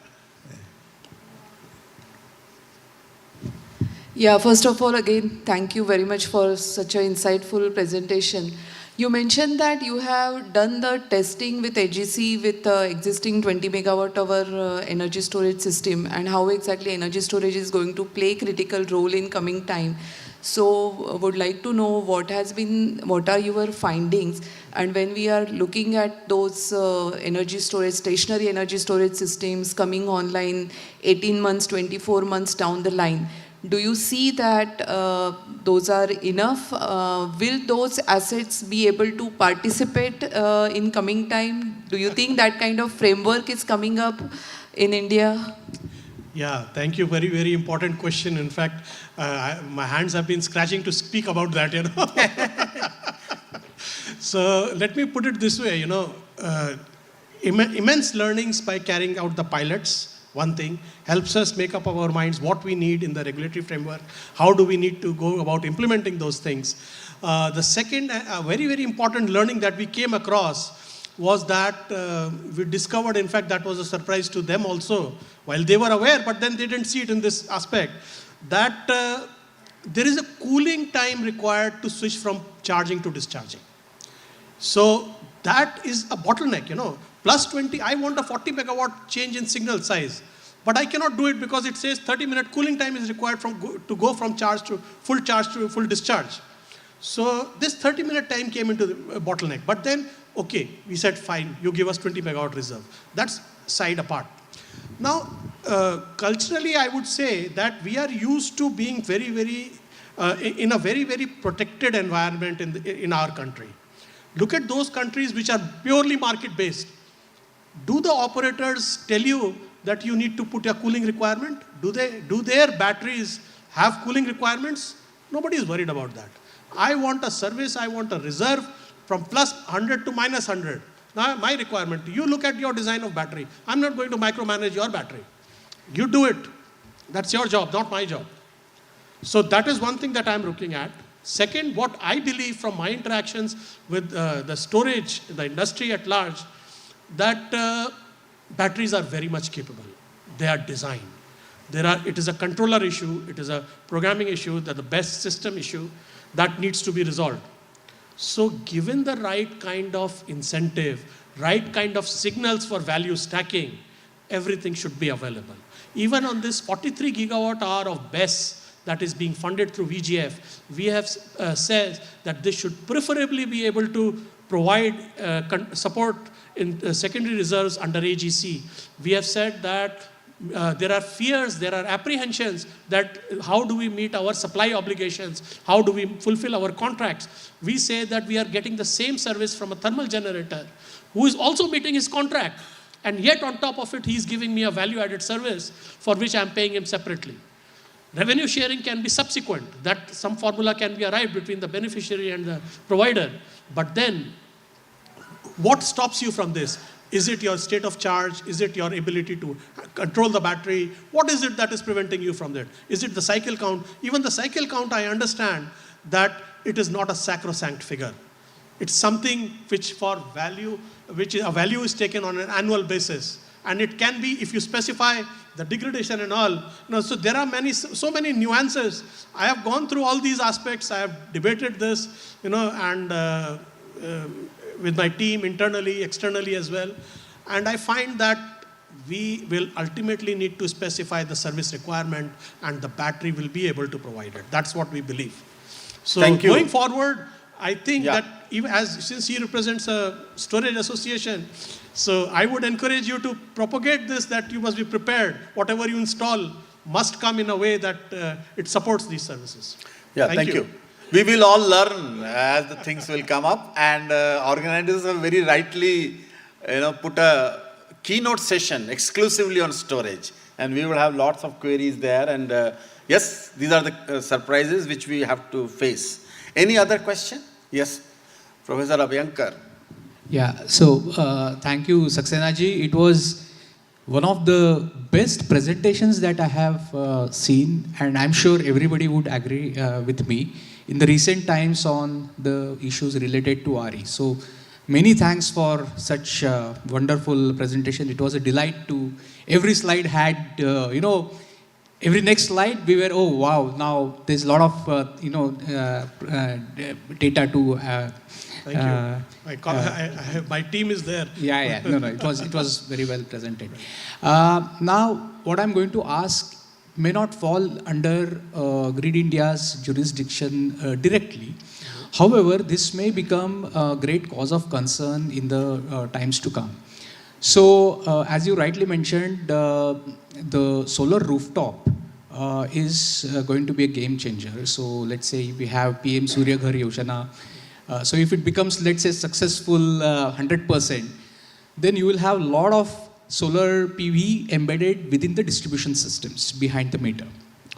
Yeah, first of all, again, thank you very much for such an insightful presentation. You mentioned that you have done the testing with AGC with the existing 20 megawatt hour energy storage system and how exactly energy storage is going to play a critical role in coming time. So would like to know what are your findings, and when we are looking at those energy storage, stationary energy storage systems coming online 18 months, 24 months down the line, do you see that those are enough? Will those assets be able to participate in coming time? Do you think that kind of framework is coming up in India? Yeah, thank you. Very, very important question. In fact, my hands have been scratching to speak about that, So let me put it this way, immense learnings by carrying out the pilots. One thing helps us make up our minds what we need in the regulatory framework, how do we need to go about implementing those things. The second very, very important learning that we came across was that we discovered, in fact, that was a surprise to them also, while they were aware, but then they didn't see it in this aspect, that there is a cooling time required to switch from charging to discharging. So that is a bottleneck, Plus 20, I want a 40 megawatt change in signal size. But I cannot do it because it says 30-minute cooling time is required to go from charge to full discharge. So this 30-minute time came into the bottleneck. But then, okay, we said, fine, you give us 20 megawatt reserve. That's side apart. Now, culturally, I would say that we are used to being very, very, in a very, very protected environment in our country. Look at those countries which are purely market-based. Do the operators tell you that you need to put a cooling requirement? Do their batteries have cooling requirements? Nobody is worried about that. I want a service, I want a reserve from plus 100 to minus 100. Now, my requirement, you look at your design of battery. I'm not going to micromanage your battery. You do it. That's your job, not my job. So that is one thing that I'm looking at. Second, what I believe from my interactions with the storage, the industry at large, that batteries are very much capable. They are designed. It is a controller issue, it is a programming issue, that the best system issue that needs to be resolved. So given the right kind of incentive, right kind of signals for value stacking, everything should be available. Even on this 43 gigawatt hour of BESS that is being funded through VGF, we have said that this should preferably be able to provide support in secondary reserves under AGC. We have said that there are fears, there are apprehensions that how do we meet our supply obligations, how do we fulfill our contracts. We say that we are getting the same service from a thermal generator who is also meeting his contract, and yet on top of it he is giving me a value-added service for which I am paying him separately. Revenue sharing can be subsequent, that some formula can be arrived between the beneficiary and the provider, but then what stops you from this? Is it your state of charge? Is it your ability to control the battery? What is it that is preventing you from that? Is it the cycle count? Even the cycle count, I understand that it is not a sacrosanct figure. It's something which for value, which a value is taken on an annual basis. And it can be, if you specify the degradation and all, so there are so many nuances. I have gone through all these aspects. I have debated this, and with my team internally, externally as well. And I find that we will ultimately need to specify the service requirement and the battery will be able to provide it. That's what we believe. So Thank you. Going forward, I think that since he represents a storage association, so I would encourage you to propagate this, that you must be prepared. Whatever you install must come in a way that it supports these services. Yeah, thank you. We will all learn as the things will come up, and organizers have very rightly, put a keynote session exclusively on storage, and we will have lots of queries there. And yes, these are the surprises which we have to face. Any other question? Yes, Professor Abhyankar. Yeah. So thank you, Saxena ji. It was one of the best presentations that I have seen, and I'm sure everybody would agree with me in the recent times on the issues related to RE. So many thanks for such a wonderful presentation. It was a delight to, every slide had, every next slide we were, oh wow, now there's a lot of, data to. Thank you. My team is there. Yeah. No, it was very well presented. Now, what I'm going to ask may not fall under Grid India's jurisdiction directly. However, this may become a great cause of concern in the times to come. So, as you rightly mentioned, the solar rooftop is going to be a game changer. So, let's say we have PM Surya Ghar Yojana. So, if it becomes, let's say, successful 100%, then you will have a lot of solar PV embedded within the distribution systems behind the meter.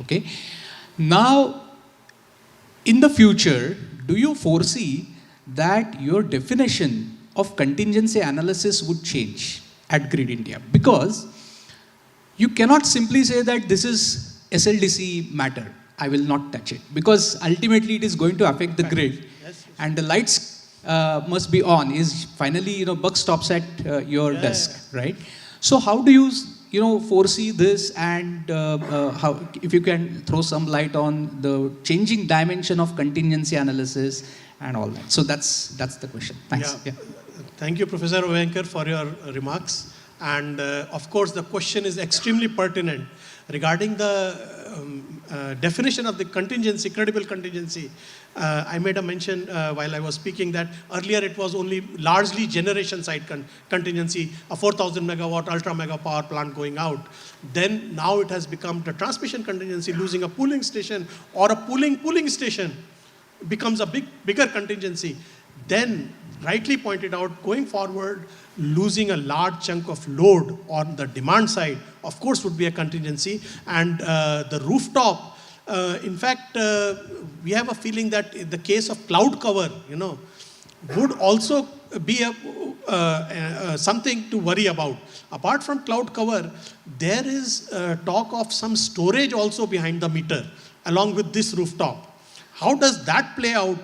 Okay. Now, in the future, do you foresee that your definition of contingency analysis would change at Grid India? Because you cannot simply say that this is SLDC matter, I will not touch it, because ultimately it is going to affect the grid, and the lights must be on. Is finally, buck stops at your desk, right? So how do you foresee this, and how, if you can throw some light on the changing dimension of contingency analysis and all that. So that's the question. Thanks. Yeah. Thank you, Professor Abhyankar, for your remarks. And of course, the question is extremely pertinent regarding the definition of the contingency, credible contingency. I made a mention while I was speaking that earlier it was only largely generation side contingency, a 4,000 megawatt ultra mega power plant going out. Then now it has become the transmission contingency, losing a pooling station or a pooling station becomes a bigger contingency. Then, rightly pointed out, going forward, losing a large chunk of load on the demand side, of course, would be a contingency. And the rooftop, in fact, we have a feeling that in the case of cloud cover, would also be something to worry about. Apart from cloud cover, there is talk of some storage also behind the meter, along with this rooftop. How does that play out?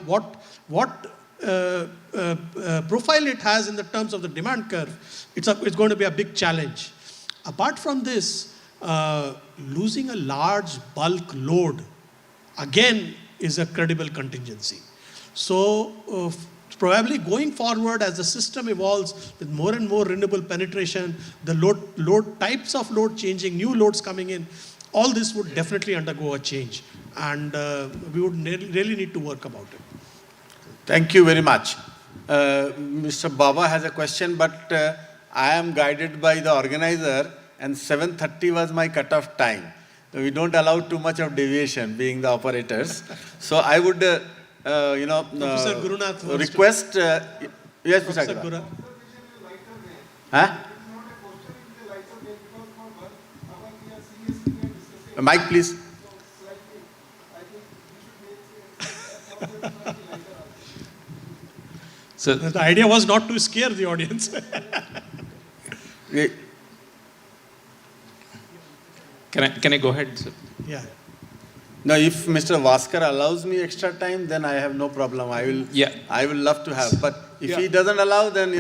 What profile it has in the terms of the demand curve, it's going to be a big challenge. Apart from this, losing a large bulk load, again, is a credible contingency. So probably going forward as the system evolves with more and more renewable penetration, the load types of load changing, new loads coming in, all this would definitely undergo a change. And we would really need to work about it. Thank you very much. Mr. Baba has a question, but I am guided by the organizer, and 7:30 was my cutoff time. We don't allow too much of deviation, being the operators. So I would, Professor Gurunath request. Yes, Mr. Agarwal. Huh? Mike, please. So the idea was not to scare the audience. Can I go ahead, sir? Yeah. Now, if Mr. Vaskar allows me extra time, then I have no problem. I will love to have. But if he doesn't allow, then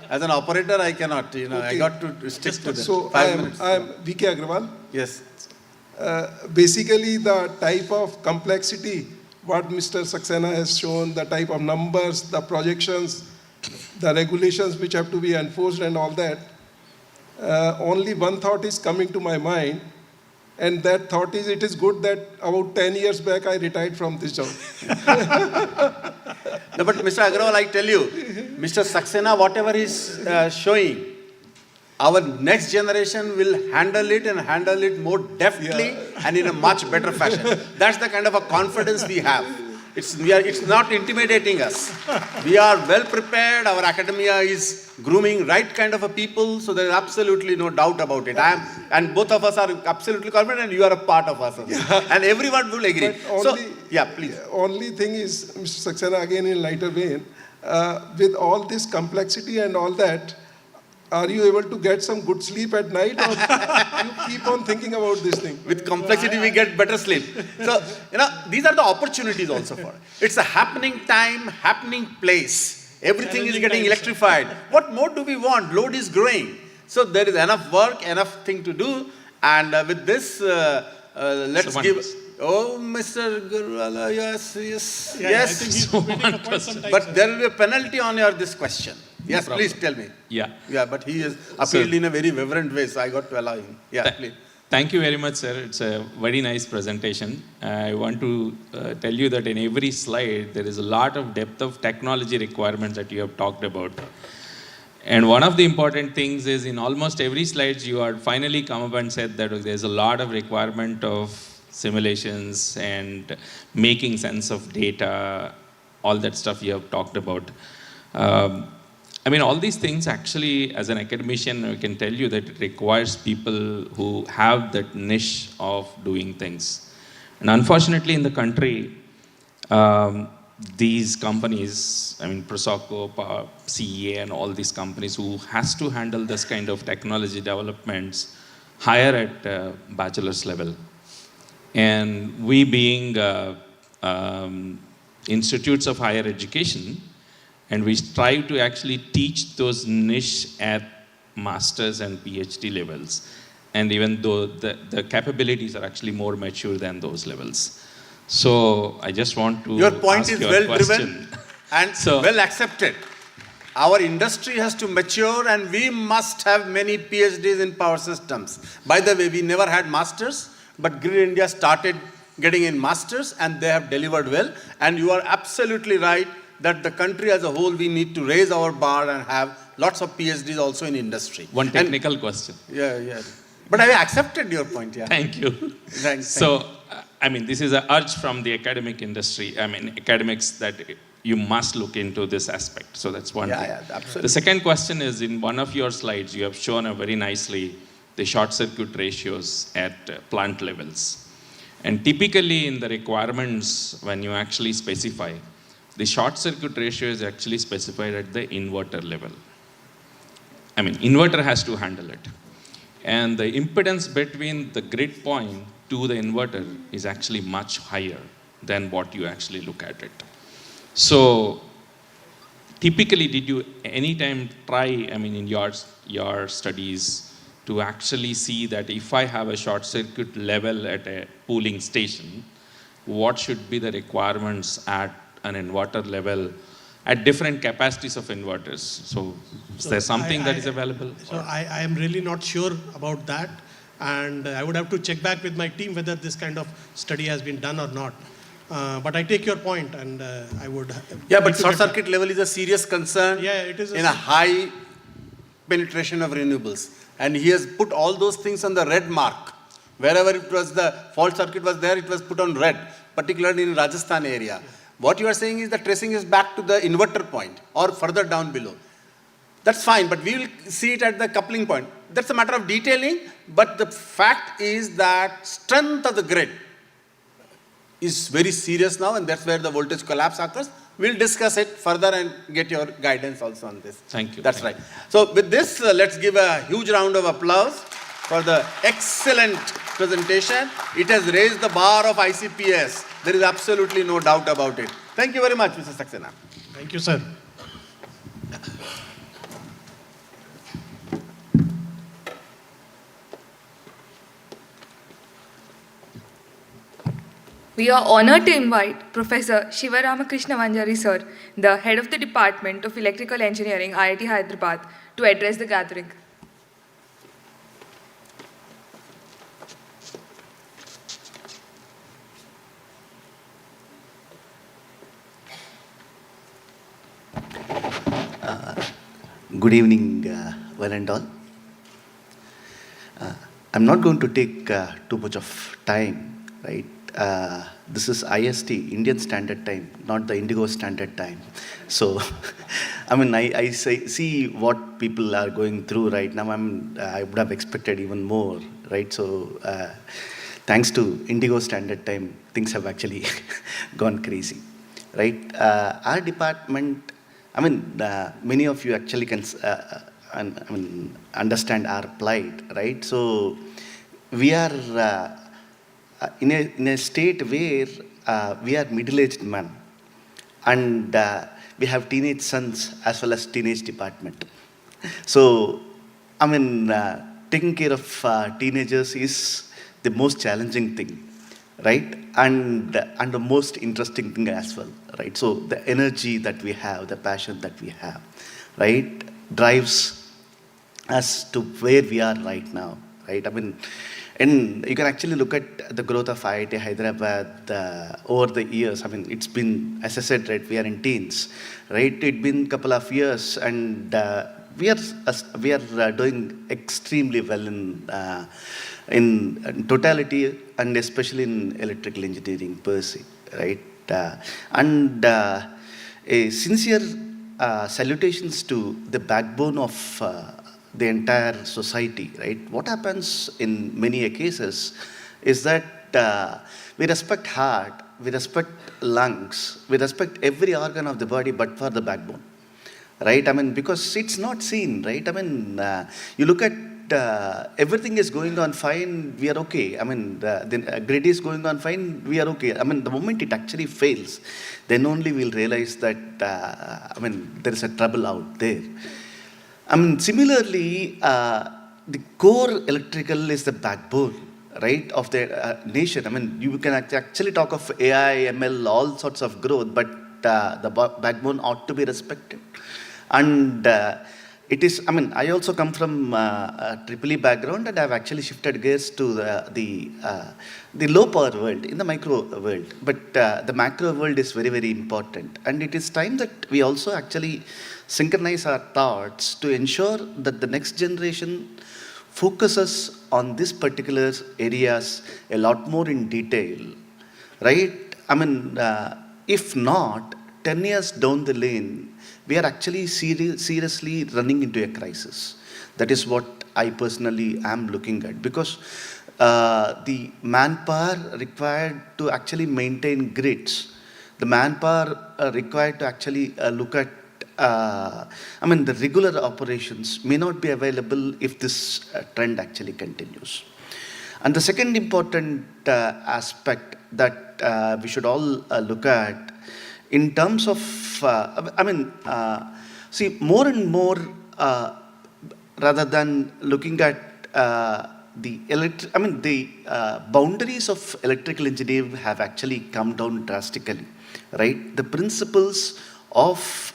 as an operator, I cannot. I got to stick to this. So 5 minutes. I am V.K. Agrawal. Yes. Basically, the type of complexity what Mr. Saxena has shown, the type of numbers, the projections, the regulations which have to be enforced and all that, only one thought is coming to my mind, and that thought is, it is good that about 10 years back I retired from this job. No, but Mr. Agrawal, I tell you, Mr. Saxena, whatever he's showing, our next generation will handle it and handle it more deftly and in a much better fashion. That's the kind of a confidence we have. It's not intimidating us. We are well prepared. Our academia is grooming right kind of a people, so there is absolutely no doubt about it. And both of us are absolutely confident, and you are a part of us. And everyone will agree. Please. Only thing is, Mr. Saxena, again in lighter vein, with all this complexity and all that, are you able to get some good sleep at night, or you keep on thinking about this thing? With complexity, we get better sleep. So, these are the opportunities also for it. It's a happening time, happening place. Everything is getting electrified. What more do we want? Load is growing. So there is enough work, enough thing to do. And with this, let's give... Oh, Mr. Gurwala, yes. I think he's waiting for quite some time. But there will be a penalty on this question. Yes, please tell me. Yeah, but he has appealed in a very reverent way, so I got to allow him. Please. Thank you very much, sir. It's a very nice presentation. I want to tell you that in every slide, there is a lot of depth of technology requirements that you have talked about. And one of the important things is in almost every slide, you are finally come up and said that there's a lot of requirement of simulations and making sense of data, all that stuff you have talked about. All these things actually, as an academician, I can tell you that it requires people who have that niche of doing things. And unfortunately, in the country, these companies, Prosoco, CEA, and all these companies who has to handle this kind of technology developments hire at bachelor's level. And we being institutes of higher education, and we strive to actually teach those niche at master's and PhD levels. And even though the capabilities are actually more mature than those levels. So I just want to Your point ask is your well question. driven and well accepted. Our industry has to mature, and we must have many PhDs in power systems. By the way, we never had masters, but Grid India started getting in masters, and they have delivered well. And you are absolutely right that the country as a whole, we need to raise our bar and have lots of PhDs also in industry. One technical question. Yeah. But I accepted your point, Thank you. Thanks. This is an urge from the academic industry, academics, that you must look into this aspect. So that's one thing. Absolutely. The second question is, in one of your slides, you have shown very nicely the short circuit ratios at plant levels. And typically in the requirements, when you actually specify, the short circuit ratio is actually specified at the inverter level. Inverter has to handle it. And the impedance between the grid point to the inverter is actually much higher than what you actually look at it. So typically, did you anytime try, I mean, in your studies, to actually see that if I have a short circuit level at a pooling station, what should be the requirements at an inverter level at different capacities of inverters? So is there something that is available? So I am really not sure about that, and I would have to check back with my team whether this kind of study has been done or not. But I take your point, and I would. Yeah, but short circuit level is a serious concern. Yeah, it is in a high penetration of renewables, and he has put all those things on the red mark. Wherever it was the fault circuit was there, it was put on red, particularly in Rajasthan area. Yeah. What you are saying is that tracing is back to the inverter point or further down below. That's fine, but we will see it at the coupling point. That's a matter of detailing, but the fact is that strength of the grid is very serious now, and that's where the voltage collapse occurs. We'll discuss it further and get your guidance also on this. Thank you. That's right. So with this, let's give a huge round of applause for the excellent presentation. It has raised the bar of ICPS. There is absolutely no doubt about it. Thank you very much, Mr. Saxena. Thank you, sir. We are honored to invite Professor Sivaramakrishna Vanjari sir, the head of the Department of Electrical Engineering, IIT Hyderabad, to address the gathering. Good evening, one and all. I'm not going to take too much of time, right? This is IST, Indian Standard Time, not the Indigo Standard Time. So, I mean, I see what people are going through right now. I would have expected even more, right? So, thanks to Indigo Standard Time, things have actually gone crazy, right? Our department, I mean, many of you actually can understand our plight, right? So, we are in a state where we are middle-aged men, and we have teenage sons as well as teenage department. So, I mean, taking care of teenagers is the most challenging thing, right? And the most interesting thing as well, right? So the energy that we have, the passion that we have, right, drives us to where we are right now, right? I mean, and you can actually look at the growth of IIT Hyderabad over the years. I mean, it's been, as I said, right, we are in teens, right? It's been a couple of years, and we are doing extremely well in totality, and especially in electrical engineering per se, right? And a sincere salutations to the backbone of the entire society, right? What happens in many cases is that we respect heart, we respect lungs, we respect every organ of the body but for the backbone, right? I mean, because it's not seen, right? I mean, you look at everything is going on fine, we are okay. I mean, the grid is going on fine, we are okay. I mean, the moment it actually fails, then only we'll realize that, I mean, there is a trouble out there. I mean, similarly, the core electrical is the backbone, right, of the nation. I mean, you can actually talk of AI, ML, all sorts of growth, but the backbone ought to be respected. And it is, I mean, I also come from a EEE background, and I've actually shifted gears to the low power world, in the micro world. But the macro world is very, very important. And it is time that we also actually synchronize our thoughts to ensure that the next generation focuses on these particular areas a lot more in detail, right? I mean, if not, 10 years down the lane, we are actually seriously running into a crisis. That is what I personally am looking at, because the manpower required to actually maintain grids, the manpower required to actually look at I mean, the regular operations may not be available if this trend actually continues. And the second important aspect that we should all look at in terms of, see, more and more, rather than looking at the boundaries of electrical engineering have actually come down drastically, right? The principles of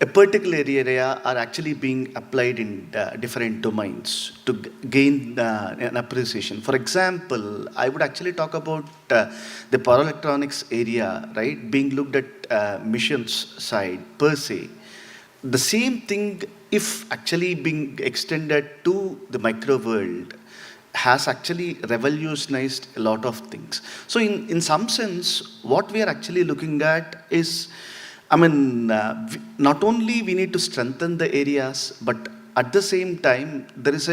a particular area are actually being applied in different domains to gain an appreciation. For example, I would actually talk about the power electronics area, right, being looked at missions side per se. The same thing, if actually being extended to the micro world, has actually revolutionized a lot of things. So in some sense, what we are actually looking at is, not only we need to strengthen the areas, but at the same time, there is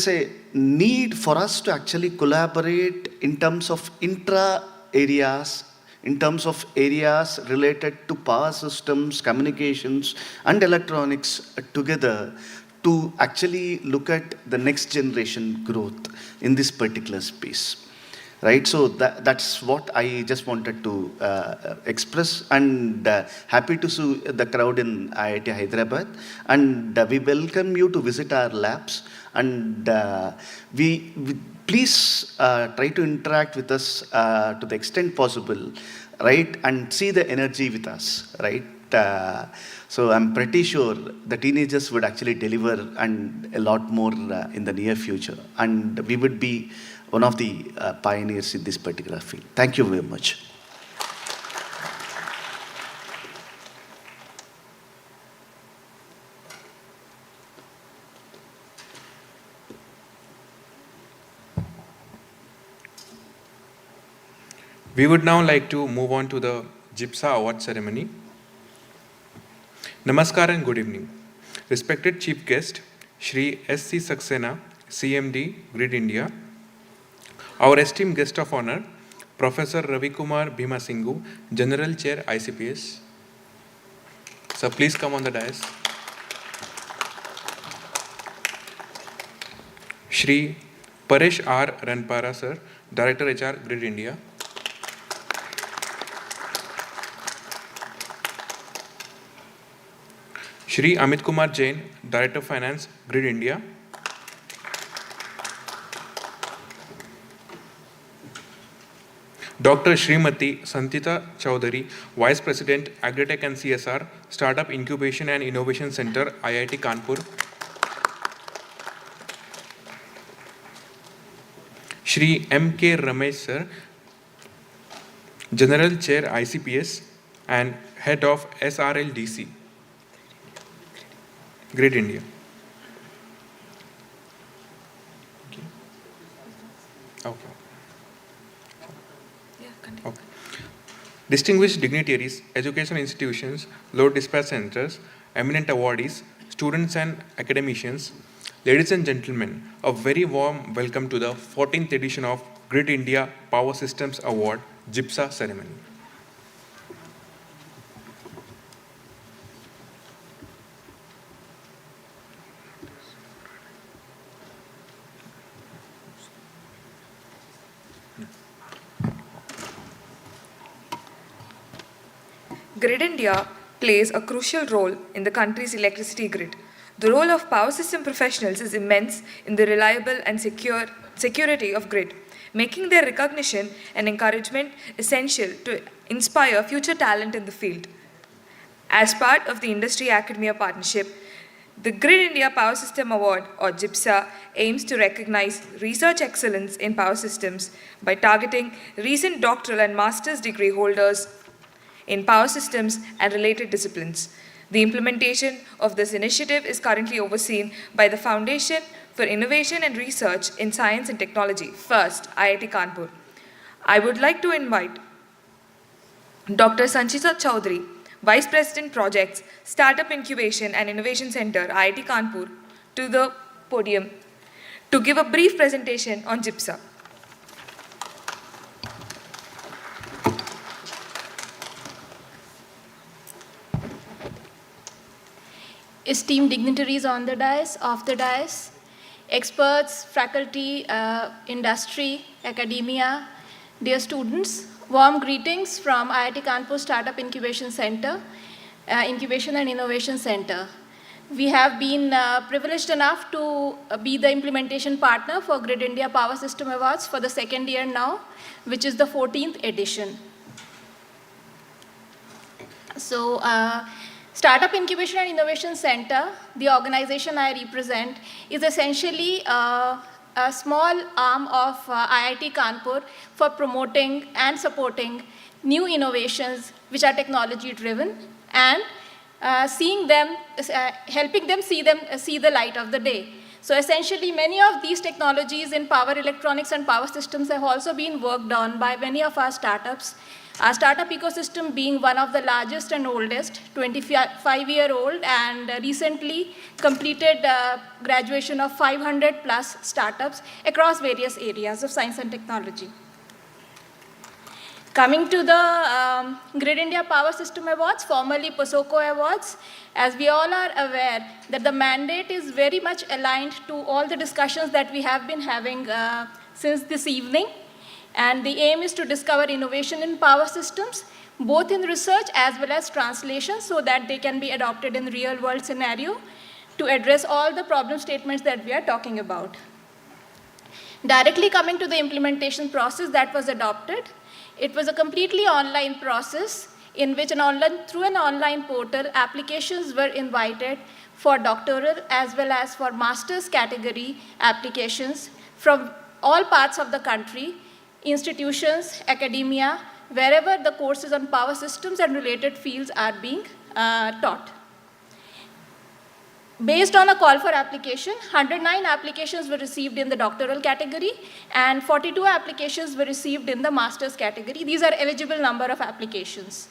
a need for us to actually collaborate in terms of intra areas, in terms of areas related to power systems, communications, and electronics together to actually look at the next generation growth in this particular space. Right, so that's what I just wanted to express, and happy to see the crowd in IIT Hyderabad, and we welcome you to visit our labs, and we please try to interact with us to the extent possible, right, and see the energy with us, right. So I'm pretty sure the teenagers would actually deliver and a lot more in the near future, and we would be one of the pioneers in this particular field. Thank you very much. We would now like to move on to the JIPSA award ceremony. Namaskar and good evening. Respected Chief Guest, Shri S.C. Saxena, CMD, Grid India. Our esteemed guest of honor, Professor Ravi Kumar Bhima Singhu, General Chair, ICPS. Sir, please come on the dais. Shri Paresh R. Ranpara, Sir, Director HR, Grid India. Shri Amit Kumar Jain, Director of Finance, Grid India. Dr. Srimati Santita Chowdhury, Vice President, Agritech and CSR, Startup Incubation and Innovation Center, IIT Kanpur. Shri M.K. Ramesh, Sir, General Chair, ICPS and Head of SRLDC, Grid India. Okay. Okay. Distinguished dignitaries, education institutions, load dispatch centers, eminent awardees, students and academicians, ladies and gentlemen, a very warm welcome to the 14th edition of Grid India Power Systems Award, JIPSA ceremony. Grid India plays a crucial role in the country's electricity grid. The role of power system professionals is immense in the reliable and security of grid, making their recognition and encouragement essential to inspire future talent in the field. As part of the industry-academia partnership, the Grid India Power System Award, or JIPSA, aims to recognize research excellence in power systems by targeting recent doctoral and master's degree holders in power systems and related disciplines. The implementation of this initiative is currently overseen by the Foundation for Innovation and Research in Science and Technology, FIRST, IIT Kanpur. I would like to invite Dr. Sanchita Chowdhury, Vice President Projects, Startup Incubation and Innovation Center, IIT Kanpur, to the podium to give a brief presentation on JIPSA. Esteemed dignitaries on the dais, off the dais, experts, faculty, industry, academia, dear students, Warm greetings from IIT Kanpur Startup Incubation Center, Incubation and Innovation Center. We have been privileged enough to be the implementation partner for Grid India Power System Awards for the second year now, which is the 14th edition. So, Startup Incubation and Innovation Center, the organization I represent, is essentially a small arm of IIT Kanpur for promoting and supporting new innovations which are technology driven and seeing them, helping them see the light of the day. So essentially many of these technologies in power electronics and power systems have also been worked on by many of our startups. Our startup ecosystem being one of the largest and oldest, 25-year-old, and recently completed graduation of 500 plus startups across various areas of science and technology. Coming to the Grid India Power System Awards, formerly POSOCO Awards, as we all are aware that the mandate is very much aligned to all the discussions that we have been having since this evening. And the aim is to discover innovation in power systems, both in research as well as translation, so that they can be adopted in real world scenario to address all the problem statements that we are talking about. Directly coming to the implementation process that was adopted, it was a completely online process in which through an online portal, applications were invited for doctoral as well as for master's category applications from all parts of the country, institutions, academia, wherever the courses on power systems and related fields are being taught. Based on a call for application, 109 applications were received in the doctoral category and 42 applications were received in the master's category. These are eligible number of applications.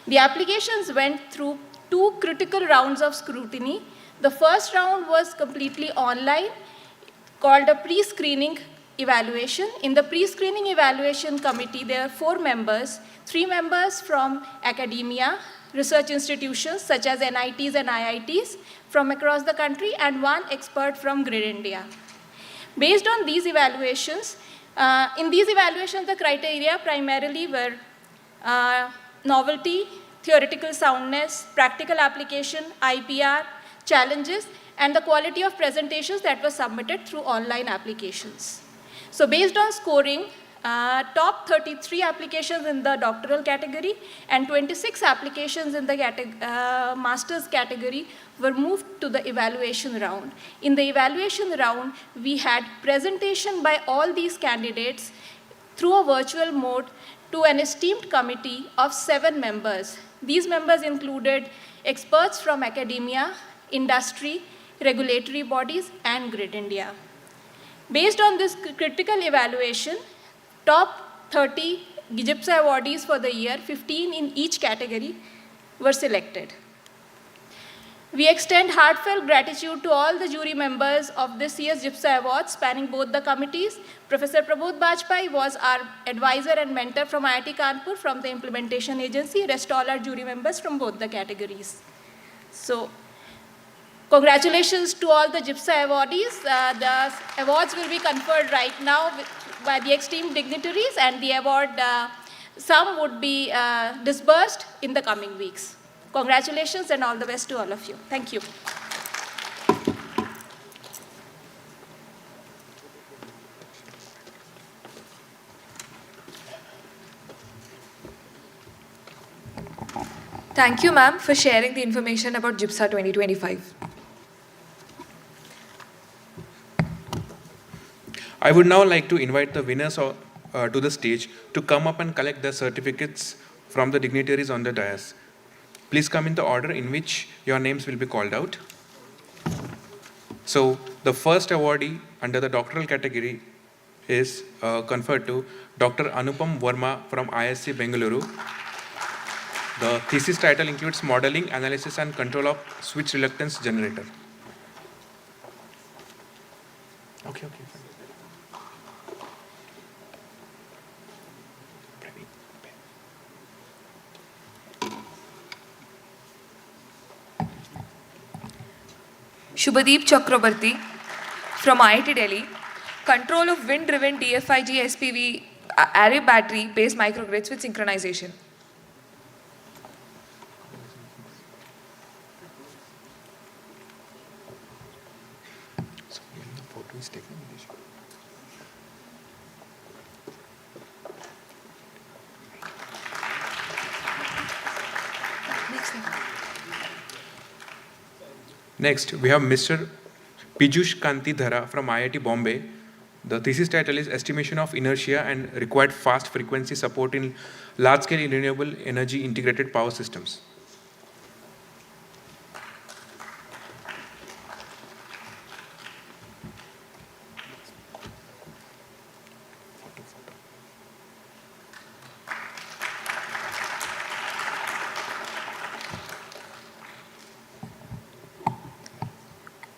The applications went through 2 critical rounds of scrutiny. The first round was completely online, called a pre-screening evaluation. In the pre-screening evaluation committee, there are 4 members, 3 members from academia, research institutions such as NITs and IITs from across the country, and 1 expert from Grid India. Based on these evaluations, in these evaluations the criteria primarily were novelty, theoretical soundness, practical application, IPR, challenges, and the quality of presentations that were submitted through online applications. So based on scoring, top 33 applications in the doctoral category and 26 applications in the master's category were moved to the evaluation round. In the evaluation round, we had presentation by all these candidates through a virtual mode to an esteemed committee of 7 members. These members included experts from academia, industry, regulatory bodies, and Grid India. Based on this critical evaluation, top 30 GIPSA awardees for the year, 15 in each category, were selected. We extend heartfelt gratitude to all the jury members of this year's GIPSA Awards, spanning both the committees. Professor Prabodh Bajpai was our advisor and mentor from IIT Kanpur from the implementation agency, rest all our jury members from both the categories. So, congratulations to all the GIPSA awardees. The awards will be conferred right now by the esteemed dignitaries, and the award sum would be disbursed in the coming weeks. Congratulations and all the best to all of you. Thank you. Thank you, ma'am, for sharing the information about GIPSA 2025. I would now like to invite the winners to the stage to come up and collect their certificates from the dignitaries on the dais. Please come in the order in which your names will be called out. So the first awardee under the doctoral category is conferred to Dr. Anupam Verma from ISC Bengaluru. The thesis title includes Modeling, Analysis and Control of Switch Reluctance Generator. Okay. Shubhadeep Chakrabarti from IIT Delhi, control of wind-driven DFIG SPV array battery-based microgrids with synchronization. Next, we have Mr. Piyush Kanti Dhara from IIT Bombay. The thesis title is Estimation of Inertia and Required Fast Frequency Support in Large-Scale Renewable Energy Integrated Power Systems.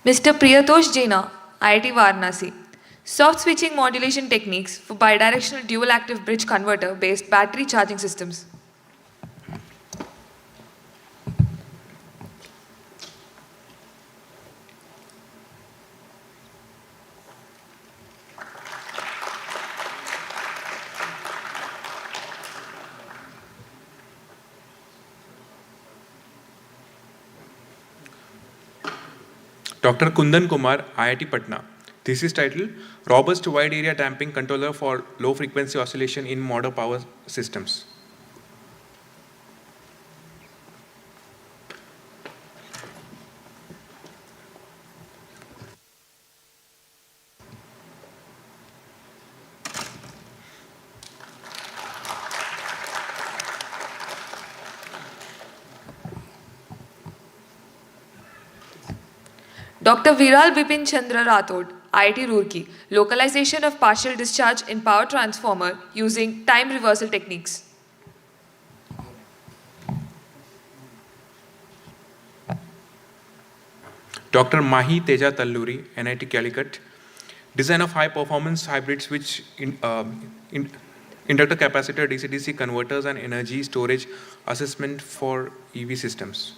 Mr. Priyatosh Jaina, IIT Varanasi. Soft switching modulation techniques for bidirectional dual active bridge converter based battery charging systems. Dr. Kundan Kumar, IIT Patna. Thesis title, Robust Wide Area Damping Controller for Low Frequency Oscillation in Modern Power Systems. Dr. Viral Bipin Chandra Rathod, IIT Roorkee. Localization of partial discharge in power transformer using time reversal techniques. Dr. Mahi Teja Talluri, NIT Calicut. Design of high-performance hybrid switch inductor capacitor DC-DC converters and energy storage assessment for EV systems.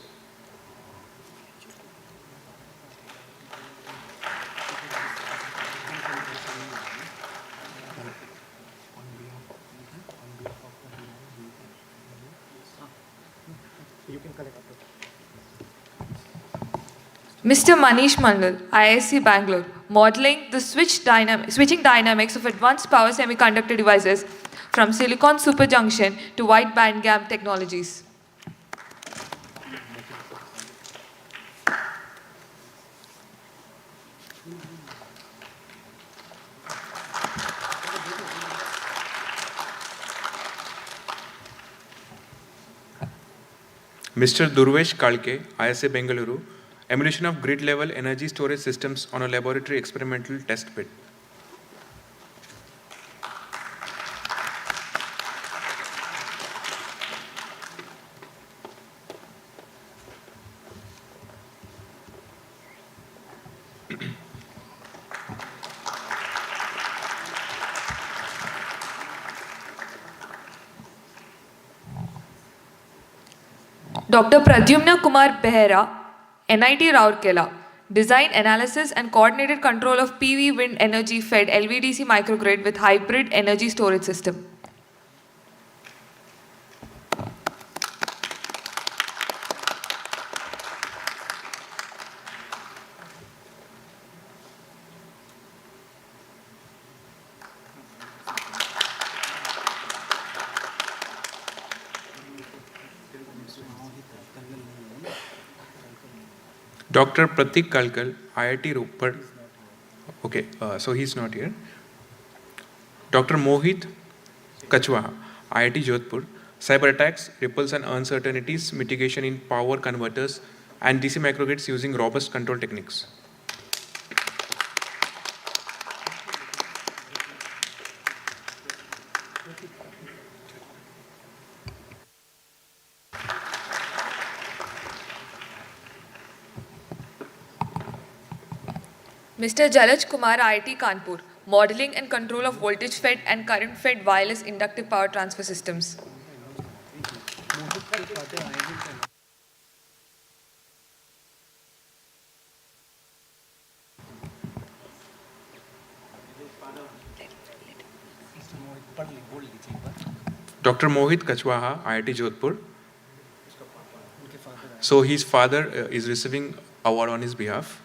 Mr. Manish Mandal, IISc Bangalore, modeling the switching dynamics of advanced power semiconductor devices from silicon superjunction to wide bandgap technologies. Mr. Durvesh Kalke, ISA Bengaluru, emulation of grid-level energy storage systems on a laboratory experimental test bed. Dr. Pradyumna Kumar Behera, NIT Rourkela, design, analysis and coordinated control of PV wind energy fed LVDC microgrid with hybrid energy storage system. Dr. Pratik Kalkal, IIT Ropar. Okay, so he's not here. Dr. Mohit Kachwa, IIT Jodhpur. Cyber attacks, ripples and uncertainties, mitigation in power converters, and DC microgrids using robust control techniques. Mr. Jalaj Kumar, IIT Kanpur, modeling and control of voltage fed and current fed wireless inductive power transfer systems. Dr. Mohit Kachwaha, IIT Jodhpur. So his father is receiving award on his behalf.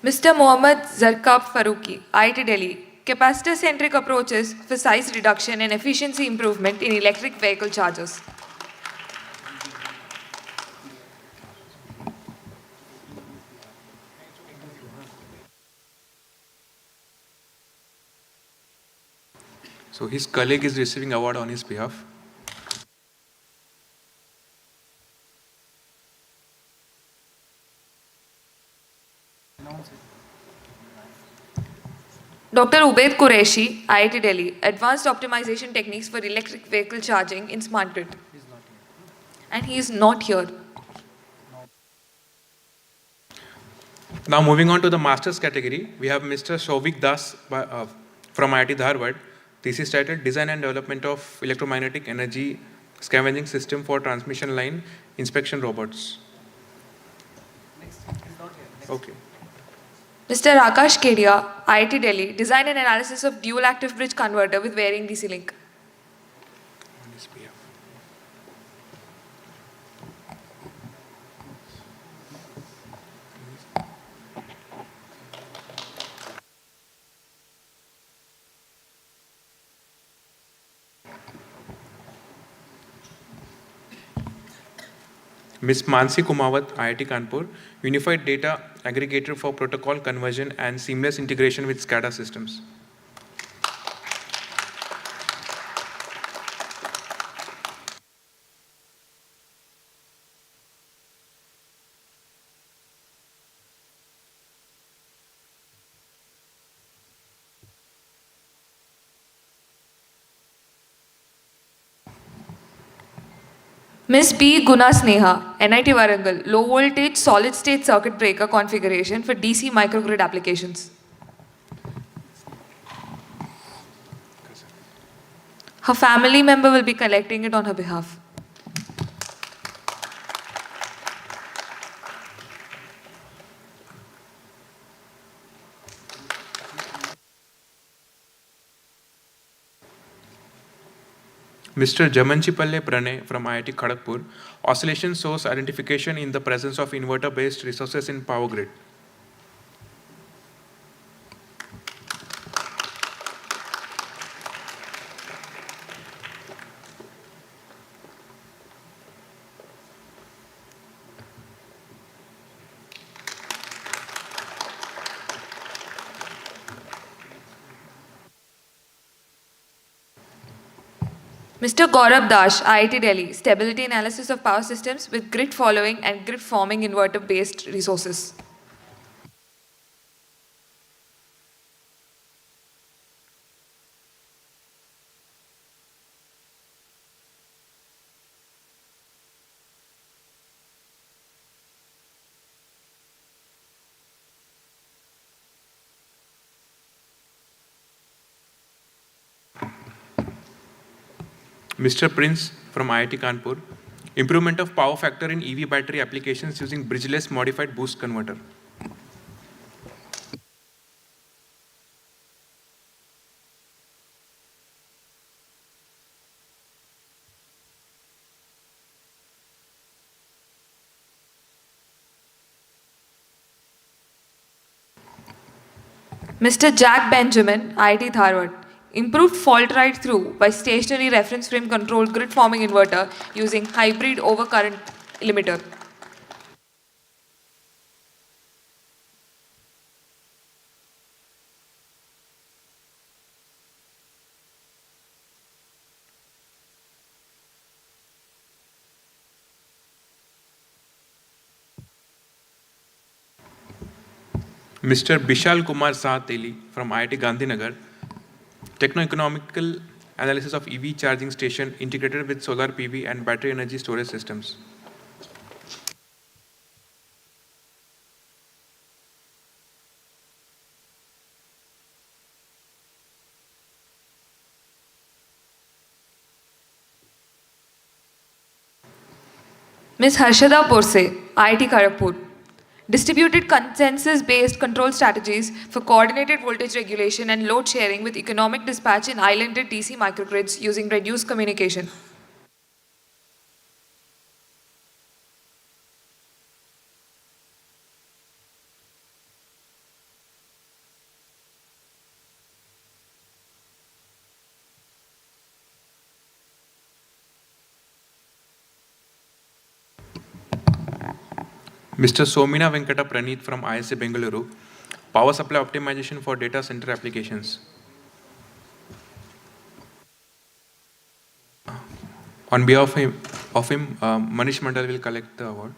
Mr. Mohammad Zarkab Faruqi, IIT Delhi. Capacitor-centric approaches for size reduction and efficiency improvement in electric vehicle chargers. So his colleague is receiving award on his behalf. Dr. Ubaid Qureshi, IIT Delhi. Advanced optimization techniques for electric vehicle charging in smart grid. And he is not here. Now moving on to the master's category, we have Mr. Shovik Das from IIT Dharwad. This is titled Design and Development of Electromagnetic Energy Scavenging System for Transmission Line Inspection Robots. Okay. Mr. Akash Kedia, IIT Delhi. Design and analysis of dual active bridge converter with varying DC link. Ms. Mansi Kumawat, IIT Kanpur, Unified Data Aggregator for Protocol Conversion and Seamless Integration with SCADA Systems. Ms. B. Guna Sneha, NIT Warangal. Low voltage solid state circuit breaker configuration for DC microgrid applications. Her family member will be collecting it on her behalf. Mr. Jamanchipalle Pranay from IIT Kharagpur, Oscillation Source Identification in the Presence of Inverter-Based Resources in Power Grid. Mr. Gaurav Dash, IIT Delhi. Stability analysis of power systems with grid following and grid forming inverter-based resources. Mr. Prince from IIT Kanpur, Improvement of Power Factor in EV Battery Applications using Bridgeless Modified Boost Converter. Mr. Jack Benjamin, IIT Dharwad. Improved fault ride-through by stationary reference frame controlled grid forming inverter using hybrid overcurrent limiter. Mr. Bishal Kumar Sahateli from IIT Gandhinagar, Techno-economical analysis of EV charging station integrated with solar PV and battery energy storage systems. Ms. Harshada Porse, IIT Kharagpur. Distributed consensus-based control strategies for coordinated voltage regulation and load sharing with economic dispatch in islanded DC microgrids using reduced communication. Mr. Somina Venkata Praneeth from ISA Bengaluru, power supply optimization for data center applications. On behalf of him, Manish Mandal will collect the award.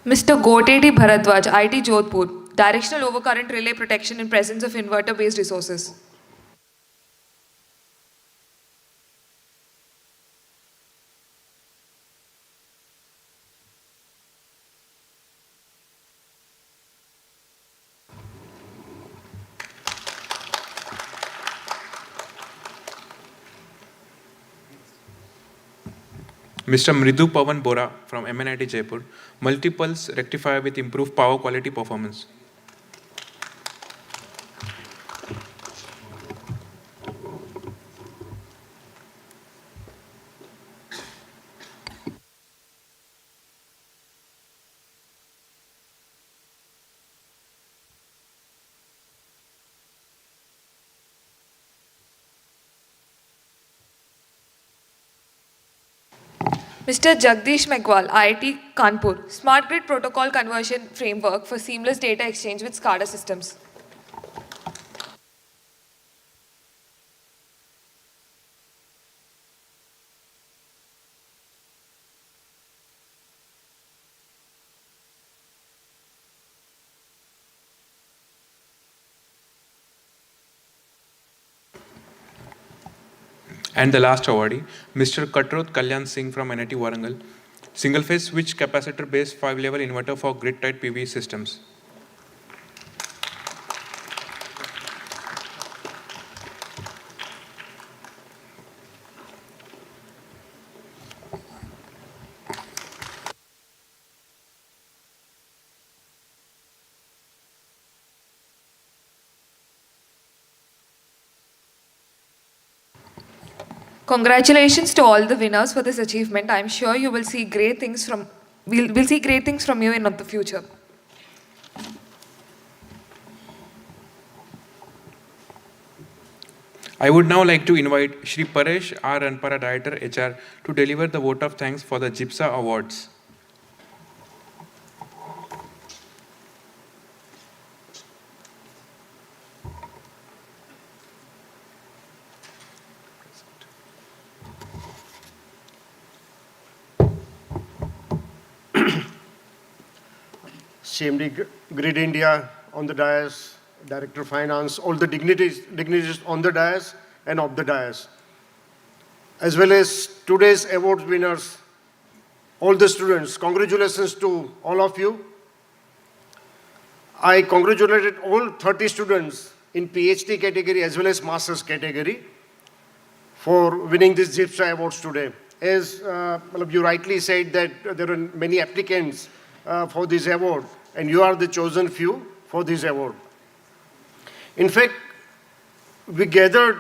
Mr. Goteti Bharadwaj, IT Jodhpur, directional overcurrent relay protection in presence of inverter-based resources. Mr. Mridu Pavan Bora from MNIT Jaipur, multipulse rectifier with improved power quality performance. Mr. Jagdish Megwal, IIT Kanpur, Smart Grid Protocol Conversion Framework for Seamless Data Exchange with SCADA Systems. And the last awardee, Mr. Katrot Kalyan Singh from NIT Warangal, single phase switch capacitor based 5-level inverter for grid tied PV systems. Congratulations to all the winners for this achievement. I'm sure you will see great things from we'll see great things from you in the future. I would now like to invite Shri Paresh R. Ranpara, Director HR, to deliver the vote of thanks for the GIPSA Awards. CMD Grid India on the dais, Director of Finance, all the dignitaries on the dais and off the dais, as well as today's award winners, all the students. Congratulations to all of you. I congratulated all 30 students in PhD category as well as Masters category for winning these GIPSA awards today. As you rightly said that there are many applicants for this award, and you are the chosen few for this award. In fact, we gathered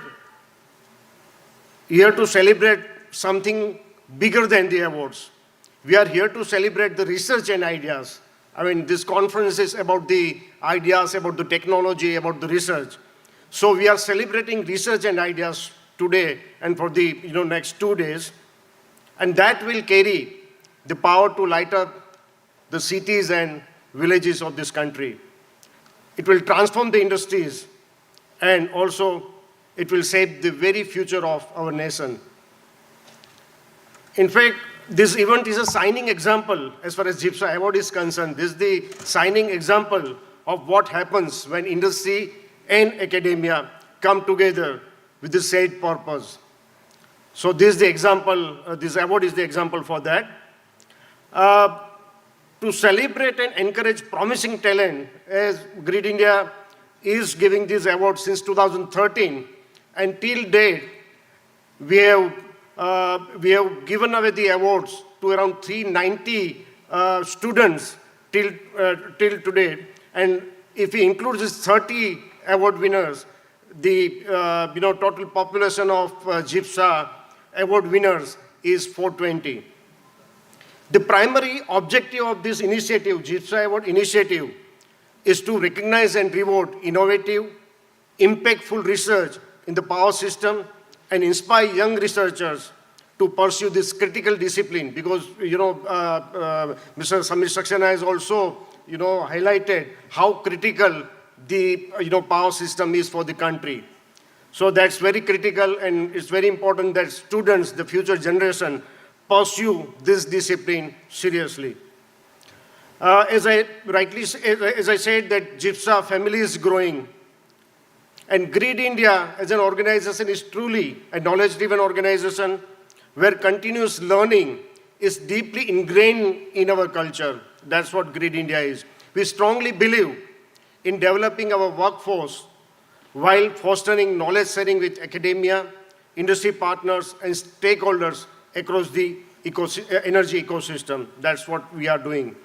here to celebrate something bigger than the awards. We are here to celebrate the research and ideas. I mean, this conference is about the ideas, about the technology, about the research. So we are celebrating research and ideas today and for the next 2 days. And that will carry the power to light up the cities and villages of this country. It will transform the industries, and also it will shape the very future of our nation. In fact, this event is a shining example as far as GIPSA award is concerned. This is the shining example of what happens when industry and academia come together with the shared purpose. So this is the example, this award is the example for that. To celebrate and encourage promising talent, as Grid India is giving this award since 2013, and till date, we have given away the awards to around 390 students till today. And if we include these 30 award winners, the total population of GIPSA award winners is 420. The primary objective of this initiative, GIPSA Award initiative, is to recognize and reward innovative, impactful research in the power system and inspire young researchers to pursue this critical discipline, because Mr. Samir Saxena has also highlighted how critical the power system is for the country. So that's very critical, and it's very important that students, the future generation, pursue this discipline seriously. As I said, that GIPSA family is growing, and Grid India as an organization is truly a knowledge-driven organization where continuous learning is deeply ingrained in our culture. That's what Grid India is. We strongly believe in developing our workforce while fostering knowledge sharing with academia, industry partners, and stakeholders across the energy ecosystem. That's what we are doing.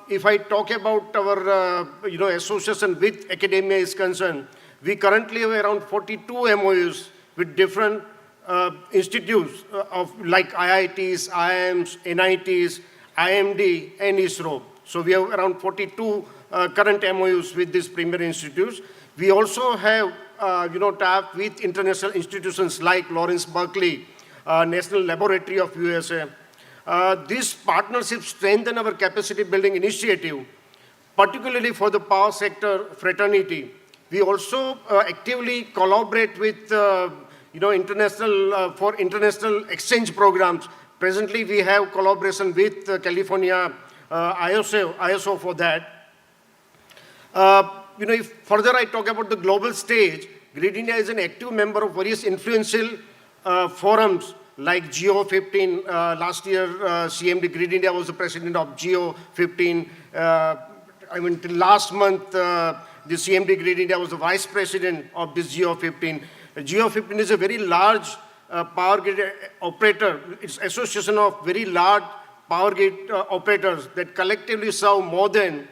If I talk about our association with academia is concerned, we currently have around 42 MOUs with different institutes like IITs, IIMs, NITs, IMD, and ISRO. So we have around 42 current MOUs with these premier institutes. We also have tapped with international institutions like Lawrence Berkeley, National Laboratory of USA. This partnership strengthen our capacity building initiative, particularly for the power sector fraternity. We also actively collaborate with international exchange programs. Presently, we have collaboration with California ISO for that. If further I talk about the global stage, Grid India is an active member of various influential forums like Geo15. Last year, CMD Grid India was the president of Geo15. Till last month, the CMD Grid India was the vice president of this Geo15. Geo15 is a very large power grid operator. It's an association of very large power grid operators that collectively serve more than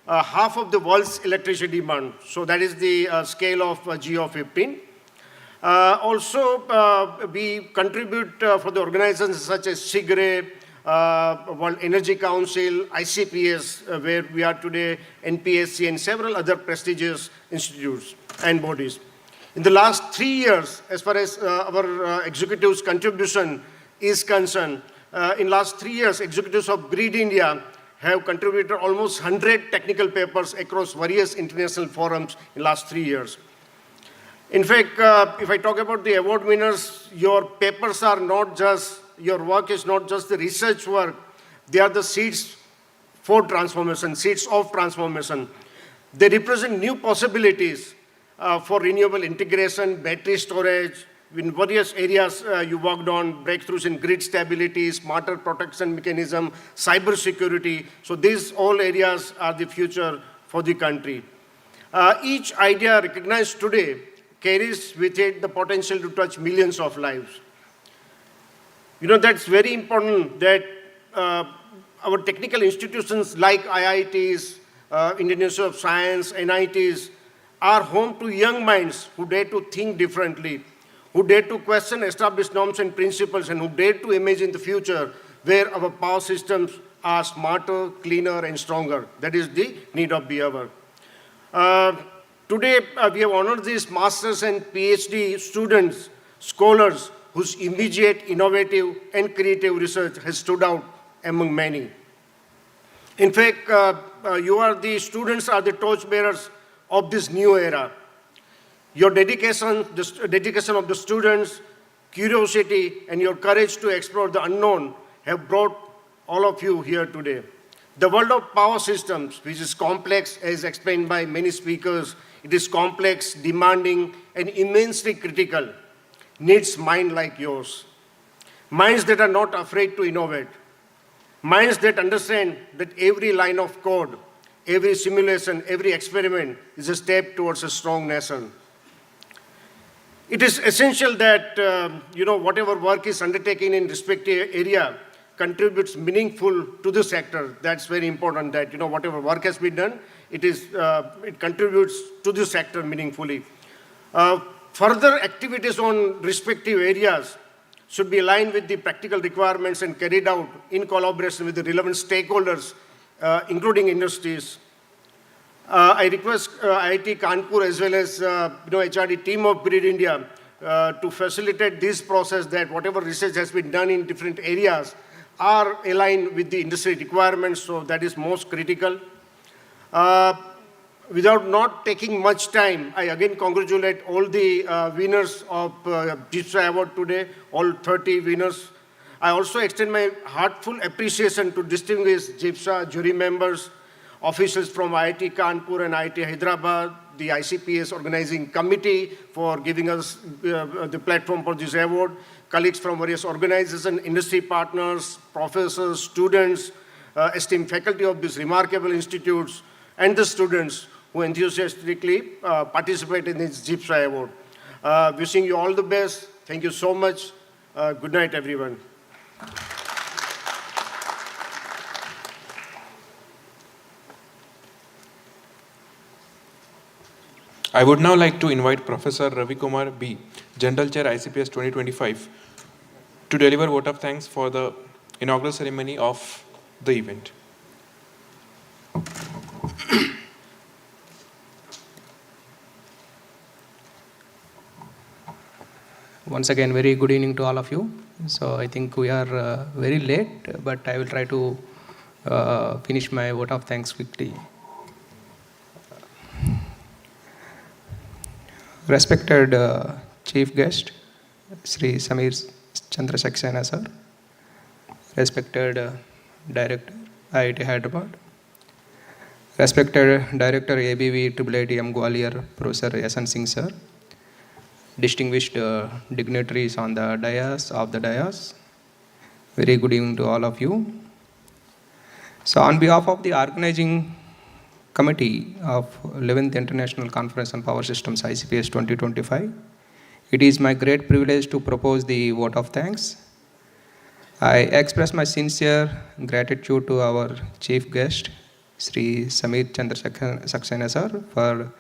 half of the world's electricity demand. So that is the scale of Geo15. Also, we contribute for the organizations such as SIGRE, World Energy Council, ICPS, where we are today, NPSC, and several other prestigious institutes and bodies. In the last 3 years, as far as our executives' contribution is concerned, in last 3 years, executives of Grid India have contributed almost 100 technical papers across various international forums in last 3 years. In fact, if I talk about the award winners, your papers are not just, your work is not just the research work, they are the seeds for transformation, seeds of transformation. They represent new possibilities for renewable integration, battery storage, in various areas you worked on, breakthroughs in grid stability, smarter protection mechanism, cyber security. So these all areas are the future for the country. Each idea recognized today carries with it the potential to touch millions of lives. That's very important that our technical institutions like IITs, Indian Institute of Science, NITs, are home to young minds who dare to think differently, who dare to question established norms and principles, and who dare to imagine the future where our power systems are smarter, cleaner, and stronger. That is the need of the hour. Today, we have honored these masters and PhD students, scholars, whose immediate, innovative, and creative research has stood out among many. In fact, you are the students are the torchbearers of this new era. Your dedication, the dedication of the students, curiosity, and your courage to explore the unknown have brought all of you here today. The world of power systems, which is complex, as explained by many speakers, it is complex, demanding, and immensely critical, needs minds like yours. Minds that are not afraid to innovate. Minds that understand that every line of code, every simulation, every experiment is a step towards a strong nation. It is essential that whatever work is undertaken in respective area contributes meaningful to the sector. That's very important, that whatever work has been done, it contributes to the sector meaningfully. Further activities on respective areas should be aligned with the practical requirements and carried out in collaboration with the relevant stakeholders, including industries. I request IIT Kanpur as well as HRD team of Grid India to facilitate this process, that whatever research has been done in different areas are aligned with the industry requirements, so that is most critical. Without not taking much time, I again congratulate all the winners of GIPSA Award today, all 30 winners. I also extend my heartful appreciation to distinguished GIPSA jury members, officials from IIT Kanpur and IIT Hyderabad, the ICPS organizing committee for giving us the platform for this award, colleagues from various organizations, industry partners, professors, students, esteemed faculty of these remarkable institutes, and the students who enthusiastically participate in this GIPSA award. Wishing you all the best. Thank you so much. Good night, everyone. I would now like to invite Professor Ravi Kumar B., General Chair ICPS 2025, to deliver vote of thanks for the inaugural ceremony of the event. Once again, very good evening to all of you. So I think we are very late, but I will try to finish my vote of thanks quickly. Respected Chief Guest, Sri Samir Chandra Saxena sir, respected Director, IIT Hyderabad, respected Director ABV IIITM Gwalior, Professor Yasan Singh sir, distinguished dignitaries on the dais, very good evening to all of you. So on behalf of the organizing committee of 11th International Conference on Power Systems ICPS 2025, it is my great privilege to propose the vote of thanks. I express my sincere gratitude to our chief guest, Sri Samir Chandra Saxena sir, for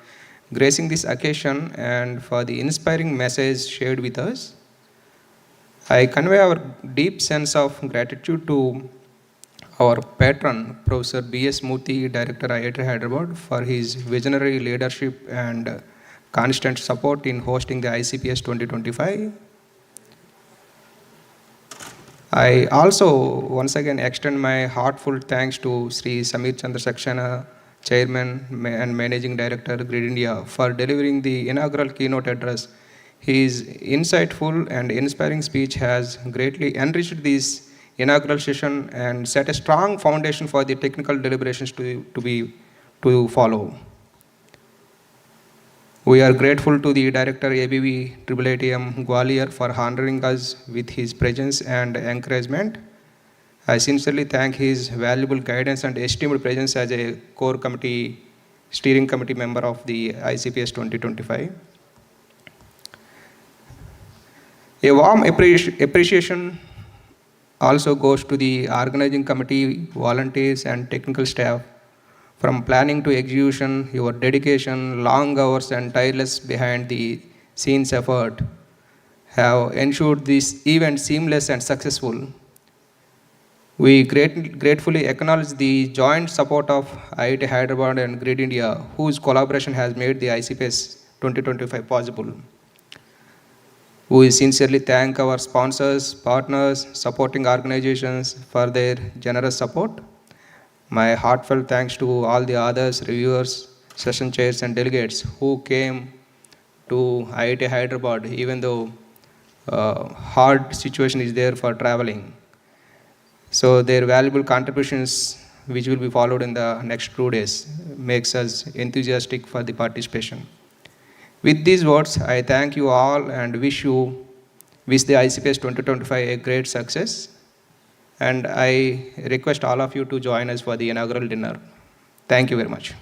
gracing this occasion and for the inspiring message shared with us. I convey our deep sense of gratitude to our patron, Professor B.S. Murthy, Director IIT Hyderabad, for his visionary leadership and constant support in hosting the ICPS 2025. I also once again extend my heartfelt thanks to Sri Samir Chandra Saxena, Chairman and Managing Director, Grid India, for delivering the inaugural keynote address. His insightful and inspiring speech has greatly enriched this inaugural session and set a strong foundation for the technical deliberations to follow. We are grateful to the Director ABV IIITM Gwalior for honoring us with his presence and encouragement. I sincerely thank his valuable guidance and esteemed presence as a core committee, steering committee member of the ICPS 2025. A warm appreciation also goes to the organizing committee, volunteers and technical staff. From planning to execution, your dedication, long hours and tireless behind the scenes effort have ensured this event seamless and successful. We gratefully acknowledge the joint support of IIT Hyderabad and Grid India, whose collaboration has made the ICPS 2025 possible. We sincerely thank our sponsors, partners, supporting organizations for their generous support. My heartfelt thanks to all the others, reviewers, session chairs and delegates who came to IIT Hyderabad, even though hard situation is there for traveling. So their valuable contributions, which will be followed in the next 2 days, makes us enthusiastic for the participation. With these words, I thank you all and wish the ICPS 2025 a great success. And I request all of you to join us for the inaugural dinner. Thank you very much.